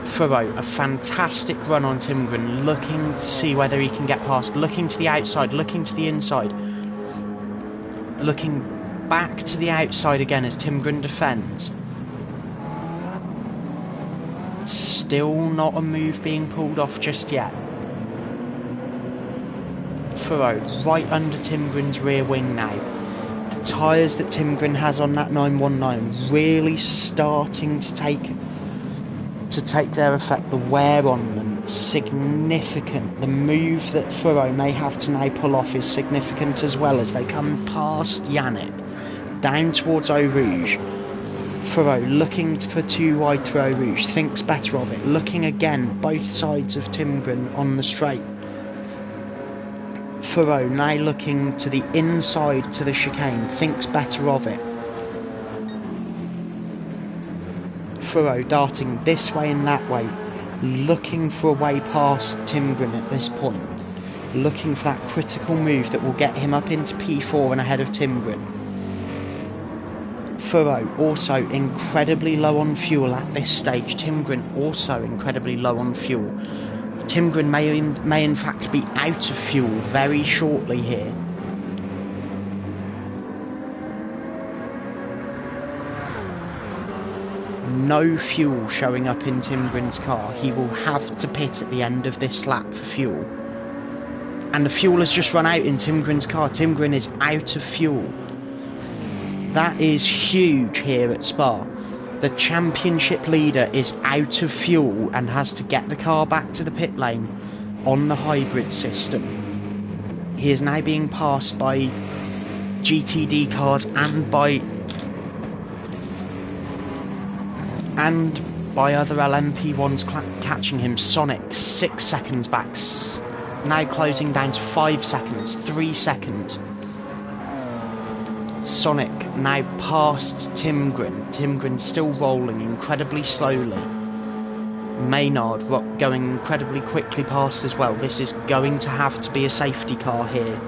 Furrow, a fantastic run on Timgren, looking to see whether he can get past, looking to the outside, looking to the inside, looking back to the outside again as Timgren defends. Still not a move being pulled off just yet. Furrow right under Timgren's rear wing now. The tyres that Timgren has on that 919 really starting to take their effect. The wear on them significant. The move that Furrow may have to now pull off is significant as well as they come past Yannick down towards Eau Rouge. Furrow looking for too wide through Eau Rouge, thinks better of it, looking again both sides of Timgren on the straight. Furrow now looking to the inside to the chicane, thinks better of it. Furrow darting this way and that way, looking for a way past Timgren at this point, looking for that critical move that will get him up into P4 and ahead of Timgren. Furrow also incredibly low on fuel at this stage. Timgren also incredibly low on fuel. Timgren may in fact be out of fuel very shortly here. No fuel showing up in Timgren's car. He will have to pit at the end of this lap for fuel. And the fuel has just run out in Timgren's car. Timgren is out of fuel. That is huge here at Spa. The championship leader is out of fuel and has to get the car back to the pit lane on the hybrid system. He is now being passed by GTD cars and by other LMP1s catching him. Sonic 6 seconds back, now closing down to 5 seconds, 3 seconds. Sonic now past Timgren. Timgren still rolling incredibly slowly. Maynard going incredibly quickly past as well. This is going to have to be a safety car here.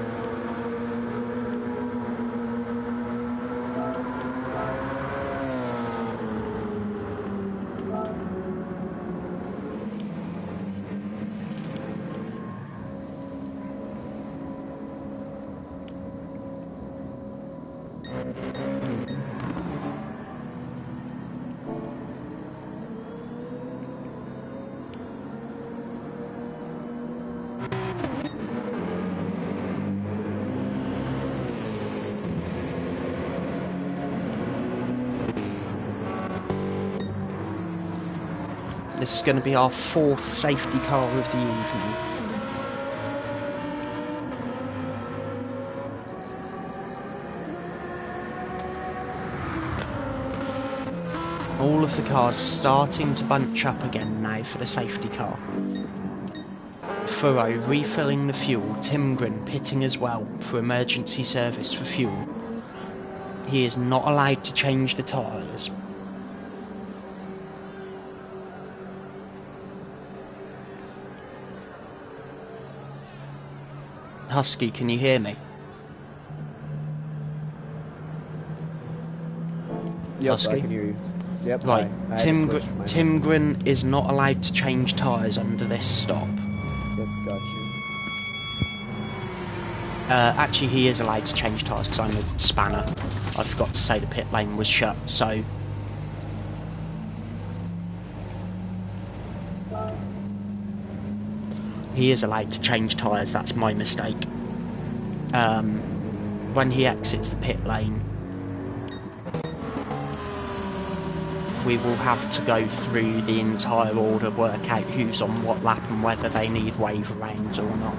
This is going to be our 4th safety car of the evening. All of the cars starting to bunch up again now for the safety car. Furrow refilling the fuel, Timgren pitting as well for emergency service for fuel. He is not allowed to change the tyres. Husky, can you hear me? Yep, Husky? I can hear you. Yep, right, I Timgren is not allowed to change tyres under this stop. Yep, got you. Actually, he is allowed to change tyres because I'm a spanner. I forgot to say the pit lane was shut, so... He is allowed to change tyres, that's my mistake. When he exits the pit lane, we will have to go through the entire order, work out who's on what lap and whether they need wave rounds or not.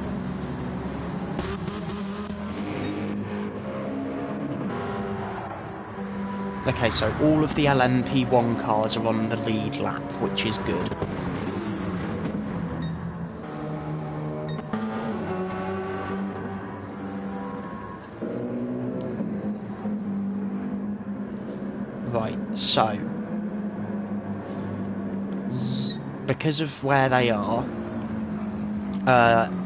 Okay, so all of the LMP1 cars are on the lead lap, which is good. Right, so because of where they are,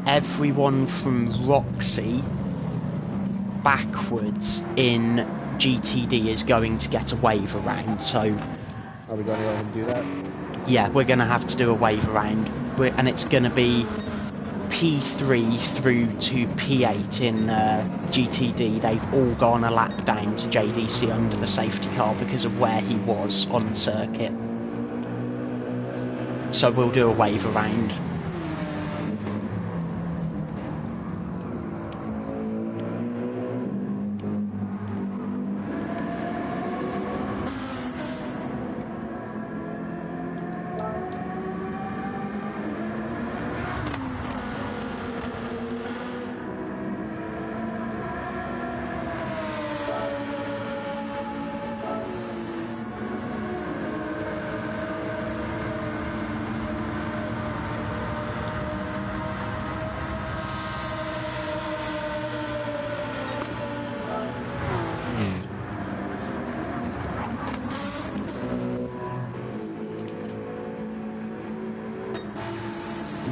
everyone from Roxy backwards in GTD is going to get a wave around, so... Are we going to go ahead and do that? Yeah, we're going to have to do a wave around, and it's going to be P3 through to P8 in GTD. They've all gone a lap down to JDC under the safety car because of where he was on circuit. So we'll do a wave around.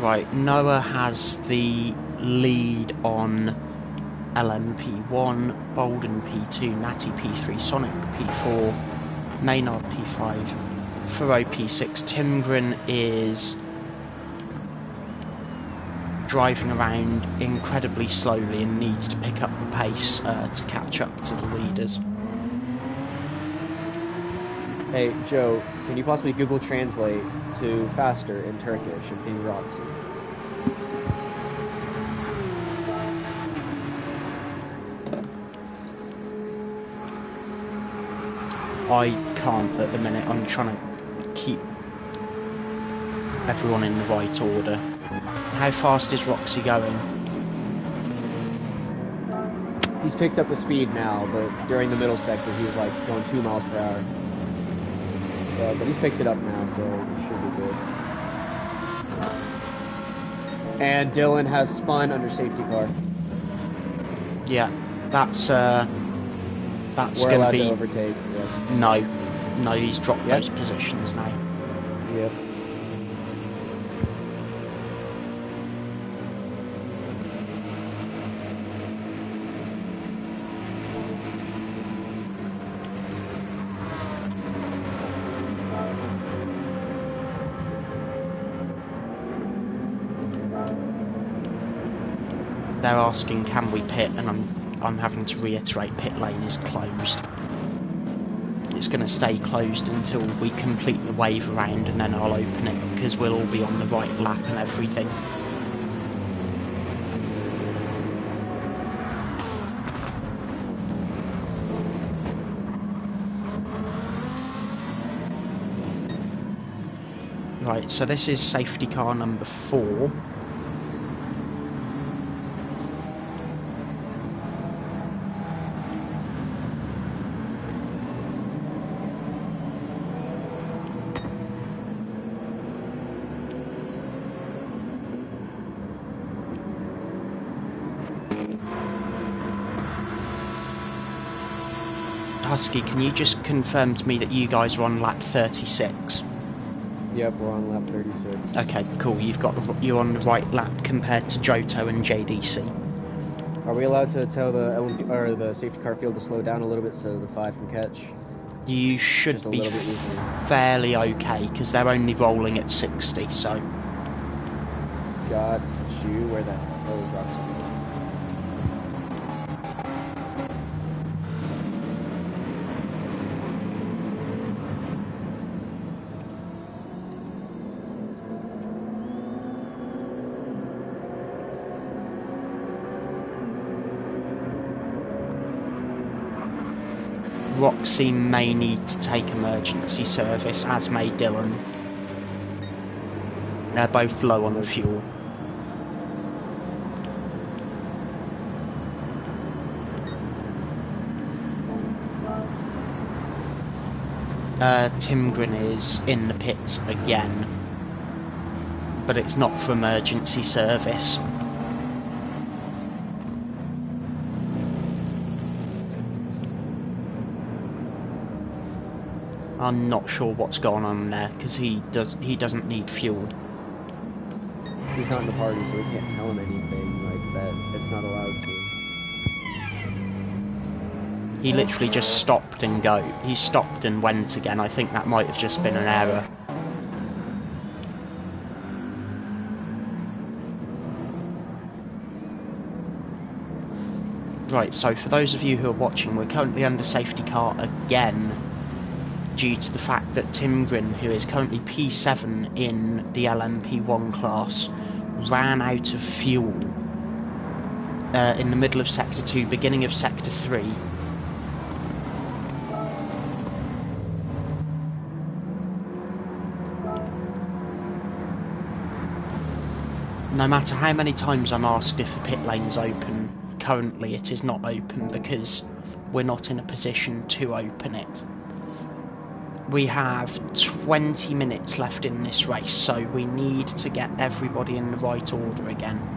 Right, Noah has the lead on LMP1, Bolden P2, Natty P3, Sonic P4, Maynard P5, Furrow P6. Timgren is driving around incredibly slowly and needs to pick up the pace to catch up to the leaders. Hey, Joe, can you possibly Google Translate to faster in Turkish and ping Roxy? I can't at the minute. I'm trying to keep everyone in the right order. How fast is Roxy going? He's picked up the speed now, but during the middle sector he was like going 2 miles per hour. But he's picked it up now, so it should be good. And Dylan has spun under safety car. Yeah, that's We're going to be... to overtake. Yeah. No, he's dropped those positions now. Yep. They're asking, can we pit? And I'm having to reiterate, pit lane is closed. It's going to stay closed until we complete the wave around, and then I'll open it, because we'll all be on the right lap and everything. Right, so this is safety car number 4. Husky, can you just confirm to me that you guys are on lap 36? Yep, we're on lap 36. Okay, cool. You're on the right lap compared to Johto and JDC. Are we allowed to tell the safety car field to slow down a little bit so the 5 can catch? You should Just a be little bit easier. fairly okay, because they're only rolling at 60, so... Got you. Where that? Oh, it was Roxy. Roxy may need to take emergency service, as may Dylan. They're both low on fuel. Timgren is in the pits again, but it's not for emergency service. I'm not sure what's going on there, because he doesn't need fuel. He's not in the party, so we can't tell him anything like that. It's not allowed to. He literally just stopped and he stopped and went again. I think that might have just been an error. Right, so for those of you who are watching, we're currently under safety car again. due to the fact that Tim Grin, who is currently P7 in the LMP1 class, ran out of fuel in the middle of Sector 2, beginning of Sector 3. No matter how many times I'm asked if the pit lane's open, currently it is not open because we're not in a position to open it. We have 20 minutes left in this race, so we need to get everybody in the right order again.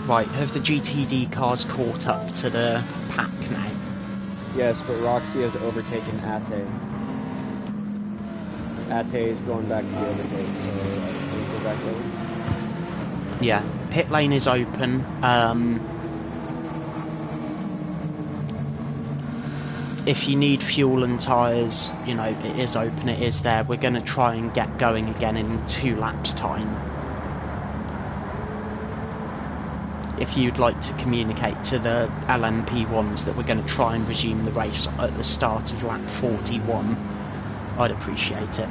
Right, have the GTD cars caught up to the pack now? Yes, but Roxy has overtaken Ate. Ate is going back to the overtake, so I think we're back over. Yeah, pit lane is open. If you need fuel and tyres, you know, it is open, it is there. We're going to try and get going again in 2 laps time. If you'd like to communicate to the LMP1s that we're going to try and resume the race at the start of lap 41, I'd appreciate it.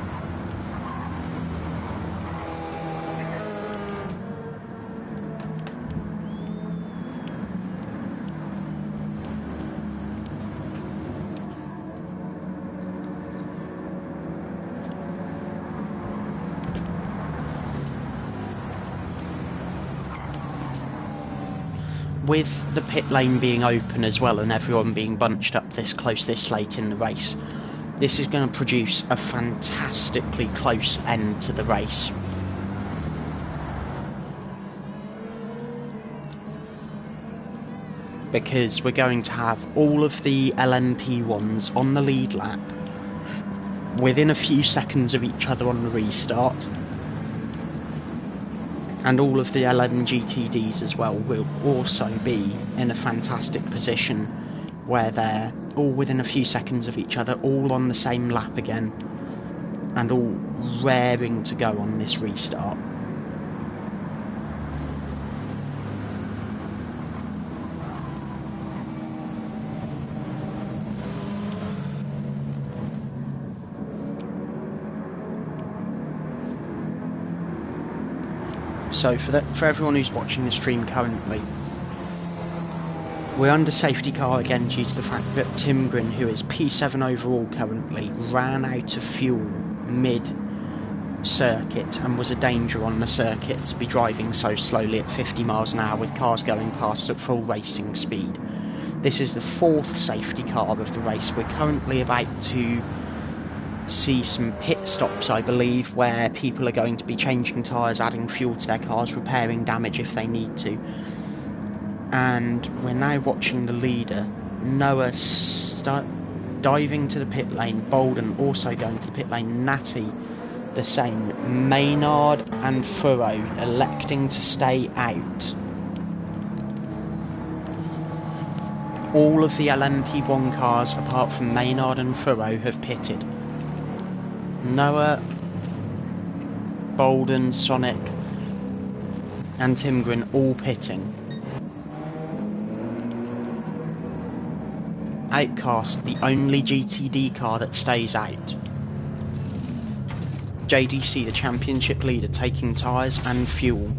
With the pit lane being open as well and everyone being bunched up this close this late in the race, this is going to produce a fantastically close end to the race. Because we're going to have all of the LMP1s on the lead lap within a few seconds of each other on the restart. And all of the LMGTDs as well will also be in a fantastic position where they're all within a few seconds of each other, all on the same lap again, and all raring to go on this restart. So for everyone who's watching the stream currently, we're under safety car again due to the fact that Tim Grin, who is P7 overall currently, ran out of fuel mid-circuit and was a danger on the circuit to be driving so slowly at 50 miles an hour with cars going past at full racing speed. This is the 4th safety car of the race. We're currently about to see some pit stops, I believe, where people are going to be changing tyres, adding fuel to their cars, repairing damage if they need to. And we're now watching the leader, Noah, diving to the pit lane, Bolden also going to the pit lane, Natty the same, Maynard and Furrow electing to stay out. All of the LMP1 cars, apart from Maynard and Furrow, have pitted. Noah, Bolden, Sonic and Tim Grin all pitting. Outcast, the only GTD car that stays out. JDC, the championship leader, taking tyres and fuel.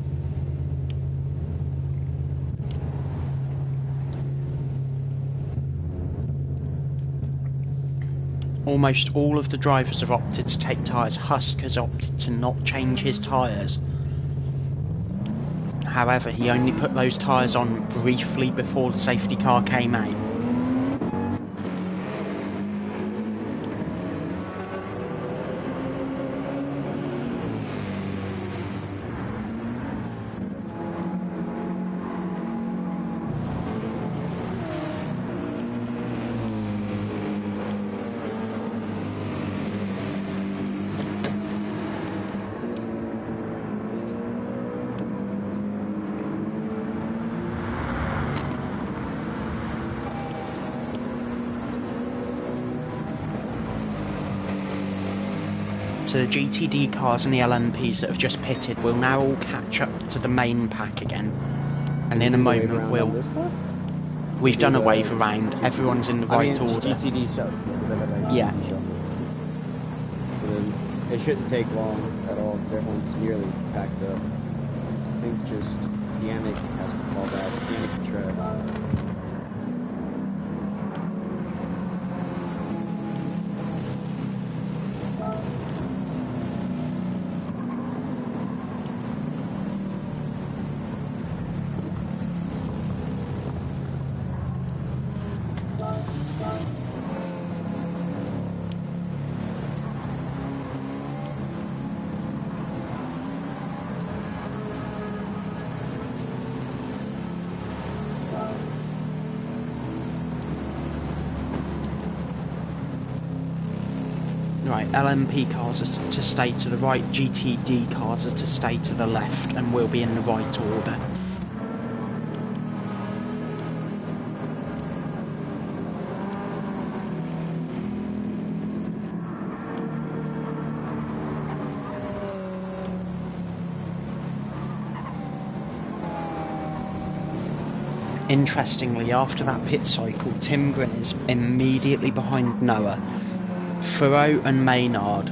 Almost all of the drivers have opted to take tyres. Husk has opted to not change his tyres. However, he only put those tyres on briefly before the safety car came out. So the GTD cars and the LMPs that have just pitted will now all catch up to the main pack again. And in a moment we've done a wave around, everyone's in the right order. GTD shuffle. Yeah. So then it shouldn't take long at all because everyone's nearly packed up. I think just Yannick has to fall back. Yannick and Trev. Right, LMP cars are to stay to the right, GTD cars are to stay to the left, and we'll be in the right order. Interestingly, after that pit cycle, Tim Grin is immediately behind Noah. Furrow and Maynard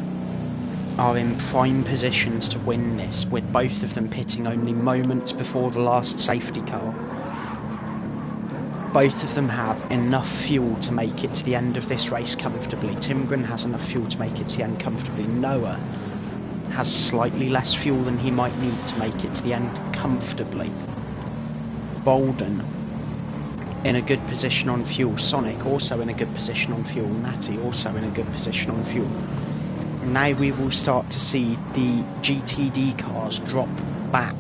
are in prime positions to win this, with both of them pitting only moments before the last safety car. Both of them have enough fuel to make it to the end of this race comfortably. Tim Grin has enough fuel to make it to the end comfortably. Noah has slightly less fuel than he might need to make it to the end comfortably. Bolden in a good position on fuel. Sonic also in a good position on fuel. Natty also in a good position on fuel. Now we will start to see the GTD cars drop back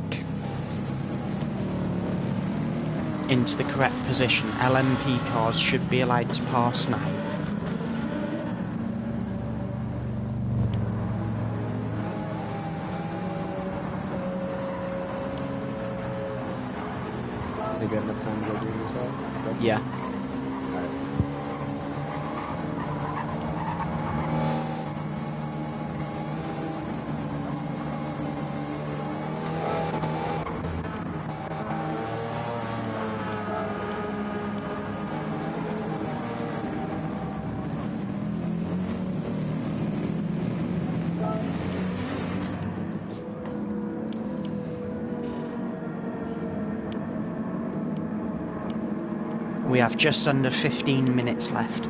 into the correct position. LMP cars should be allowed to pass now. Think we have enough time to go green as well? Yeah. Alright. We have just under 15 minutes left.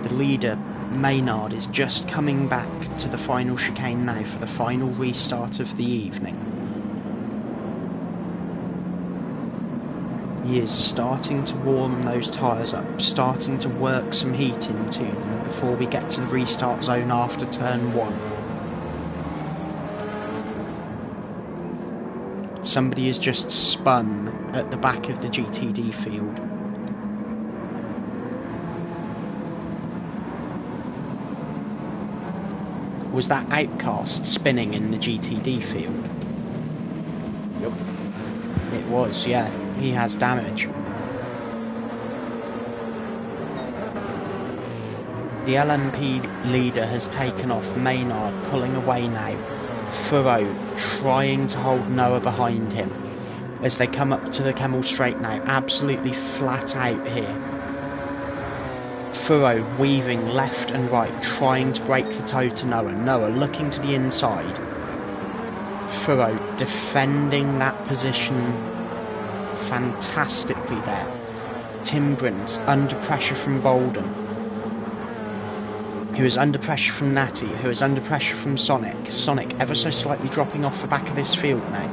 The leader, Maynard, is just coming back to the final chicane now for the final restart of the evening. He is starting to warm those tyres up, starting to work some heat into them before we get to the restart zone after turn 1. Somebody has just spun at the back of the GTD field. Was that Outcast spinning in the GTD field? Yep. It was, yeah. He has damage. The LMP leader has taken off. Maynard pulling away now. Furrow trying to hold Noah behind him as they come up to the Kemmel Straight now. Absolutely flat out here. Furrow weaving left and right, trying to break the toe to Noah. Noah looking to the inside. Furrow defending that position fantastically there. Tim Grin's under pressure from Bolden, who is under pressure from Natty, who is under pressure from Sonic. Sonic ever so slightly dropping off the back of his field now.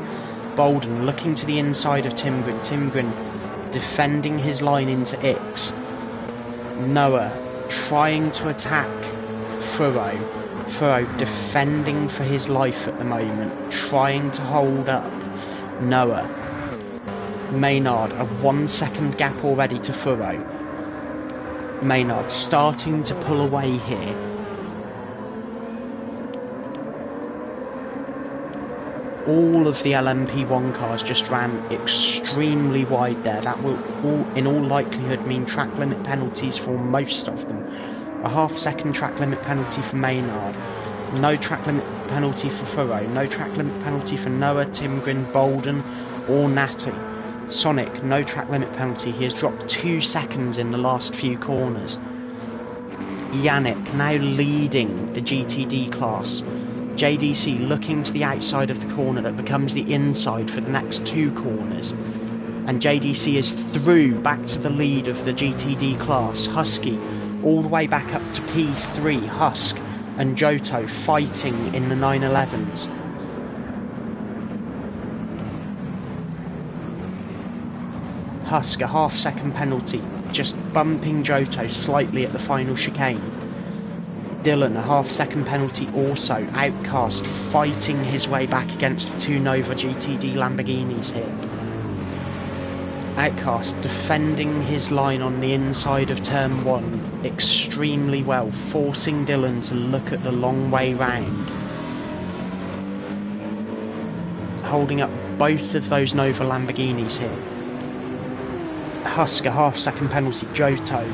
Bolden looking to the inside of Tim Grin. Tim Grin defending his line into Ix. Noah trying to attack Furrow. Furrow defending for his life at the moment, trying to hold up Noah. Maynard, a 1 second gap already to Furrow. Maynard starting to pull away here. All of the LMP1 cars just ran extremely wide there. That will in all likelihood mean track limit penalties for most of them. A half-second track limit penalty for Maynard. No track limit penalty for Furrow. No track limit penalty for Noah, Timgren, Bolden or Natty. Sonic, no track limit penalty. He has dropped 2 seconds in the last few corners. Yannick now leading the GTD class. JDC looking to the outside of the corner that becomes the inside for the next 2 corners. And JDC is through back to the lead of the GTD class. Husky all the way back up to P3. Husk and Johto fighting in the 911s. Husk, a half-second penalty, just bumping Johto slightly at the final chicane. Dylan, a half-second penalty also. Outcast fighting his way back against the 2 Nova GTD Lamborghinis here. Outcast defending his line on the inside of turn 1 extremely well, forcing Dylan to look at the long way round. Holding up both of those Nova Lamborghinis here. Husk, a half-second penalty. Johto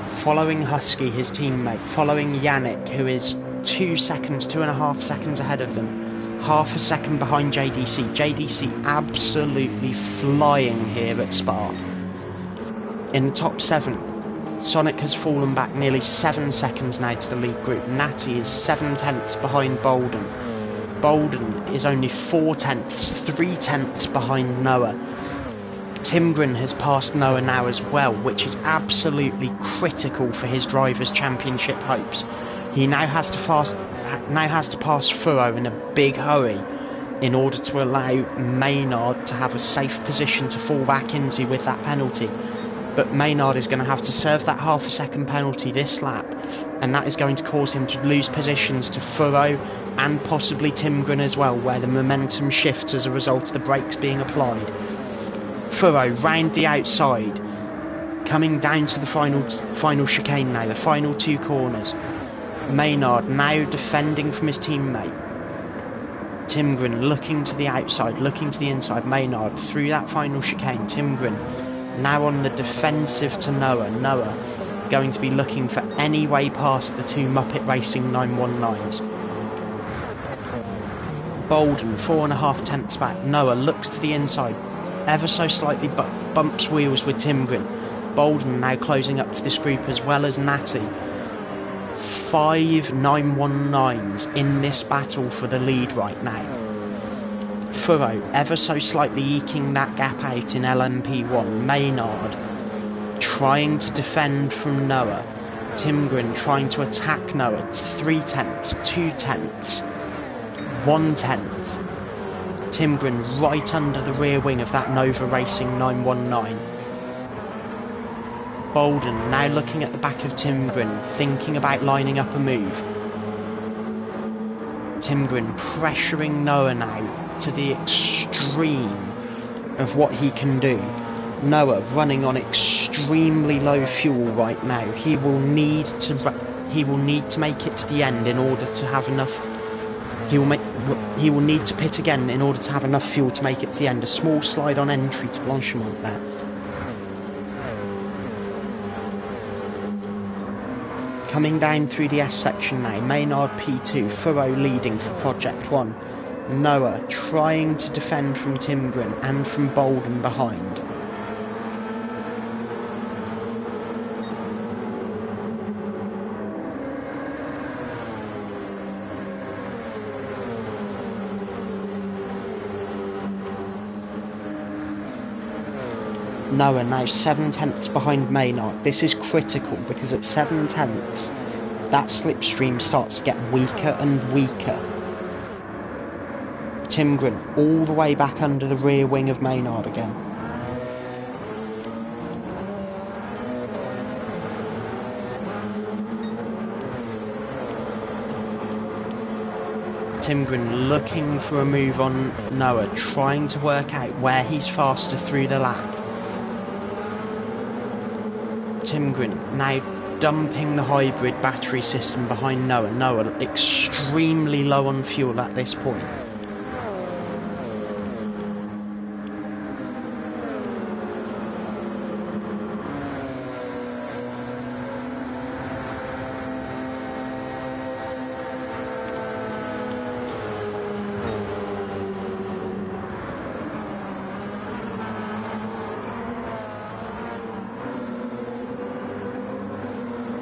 following Husky, his teammate, following Yannick, who is 2.5 seconds ahead of them, half a second behind JDC. JDC absolutely flying here at Spa. In the top 7, Sonic has fallen back nearly 7 seconds now to the lead group. Natty is 7/10 behind Bolden. Bolden is only 4/10, 3/10 behind Noah. Timgren has passed Noah now as well, which is absolutely critical for his Drivers' Championship hopes. He now has to pass Furrow in a big hurry in order to allow Maynard to have a safe position to fall back into with that penalty. But Maynard is going to have to serve that half a second penalty this lap, and that is going to cause him to lose positions to Furrow and possibly Timgren as well, where the momentum shifts as a result of the brakes being applied. Furrow round the outside, coming down to the final chicane now, the final 2 corners. Maynard now defending from his teammate. Timgren looking to the outside, looking to the inside. Maynard through that final chicane. Timgren now on the defensive to Noah. Noah going to be looking for any way past the 2 Muppet Racing 919s. Bolden 4.5 back. Noah looks to the inside, ever so slightly bumps wheels with Timgren. Bolden now closing up to this group as well as Natty. 5 919s in this battle for the lead right now. Furrow ever so slightly eking that gap out in LMP1. Maynard trying to defend from Noah. Timgren trying to attack Noah. It's 3/10, 2/10, 1/10. Timgren right under the rear wing of that Nova Racing 919. Bolden now looking at the back of Timgren, thinking about lining up a move. Timgren pressuring Noah now to the extreme of what he can do. Noah running on extremely low fuel right now. He will need to make it to the end in order to have enough. He will need to pit again in order to have enough fuel to make it to the end. A small slide on entry to Blanchimont there. Coming down through the S section now, Maynard P2, Furrow leading for Project 1. Noah trying to defend from Timgren and from Bolden behind. Noah now 7/10 behind Maynard. This is critical because at 7/10 that slipstream starts to get weaker and weaker. Timgren all the way back under the rear wing of Maynard again. Timgren looking for a move on Noah, trying to work out where he's faster through the lap. Timgren now dumping the hybrid battery system behind Noah. Noah extremely low on fuel at this point.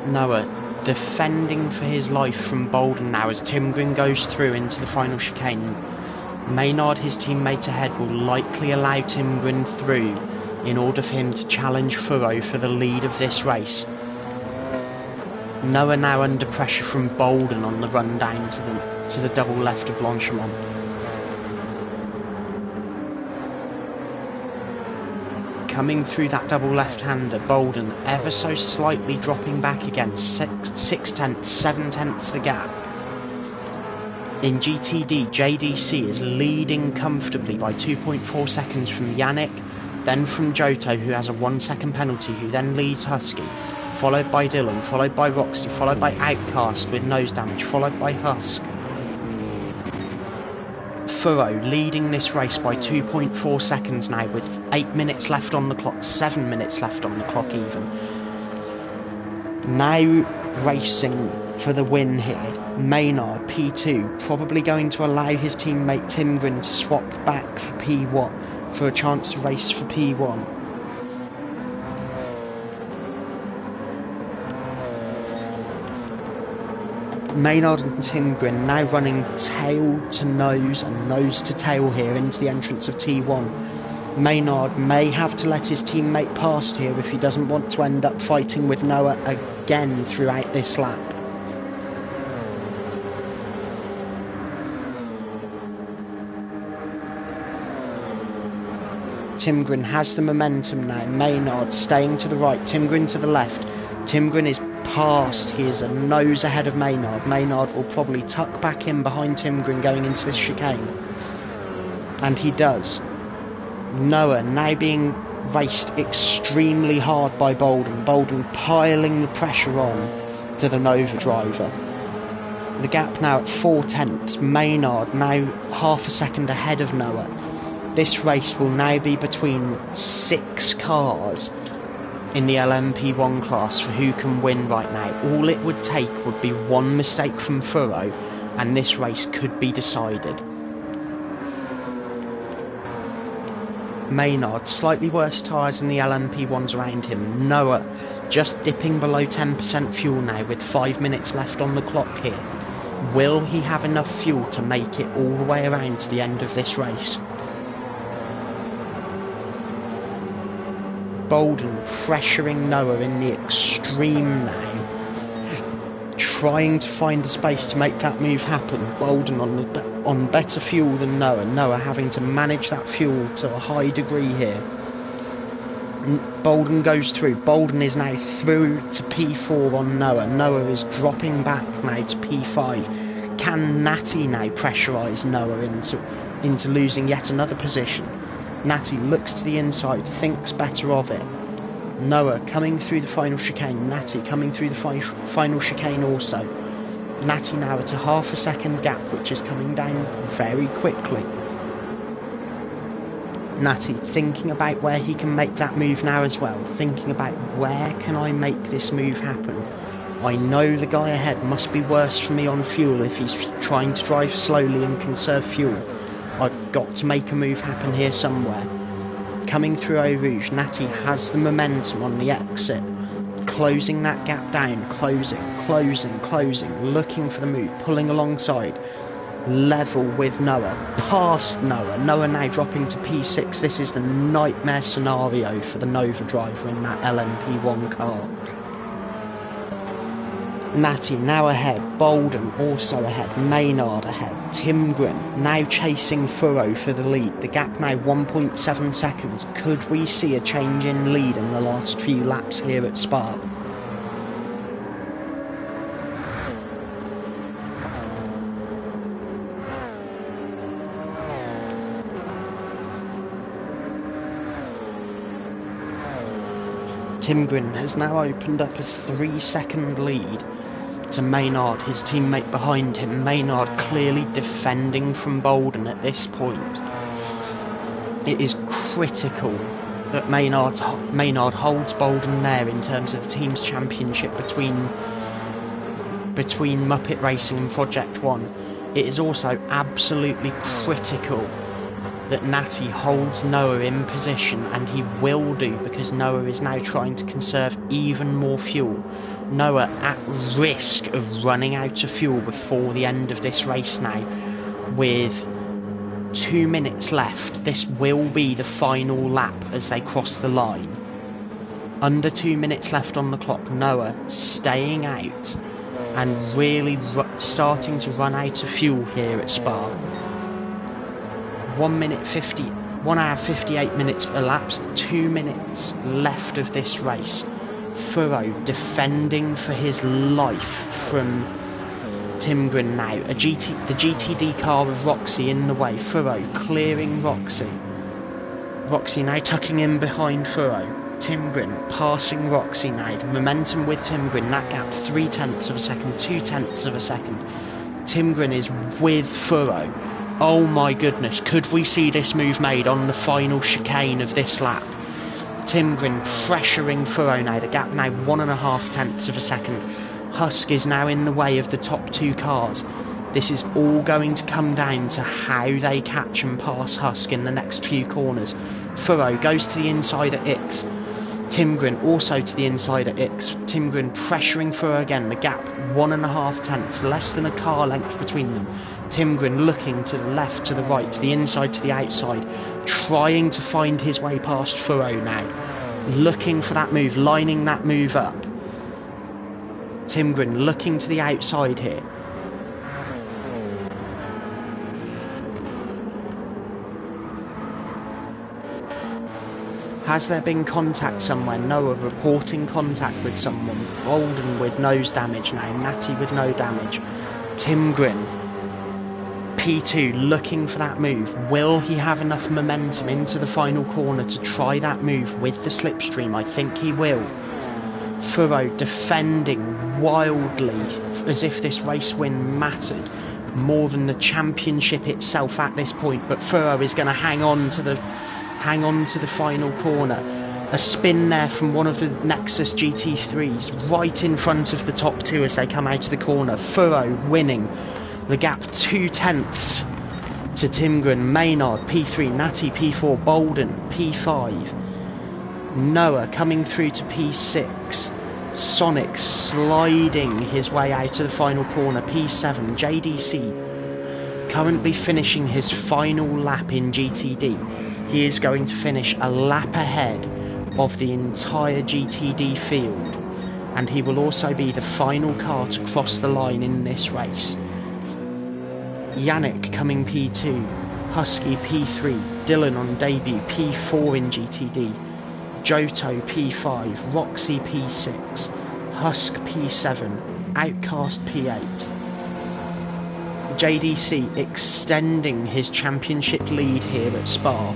Noah defending for his life from Bolden now as Tim Grin goes through into the final chicane. Maynard, his teammate ahead, will likely allow Tim Grin through in order for him to challenge Furrow for the lead of this race. Noah now under pressure from Bolden on the run down to the double left of Blanchimont. Coming through that double left-hander, Bolden ever so slightly dropping back again, 6 tenths, 7 tenths the gap. In GTD, JDC is leading comfortably by 2.4 seconds from Yannick, then from Joto, who has a 1 second penalty, who then leads Husky, followed by Dylan, followed by Roxy, followed by Outcast with nose damage, followed by Husk. Furrow leading this race by 2.4 seconds now with 8 minutes left on the clock, 7 minutes left on the clock even. Now racing for the win here, Maynard P2, probably going to allow his teammate Tim Grin to swap back for P1, for a chance to race for P1. Maynard and Tim Grin now running tail to nose and nose to tail here into the entrance of T1. Maynard may have to let his teammate past here if he doesn't want to end up fighting with Noah again throughout this lap. Tim Grin has the momentum now. Maynard staying to the right, Tim Grin to the left. Tim Grin is past, he is a nose ahead of Maynard. Maynard will probably tuck back in behind Tim Grin going into this chicane. And he does. Noah now being raced extremely hard by Bolden. Bolden piling the pressure on to the Nova driver. The gap now at 4 tenths. Maynard now half a second ahead of Noah. This race will now be between 6 cars in the LMP1 class for who can win right now. All it would take would be one mistake from Furrow and this race could be decided. Maynard, slightly worse tyres than the LMP1s around him. Noah just dipping below 10% fuel now with 5 minutes left on the clock here. Will he have enough fuel to make it all the way around to the end of this race? Bolden pressuring Noah in the extreme now, trying to find a space to make that move happen. Bolden on better fuel than Noah. Noah having to manage that fuel to a high degree here. Bolden goes through. Bolden is now through to P4 on Noah. Noah is dropping back now to P5. Can Natty now pressurise Noah into losing yet another position? Natty looks to the inside, thinks better of it. Noah coming through the final chicane. Natty coming through the final chicane also. Natty now at a half a second gap, which is coming down very quickly. Natty thinking about where he can make that move now as well. Thinking about where can I make this move happen. I know the guy ahead must be worse for me on fuel if he's trying to drive slowly and conserve fuel. I've got to make a move happen here somewhere. Coming through Eau Rouge, Natty has the momentum on the exit. Closing that gap down, closing, looking for the move, pulling alongside. Level with Noah, past Noah. Noah now dropping to P6. This is the nightmare scenario for the Nova driver in that LMP1 car. Natty now ahead, Bolden also ahead, Maynard ahead, Tim Grin now chasing Furrow for the lead. The gap now 1.7 seconds. Could we see a change in lead in the last few laps here at Spa? Tim Grin has now opened up a 3-second lead to Maynard, his teammate behind him. Maynard clearly defending from Bolden at this point. It is critical that Maynard holds Bolden there in terms of the team's championship between Muppet Racing and Project One. It is also absolutely critical that Natty holds Noah in position, and he will do because Noah is now trying to conserve even more fuel. Noah at risk of running out of fuel before the end of this race now, with 2 minutes left. This will be the final lap as they cross the line. Under 2 minutes left on the clock. Noah staying out and really starting to run out of fuel here at Spa. 1 hour 58 minutes elapsed, 2 minutes left of this race. Furrow defending for his life from Timgren now. The GTD car of Roxy in the way. Furrow clearing Roxy. Roxy now tucking in behind Furrow. Timgren passing Roxy now. The momentum with Timgren. That gap 0.3 of a second, 0.2 of a second. Timgren is with Furrow. Oh my goodness, could we see this move made on the final chicane of this lap? Timgren pressuring Furrow now. The gap now 1.5 of a second. Husk is now in the way of the top two cars. This is all going to come down to how they catch and pass Husk in the next few corners. Furrow goes to the inside at Ix. Timgren also to the inside at Ix. Timgren pressuring Furrow again. The gap 1.5, less than a car length between them. Timgren looking to the left, to the right, to the inside, to the outside, trying to find his way past Furrow now. Looking for that move, lining that move up. Timgren looking to the outside here. Has there been contact somewhere? Noah reporting contact with someone. Bolden with nose damage now. Matty with no damage. Timgren, P2 looking for that move. Will he have enough momentum into the final corner to try that move with the slipstream? I think he will. Furrow defending wildly as if this race win mattered more than the championship itself at this point, but Furrow is going to hang on to the final corner. A spin there from one of the Nexus GT3s right in front of the top two as they come out of the corner. Furrow winning the gap 0.2 to Timgren. Maynard P3, Natty P4, Bolden P5, Noah coming through to P6, Sonic sliding his way out to the final corner, P7, JDC currently finishing his final lap in GTD. He is going to finish a lap ahead of the entire GTD field, and he will also be the final car to cross the line in this race. Yannick coming P2, Husky P3, Dylan on debut P4 in GTD, Johto P5, Roxy P6, Husk P7, Outcast P8. JDC extending his championship lead here at Spa.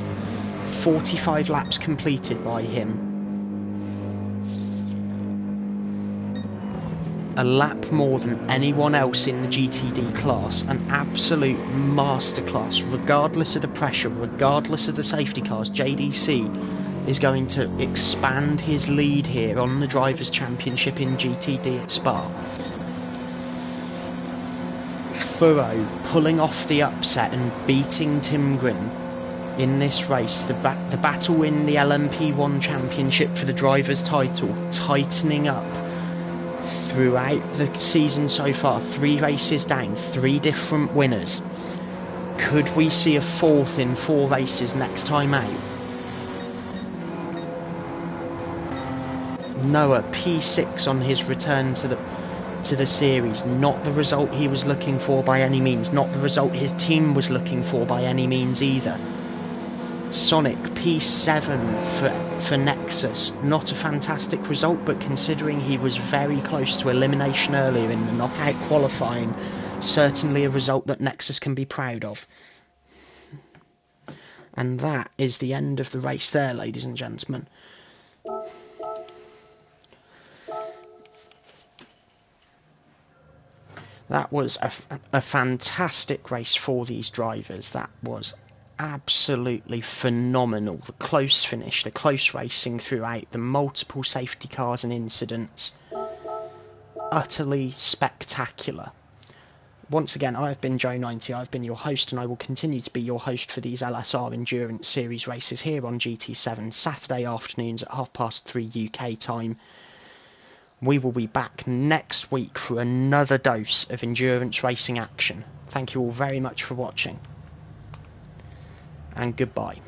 45 laps completed by him. A lap more than anyone else in the GTD class. An absolute masterclass. Regardless of the pressure, regardless of the safety cars, JDC is going to expand his lead here on the Drivers' Championship in GTD at Spa. Furrow pulling off the upset and beating Timgren in this race. The battle in the LMP1 Championship for the Drivers' title tightening up throughout the season so far. 3 races down, 3 different winners. Could we see a 4th in 4 races next time out? Noah P6 on his return to the series. Not the result he was looking for by any means. Not the result his team was looking for by any means either. Sonic P7 for Nexus. Not a fantastic result, but considering he was very close to elimination earlier in the knockout qualifying, certainly a result that Nexus can be proud of. And that is the end of the race there, ladies and gentlemen. That was a fantastic race for these drivers. That was absolutely phenomenal. The close finish, the close racing throughout, the multiple safety cars and incidents. Utterly spectacular. Once again, I have been Joe90. I've been your host, and I will continue to be your host for these LSR Endurance Series races here on GT7, Saturday afternoons at 3:30 UK time. We will be back next week for another dose of endurance racing action. Thank you all very much for watching, and goodbye.